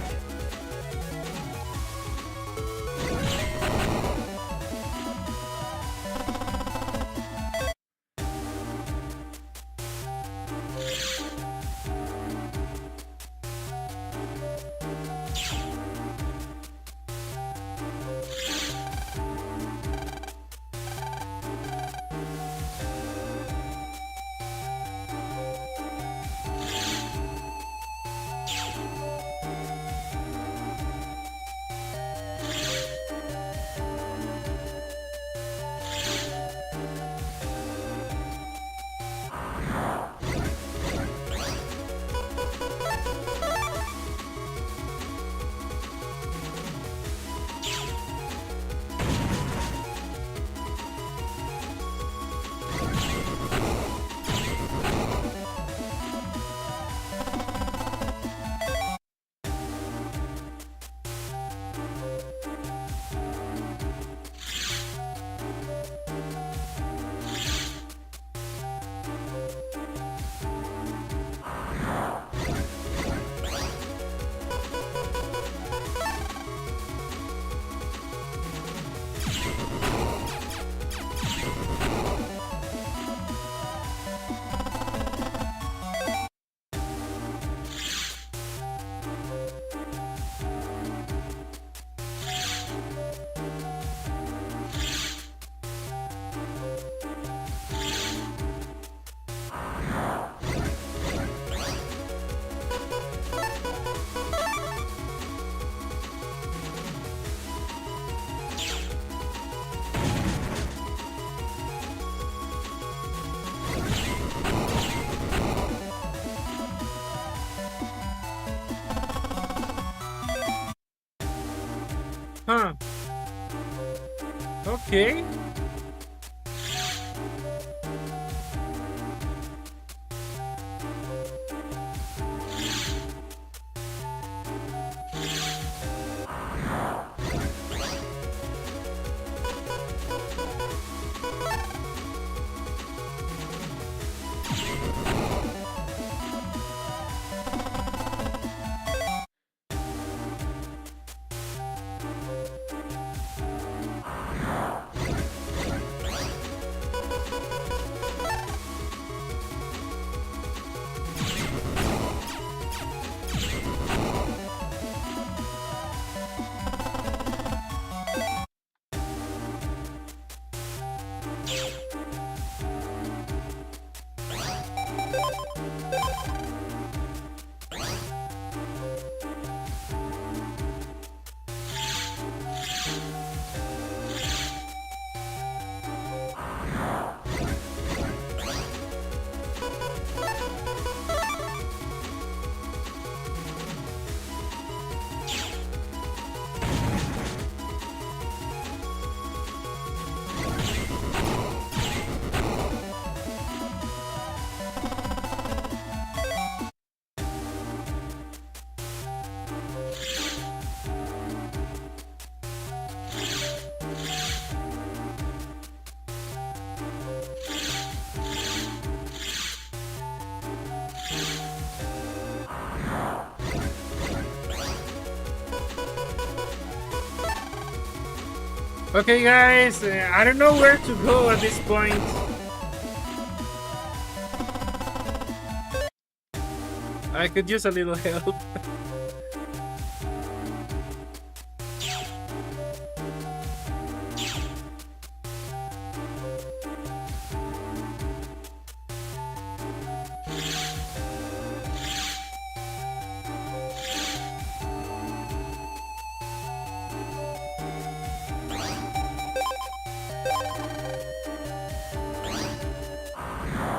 Huh. Okay. Okay, guys, I don't know where to go at this point. I could use a little help.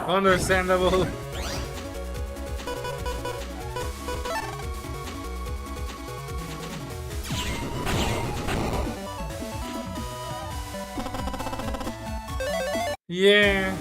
Understandable. Yeah.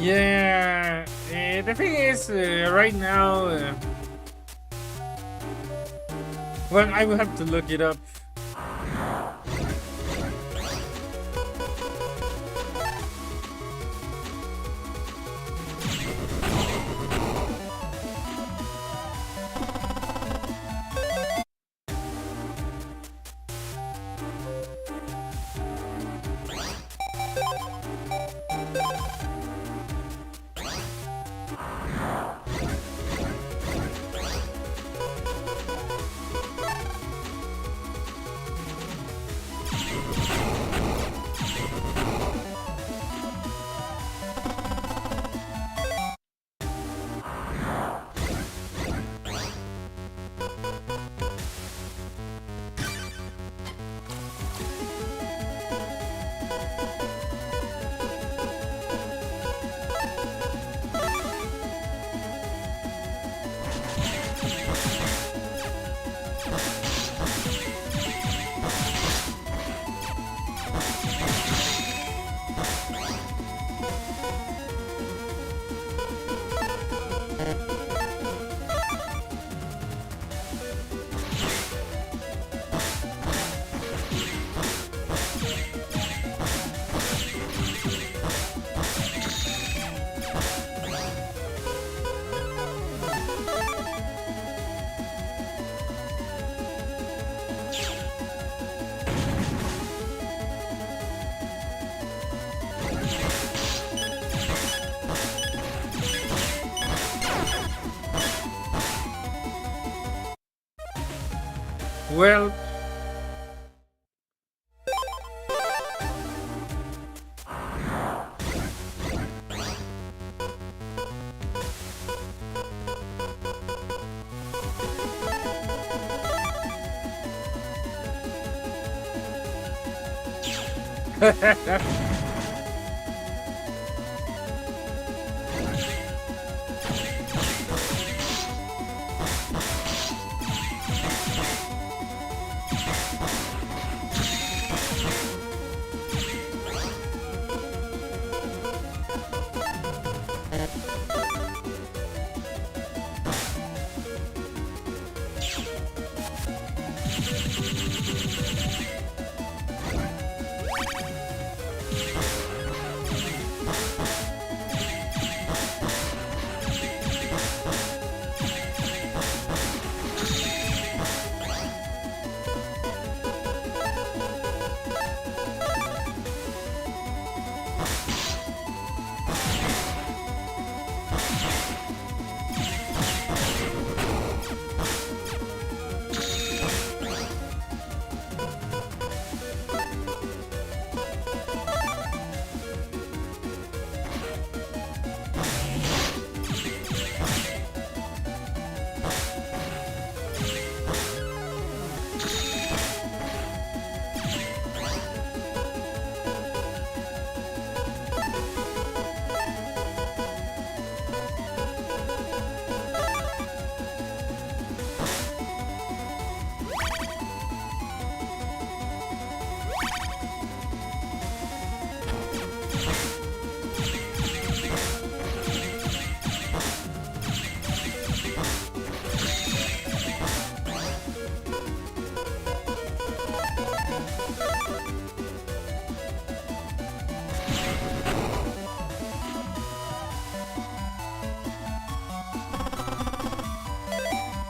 Yeah. The thing is, right now, well, I will have to look it up. Well,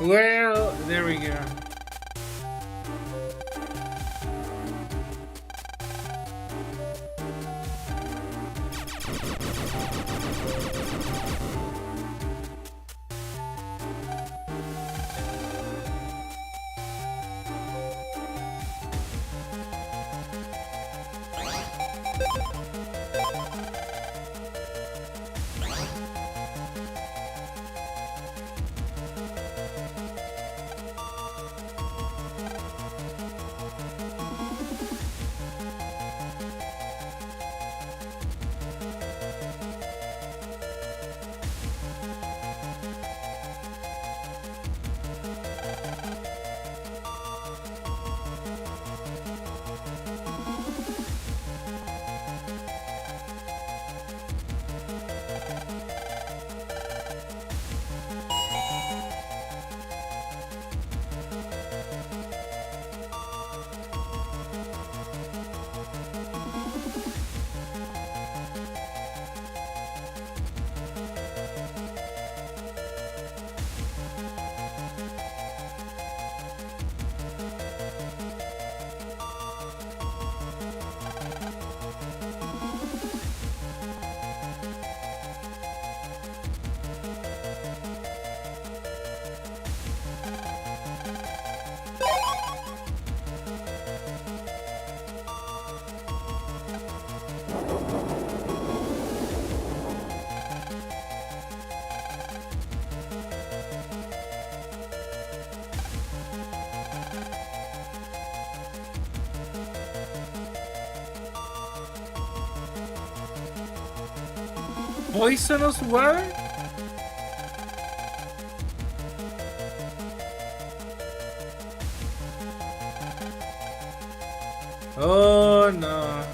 well, there we go. Poisonous water? Oh no.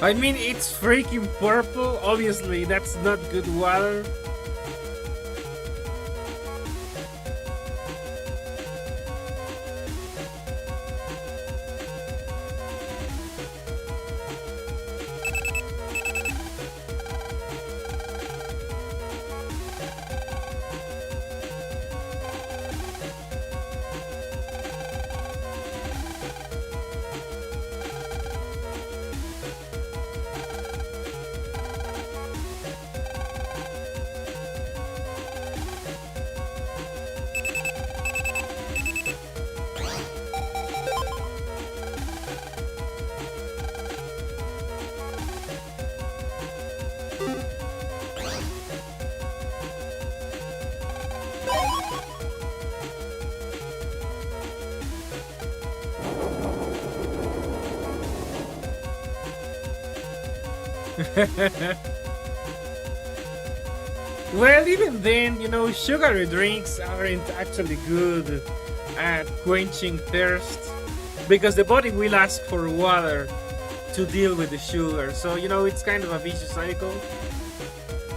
I mean, it's freaking purple. Obviously, that's not good water. Well, even then, you know, sugary drinks aren't actually good at quenching thirst because the body will ask for water to deal with the sugar. So, you know, it's kind of a vicious cycle.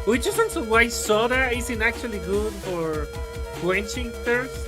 Which is also why soda isn't actually good for quenching thirst.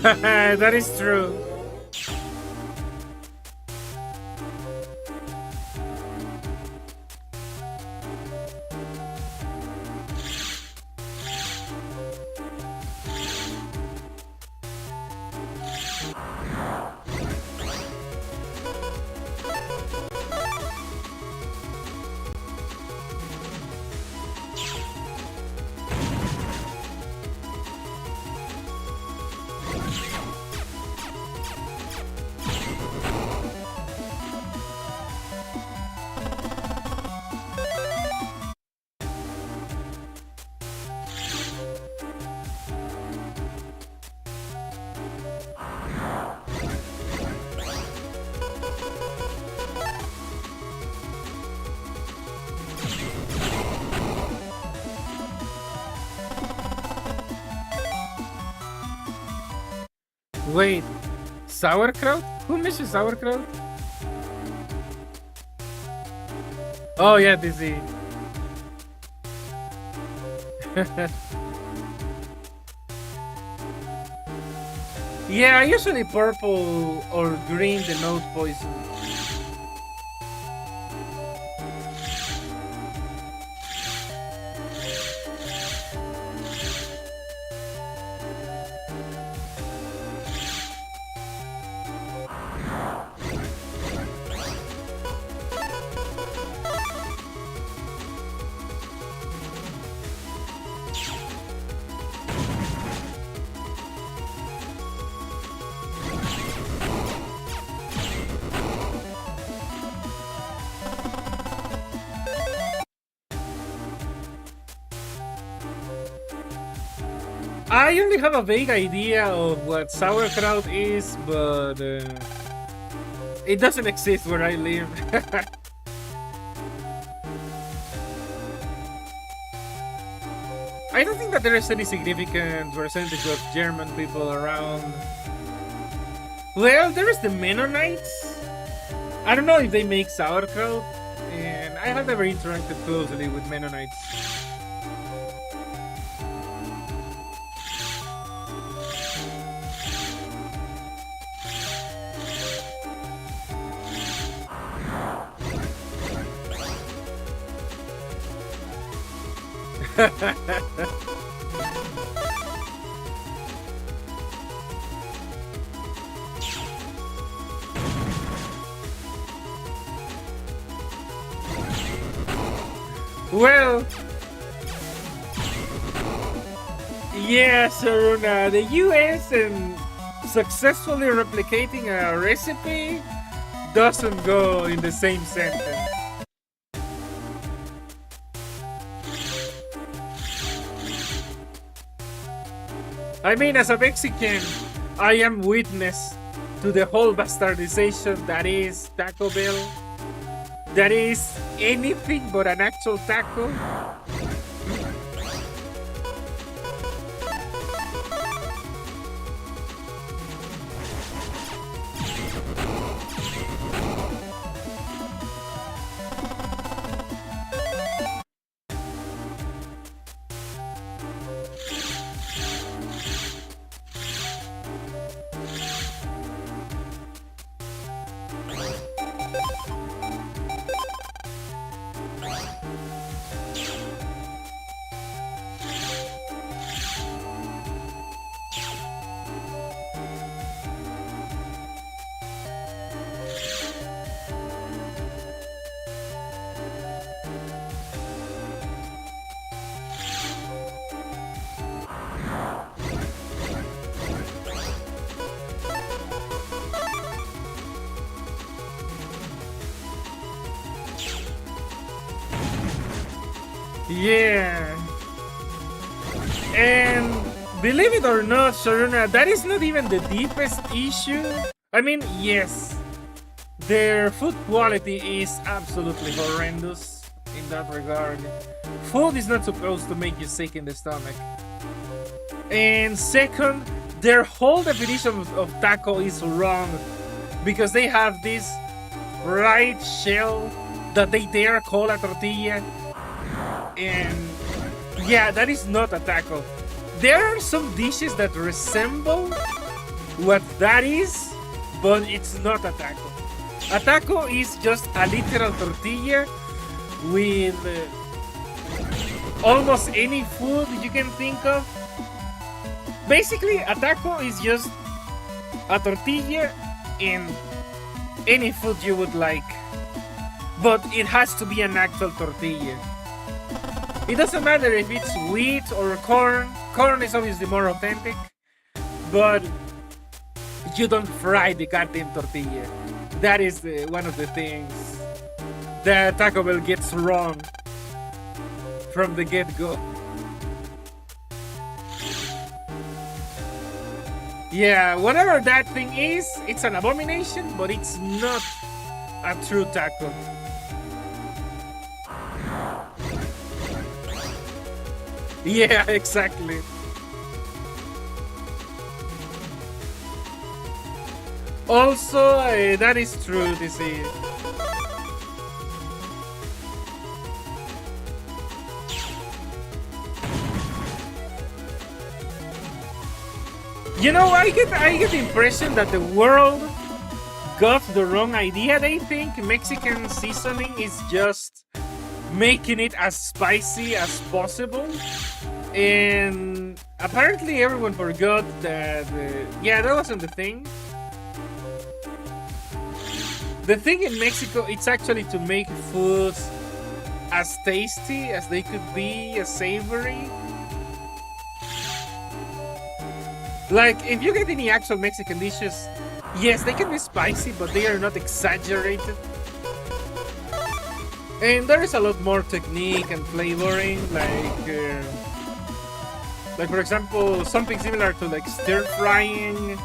That is true. Wait, sauerkraut? Who misses sauerkraut? Oh yeah, Dizzy. Yeah, usually purple or green denote poison. I only have a vague idea of what sauerkraut is, but it doesn't exist where I live. I don't think that there is any significant percentage of German people around. Well, there is the Mennonites. I don't know if they make sauerkraut, and I have never interacted closely with Mennonites. Well, yeah, Saruna, the US and successfully replicating a recipe doesn't go in the same sentence. I mean, as a Mexican, I am witness to the whole bastardization that is Taco Bell. That is anything but an actual taco. Yeah. And believe it or not, Sharuna, that is not even the deepest issue. I mean, yes, their food quality is absolutely horrendous in that regard. Food is not supposed to make you sick in the stomach. And second, their whole definition of taco is wrong because they have this fried shell that they dare call a tortilla. And yeah, that is not a taco. There are some dishes that resemble what that is, but it's not a taco. A taco is just a literal tortilla with almost any food you can think of. Basically, a taco is just a tortilla and any food you would like. But it has to be an actual tortilla. It doesn't matter if it's wheat or corn. Corn is obviously more authentic. But you don't fry the goddamn tortilla. That is one of the things that Taco Bell gets wrong from the get-go. Yeah, whatever that thing is, it's an abomination, but it's not a true taco. Yeah, exactly. Also, that is true, this is. You know, I get the impression that the world got the wrong idea. They think Mexican seasoning is just making it as spicy as possible. And apparently everyone forgot that, yeah, that wasn't the thing. The thing in Mexico, it's actually to make foods as tasty as they could be, as savory. Like, if you get any actual Mexican dishes, yes, they can be spicy, but they are not exaggerated. And there is a lot more technique and flavoring, like for example, something similar to like stir frying,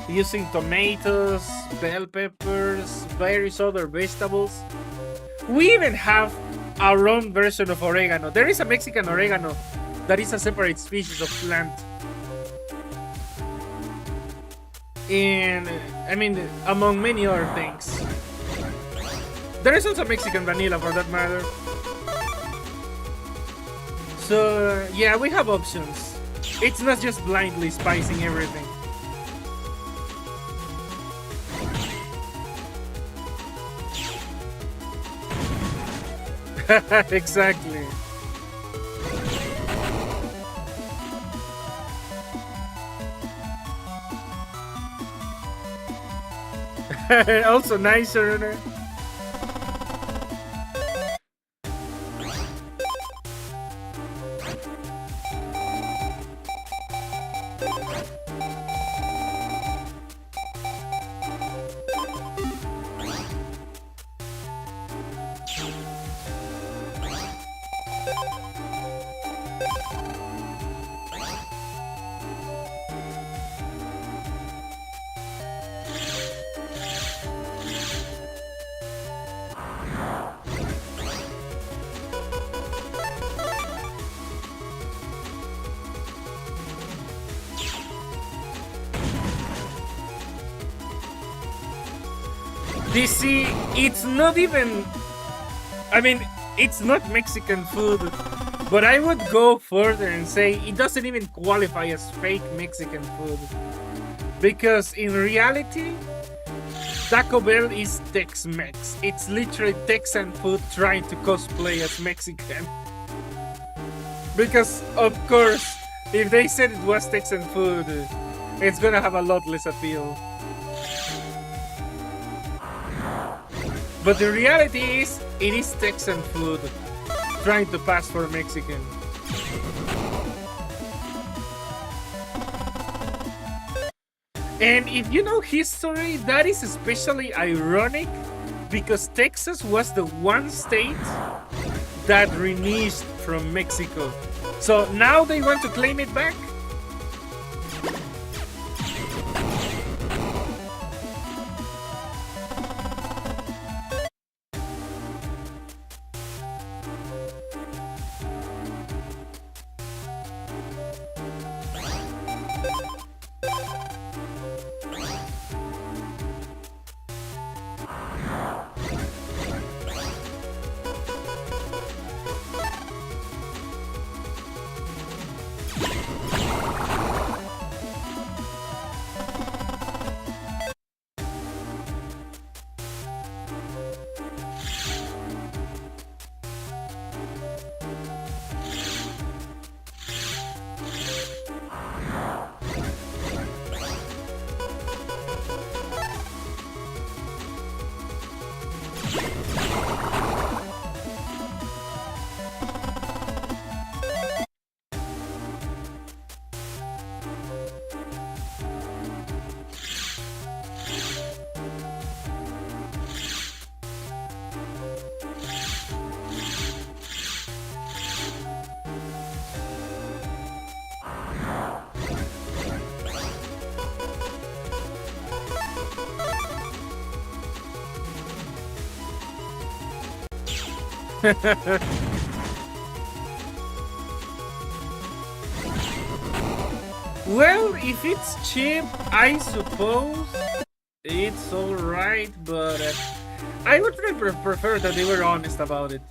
using tomatoes, bell peppers, various other vegetables. We even have our own version of oregano. There is a Mexican oregano that is a separate species of plant. And I mean, among many other things. There is also Mexican vanilla for that matter. So yeah, we have options. It's not just blindly spicing everything. Exactly. Also nicer. DC, it's not even. I mean, it's not Mexican food, but I would go further and say it doesn't even qualify as fake Mexican food. Because in reality, Taco Bell is Tex-Mex. It's literally Texan food trying to cosplay as Mexican. Because, of course, if they said it was Texan food, it's gonna have a lot less appeal. But the reality is, it is Texan food trying to pass for Mexican. And if you know history, that is especially ironic because Texas was the one state that reneged from Mexico. So now they want to claim it back? Well, if it's cheap, I suppose it's alright, but I would prefer that they were honest about it.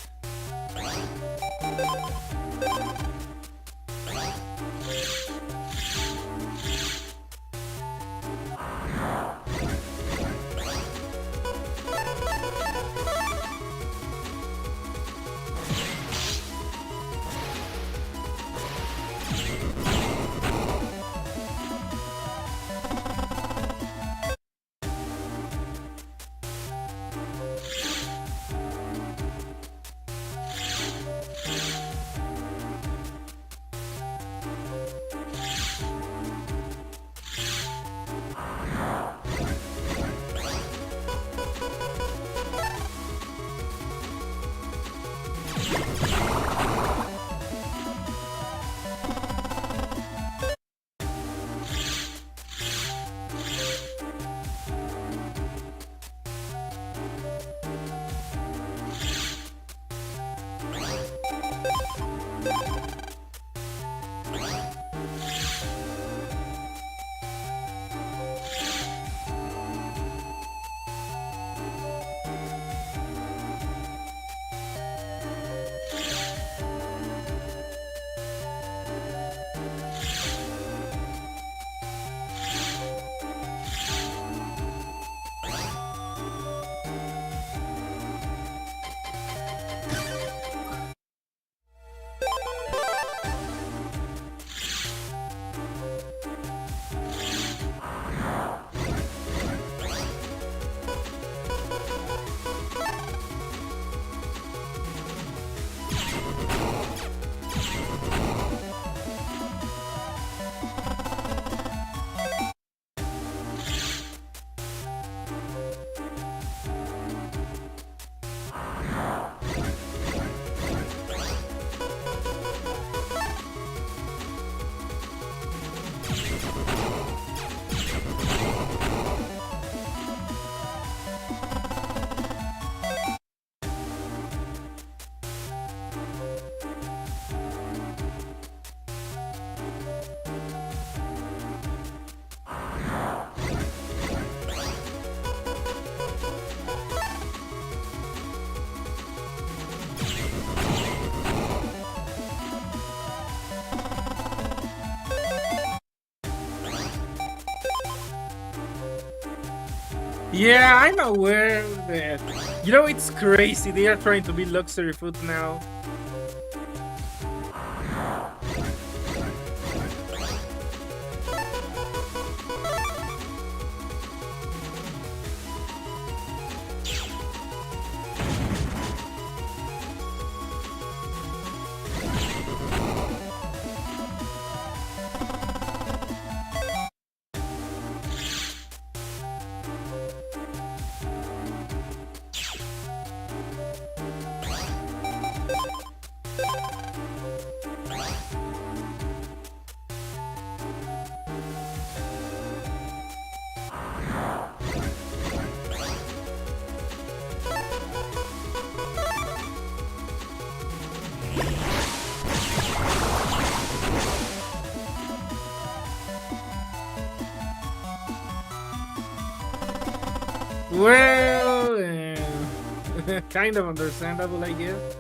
Yeah, I'm aware that, it's crazy. They are trying to be luxury food now. Well, kind of understandable, I guess.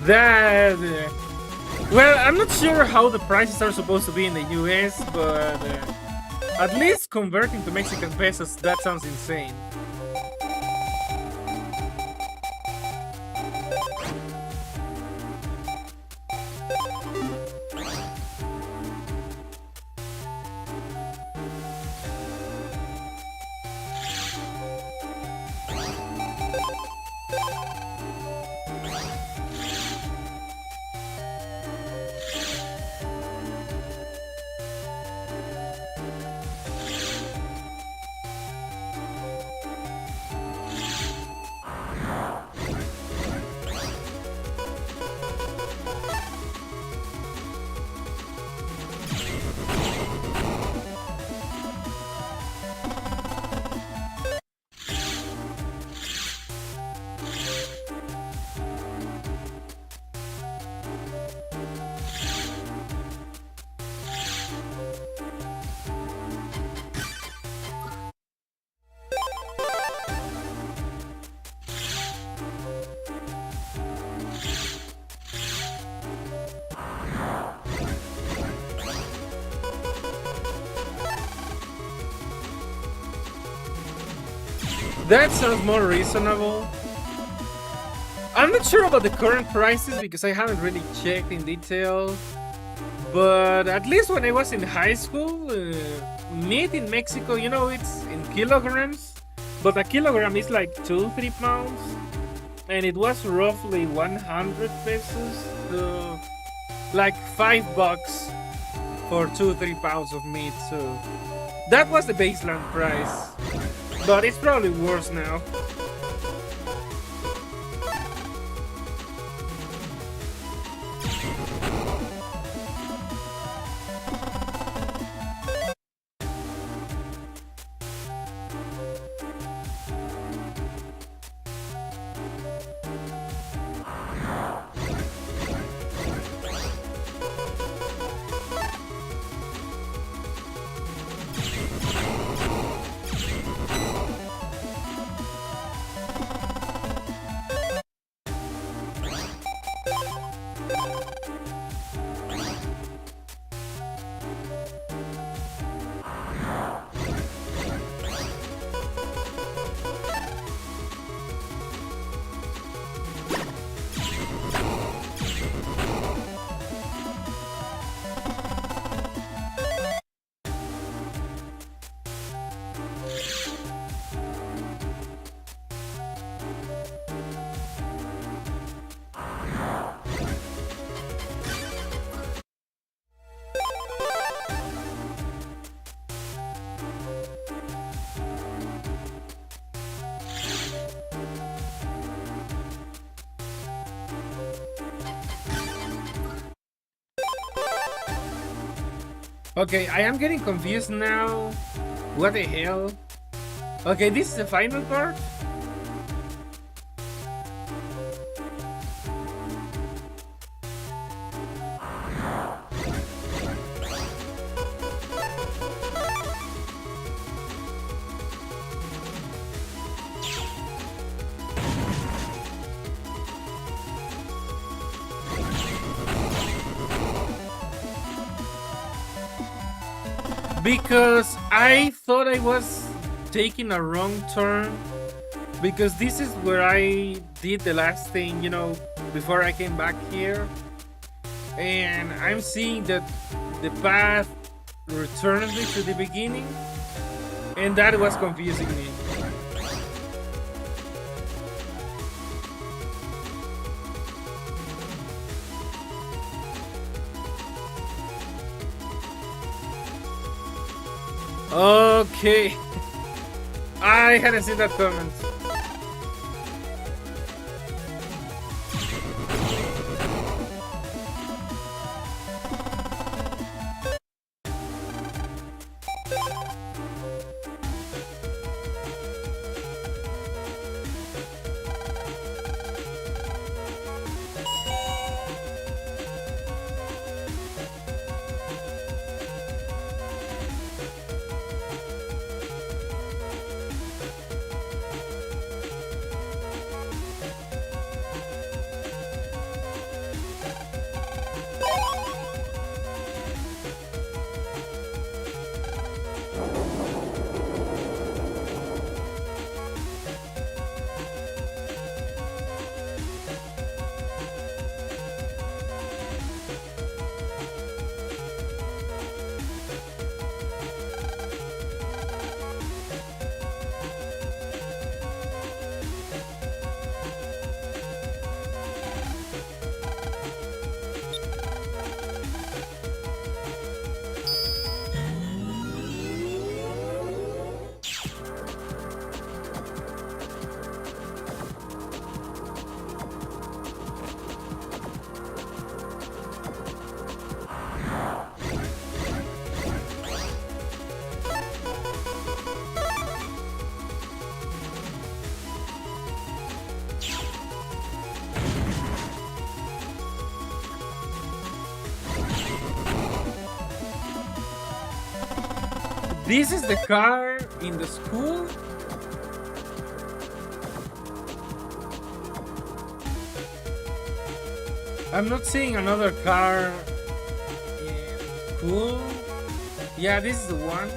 That. Well, I'm not sure how the prices are supposed to be in the US, but at least converting to Mexican pesos, that sounds insane. That sounds more reasonable. I'm not sure about the current prices because I haven't really checked in detail. But at least when I was in high school, meat in Mexico, it's in kilograms. But a kilogram is like 2-3 pounds. And it was roughly 100 pesos to like $5 for 2-3 pounds of meat. So that was the baseline price. But it's probably worse now. Okay, I am getting confused now. What the hell? Okay, this is the final part? Because I thought I was taking a wrong turn. Because this is where I did the last thing, before I came back here. And I'm seeing that the path returns me to the beginning. And that was confusing me. Okay. I hadn't seen that comment. This is the car in the school? I'm not seeing another car in school. Yeah, this is the one.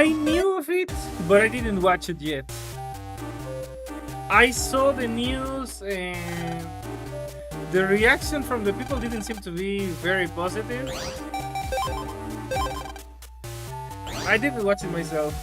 I knew of it, but I didn't watch it yet. I saw the news and the reaction from the people didn't seem to be very positive. I didn't watch it myself.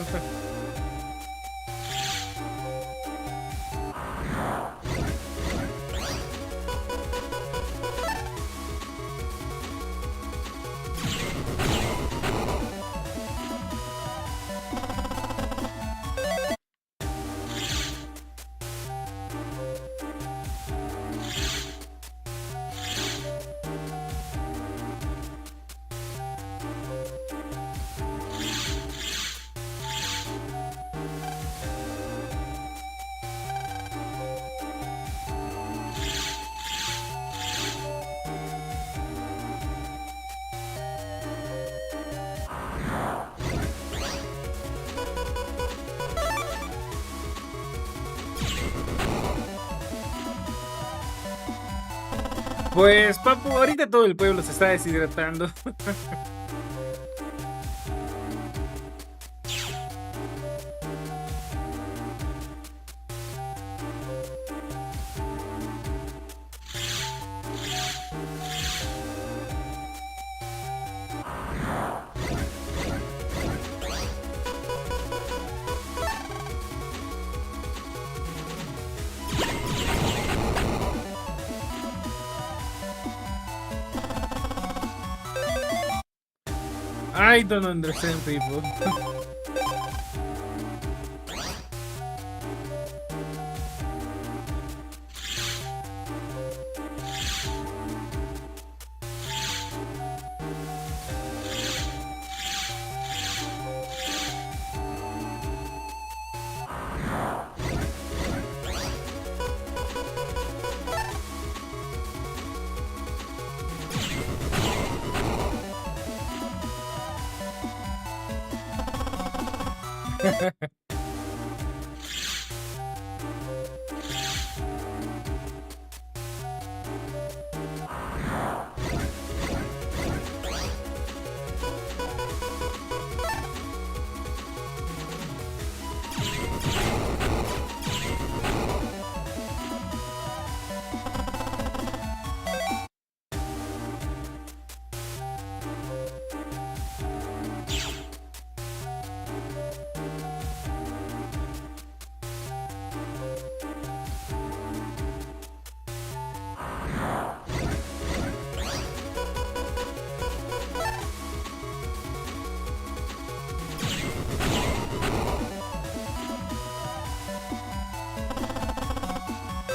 Pues, papu, ahorita todo el pueblo se está deshidratando. I don't understand people.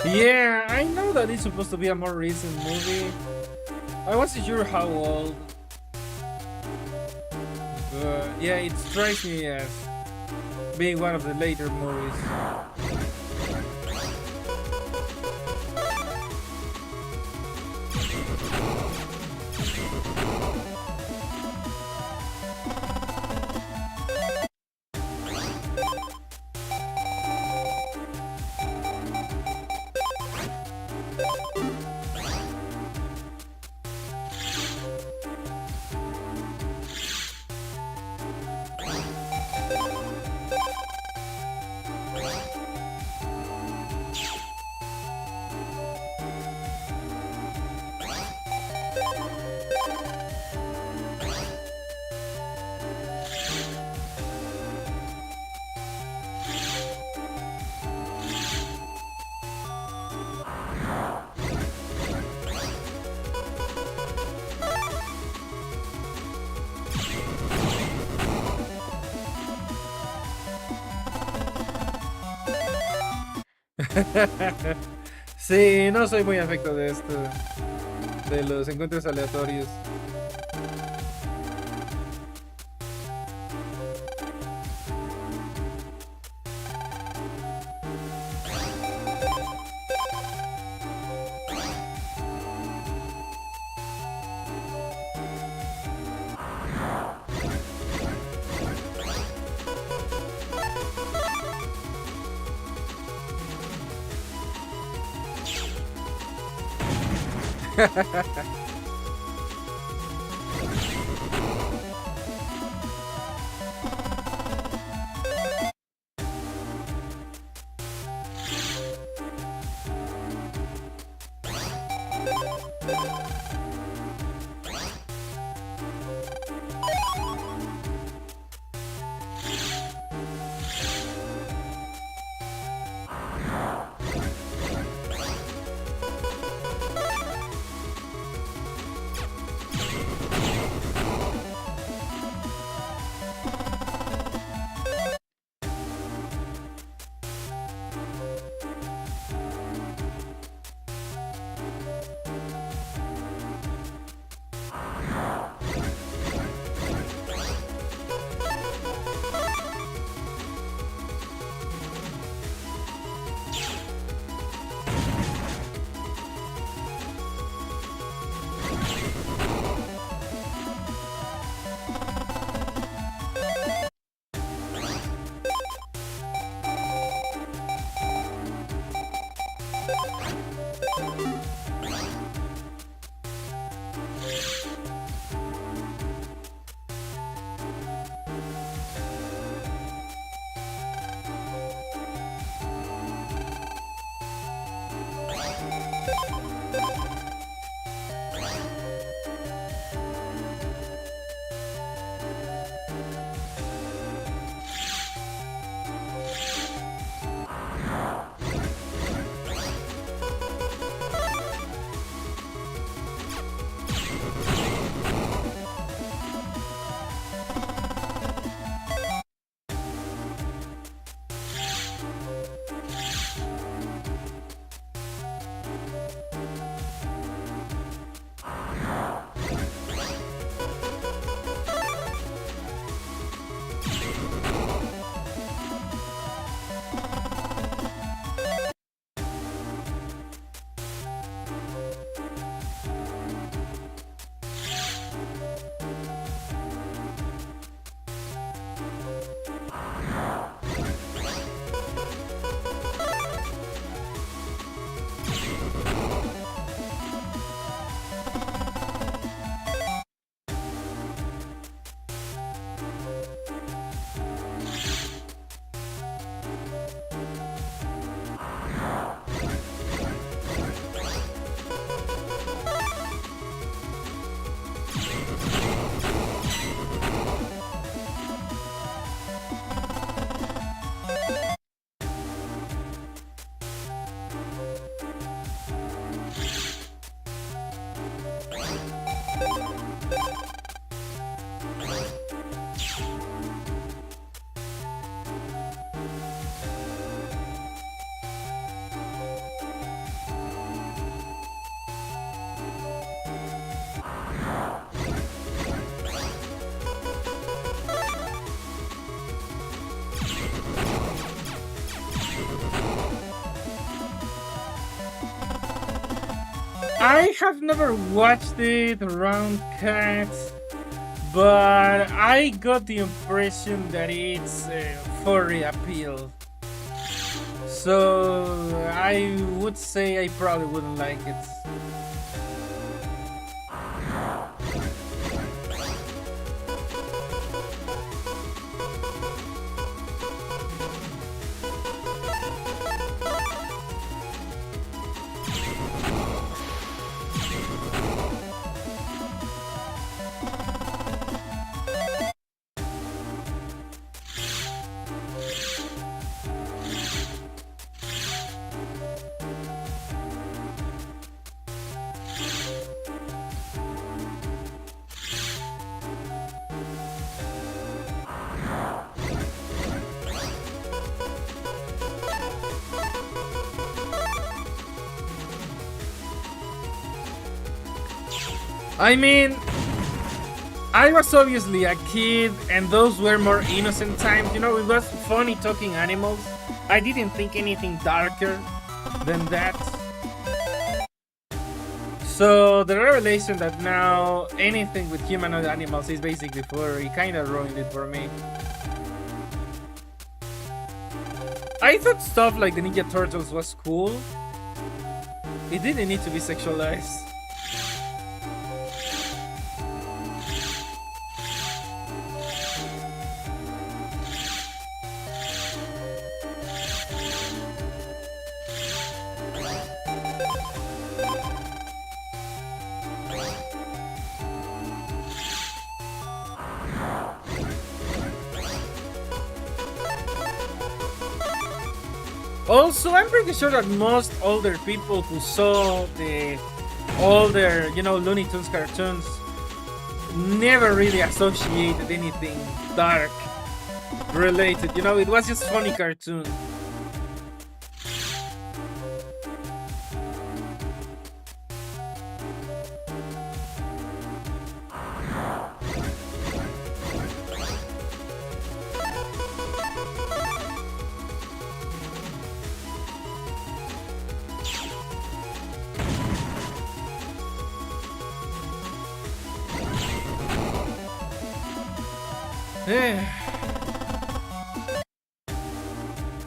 Yeah, I know that it's supposed to be a more recent movie. I wasn't sure how old. But yeah, it strikes me as being one of the later movies. Sí, no soy muy afecto de esto, de los encuentros aleatorios. I have never watched it around cats, but I got the impression that it's furry appeal. So I would say I probably wouldn't like it. I mean, I was obviously a kid, and those were more innocent times. You know, it was funny talking animals. I didn't think anything darker than that. So the revelation that now anything with humanoid animals is basically furry kind of ruined it for me. I thought stuff like the Ninja Turtles was cool. It didn't need to be sexualized. Also, I'm pretty sure that most older people who saw the older, Looney Tunes cartoons never really associated anything dark related. It was just funny cartoon.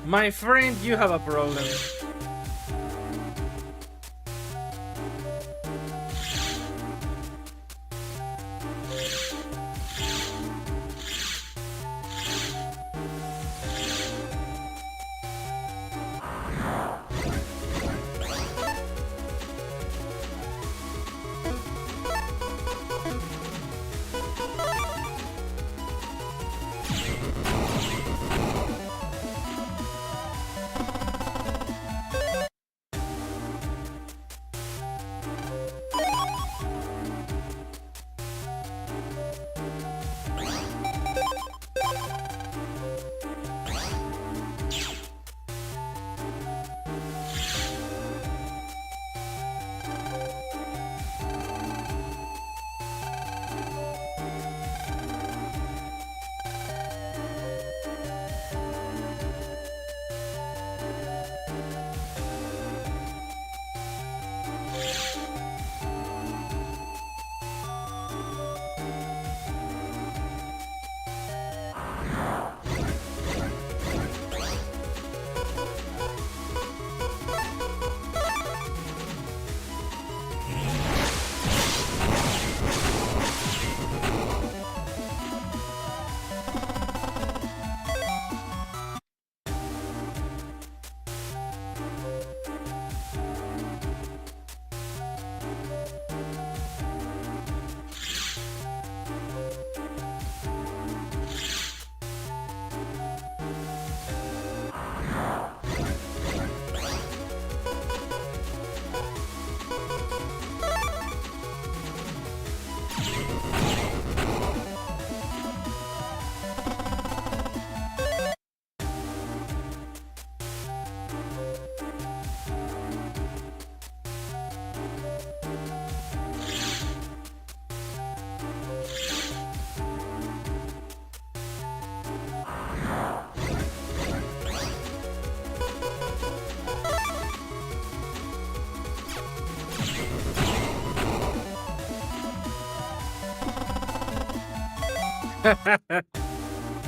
My friend, you have a problem.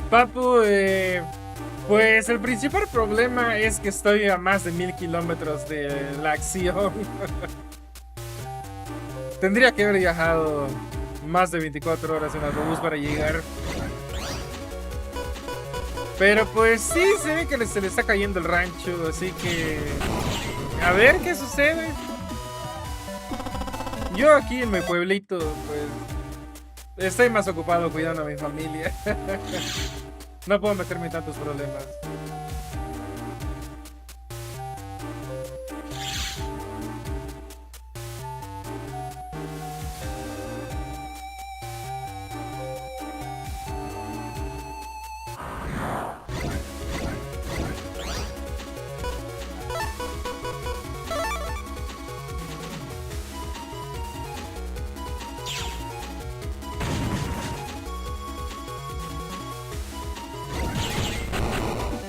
Papu, pues el principal problema es que estoy a más de 1000 kilómetros de la acción. Tendría que haber viajado más de 24 horas en autobús para llegar. Pero pues sí, se ve que se le está cayendo el rancho, así que a ver qué sucede. Yo aquí en mi pueblito, pues estoy más ocupado cuidando a mi familia. No puedo meterme en tantos problemas.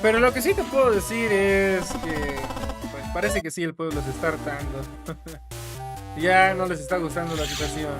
Pero lo que sí te puedo decir es que pues, parece que sí el pueblo se está hartando. Ya no les está gustando la situación.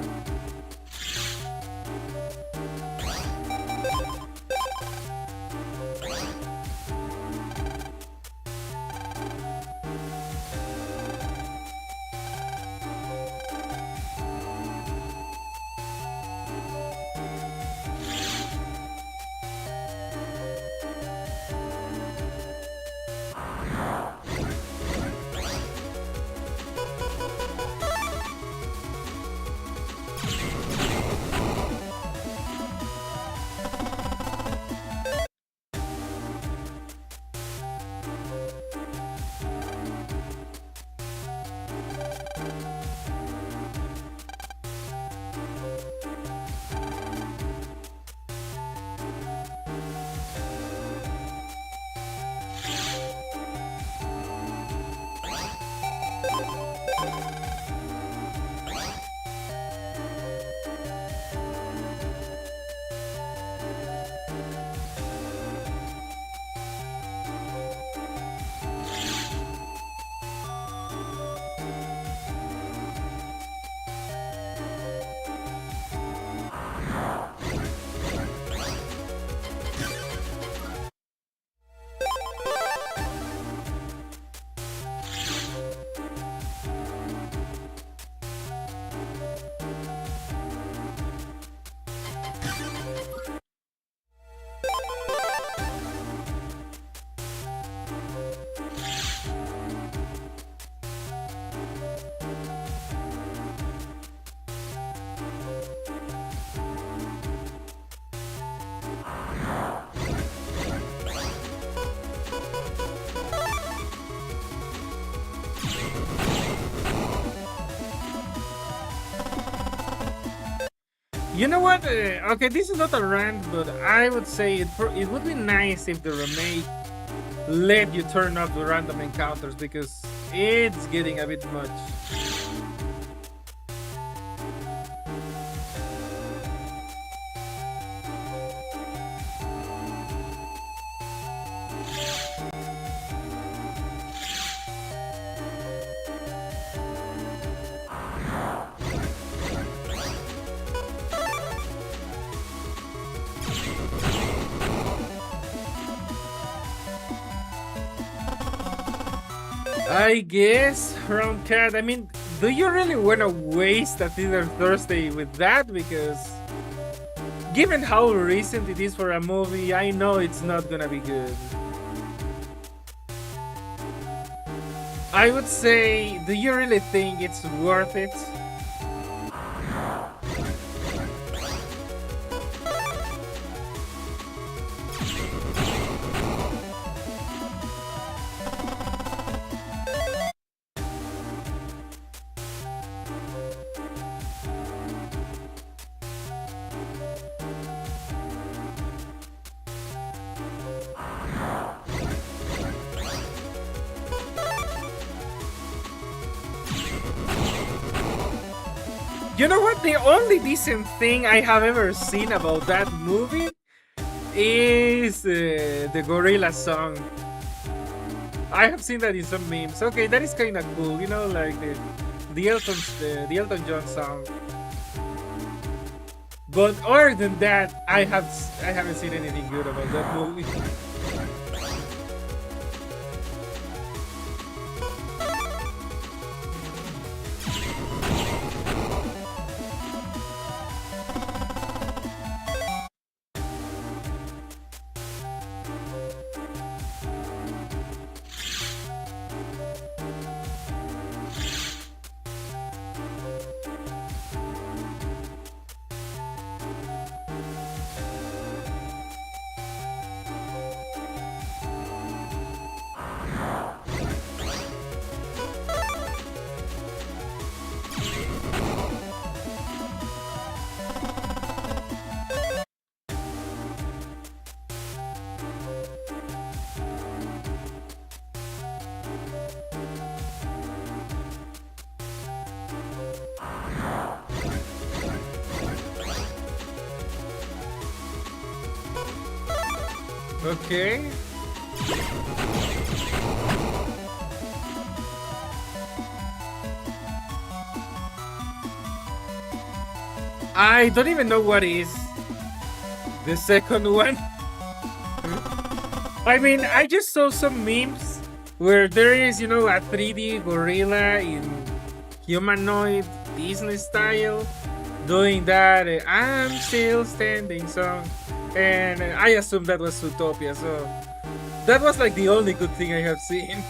You know what? Okay, this is not a rant, but I would say it would be nice if the remake let you turn off the random encounters because it's getting a bit much. I guess, Round Cat. I mean, do you really want to waste a Tinder Thursday with that? Because given how recent it is for a movie, I know it's not gonna be good. I would say, do you really think it's worth it? You know what? The only decent thing I have ever seen about that movie is the gorilla song. I have seen that in some memes. Okay, that is kind of cool. You know, like the Elton John song. But other than that, I haven't seen anything good about that movie. Okay. I don't even know what is the second one. I mean, I just saw some memes where there is, a 3D gorilla in humanoid Disney style doing that I'm still standing song. And I assume that was Zootopia, so that was like the only good thing I have seen.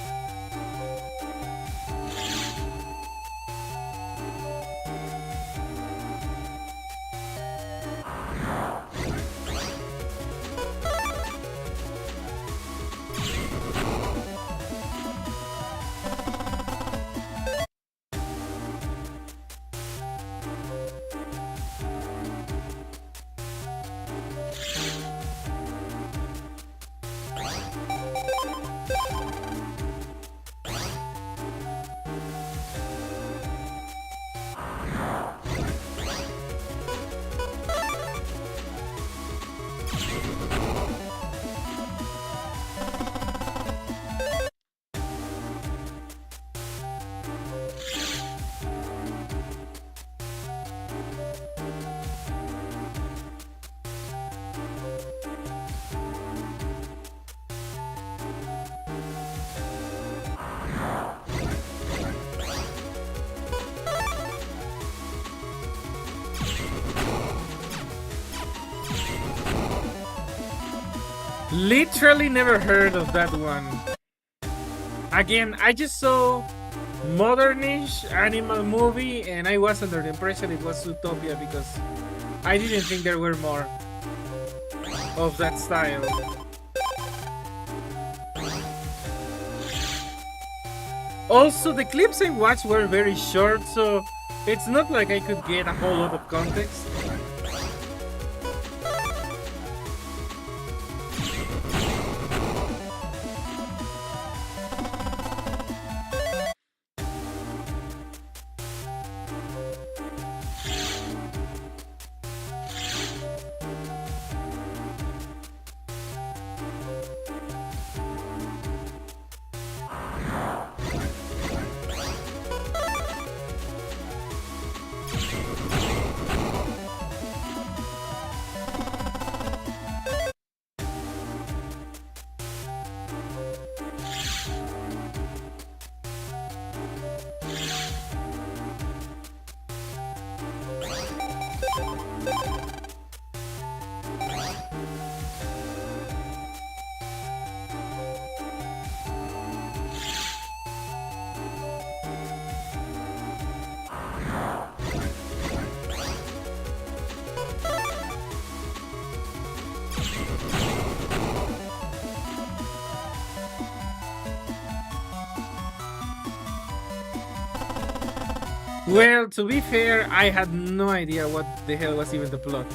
Literally never heard of that one. Again, I just saw modernish animal movie and I was under the impression it was Zootopia because I didn't think there were more of that style. Also, the clips I watched were very short, so it's not like I could get a whole lot of context. Well, to be fair, I had no idea what the hell was even the plot.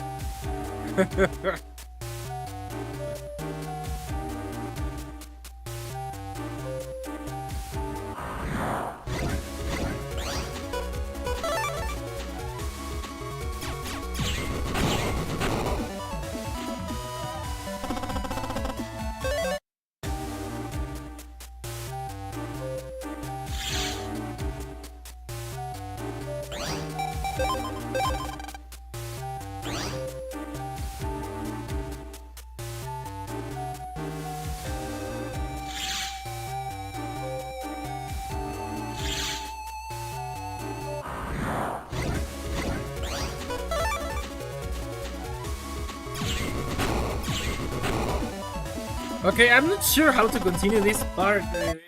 Okay, I'm not sure how to continue this part.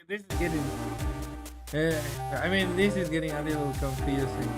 This is getting. I mean, this is getting a little confusing.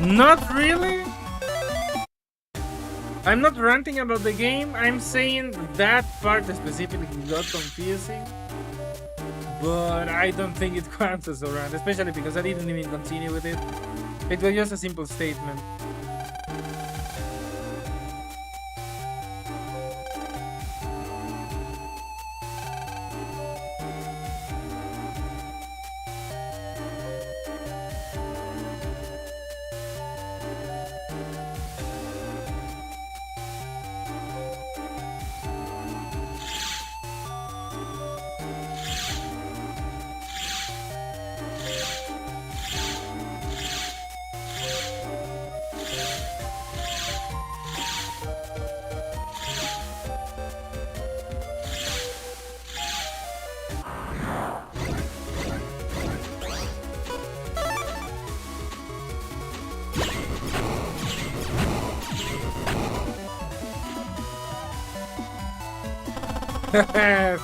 Not really. I'm not ranting about the game. I'm saying that part specifically got confusing. But I don't think it counts as a rant, especially because I didn't even continue with it. It was just a simple statement.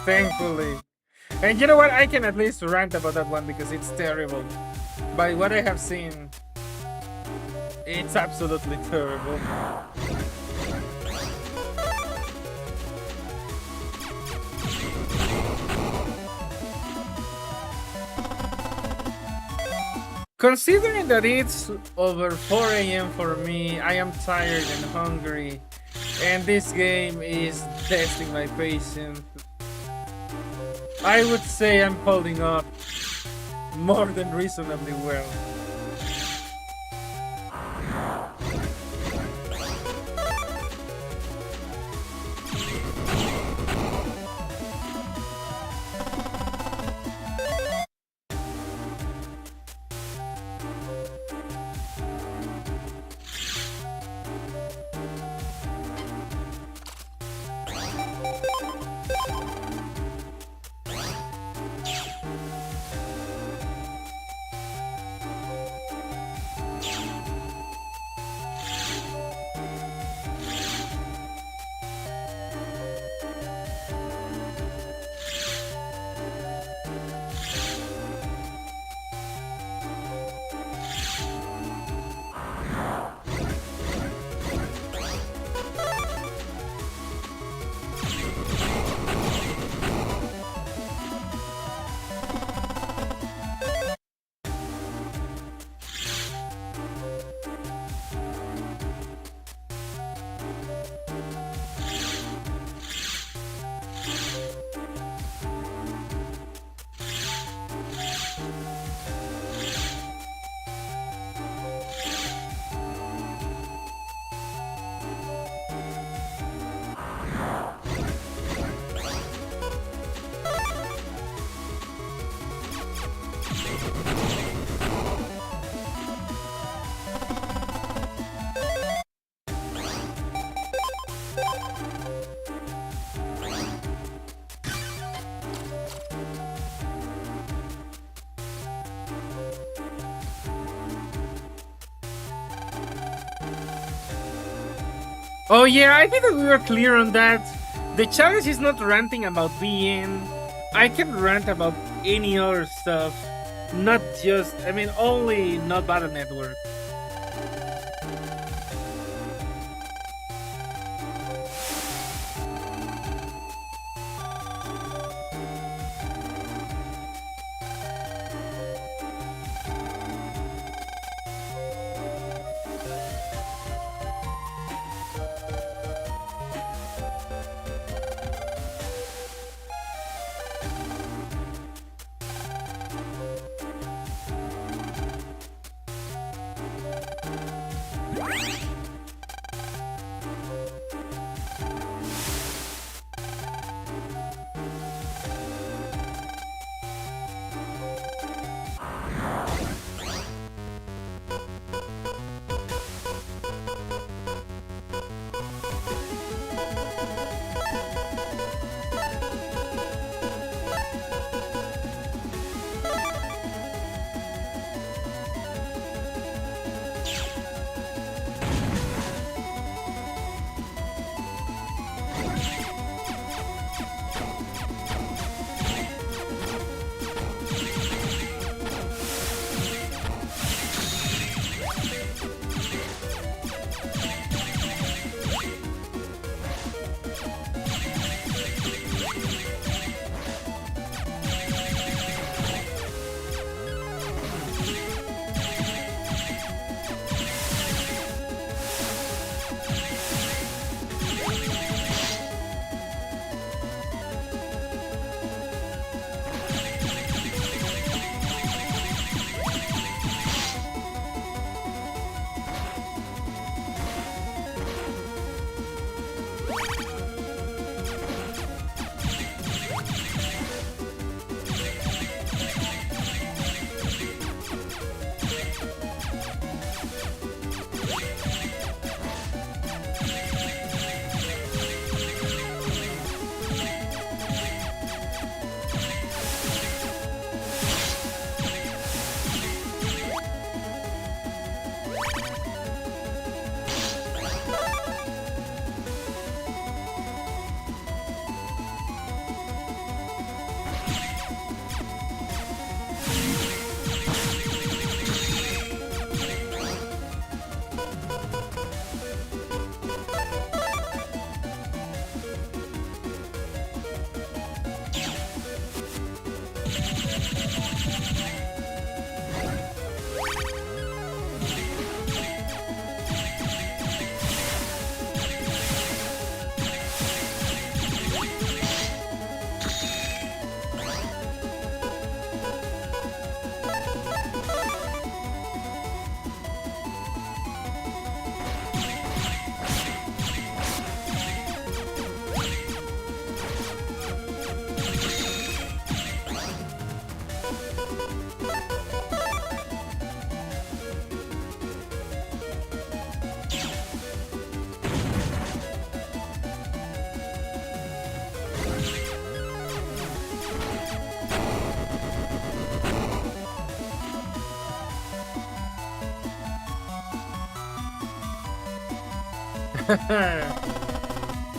Thankfully. And you know what? I can at least rant about that one because it's terrible. By what I have seen, it's absolutely terrible. Considering that it's over 4 a.m. for me, I am tired and hungry, and this game is testing my patience, I would say I'm holding up more than reasonably well. Oh yeah, I think that we were clear on that. The challenge is not ranting about being. I can rant about any other stuff, not just. I mean, only not Battle Network.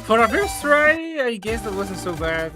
For a first try, I guess that wasn't so bad.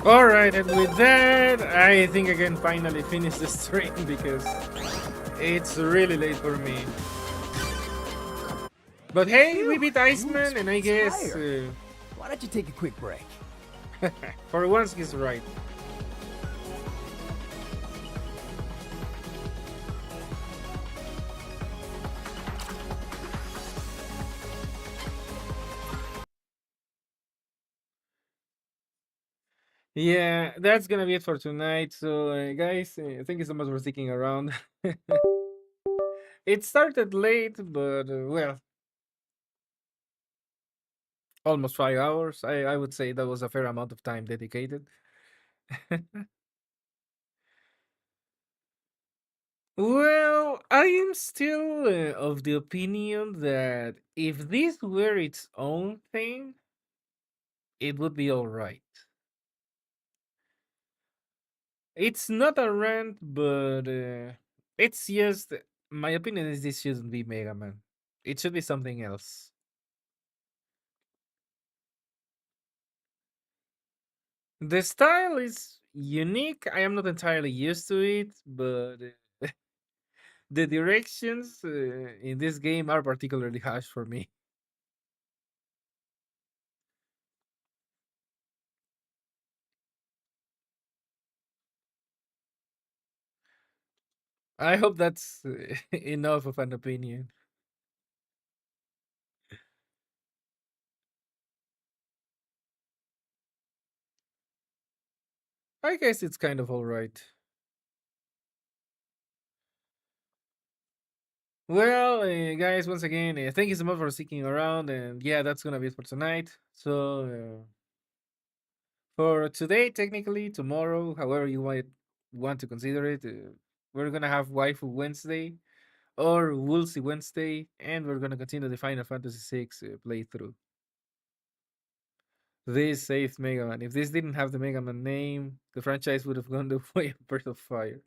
Alright, and with that, I think I can finally finish the stream because it's really late for me. But hey, we beat Iceman, and I guess Why don't you take a quick break? for once he's right. Yeah, that's gonna be it for tonight. So, guys, thank you so much for sticking around. It started late, but well, almost 5 hours. I would say that was a fair amount of time dedicated. Well, I am still of the opinion that if this were its own thing, it would be alright. It's not a rant, but it's just my opinion is this shouldn't be Mega Man. It should be something else. The style is unique. I am not entirely used to it, but the directions in this game are particularly harsh for me. I hope that's enough of an opinion. I guess it's kind of alright. Well, guys, once again, thank you so much for sticking around, and yeah, that's gonna be it for tonight. So, for today, technically, tomorrow, however you might want to consider it, we're gonna have Waifu Wednesday or Woolsey Wednesday, and we're gonna continue the Final Fantasy VI playthrough. This saved Mega Man. If this didn't have the Mega Man name, the franchise would have gone the way of Birth of Fire.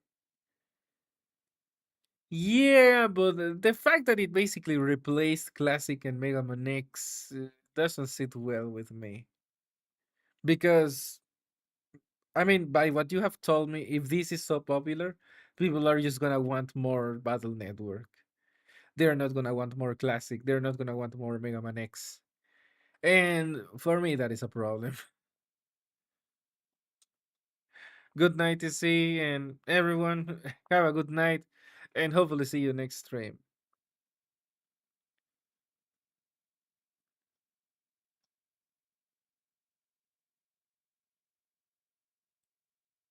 Yeah, but the fact that it basically replaced Classic and Mega Man X doesn't sit well with me. Because, I mean, by what you have told me, if this is so popular, people are just gonna want more Battle Network. They're not gonna want more Classic. They're not gonna want more Mega Man X. And for me, that is a problem. Good night, TC, and everyone. Have a good night, and hopefully see you next stream.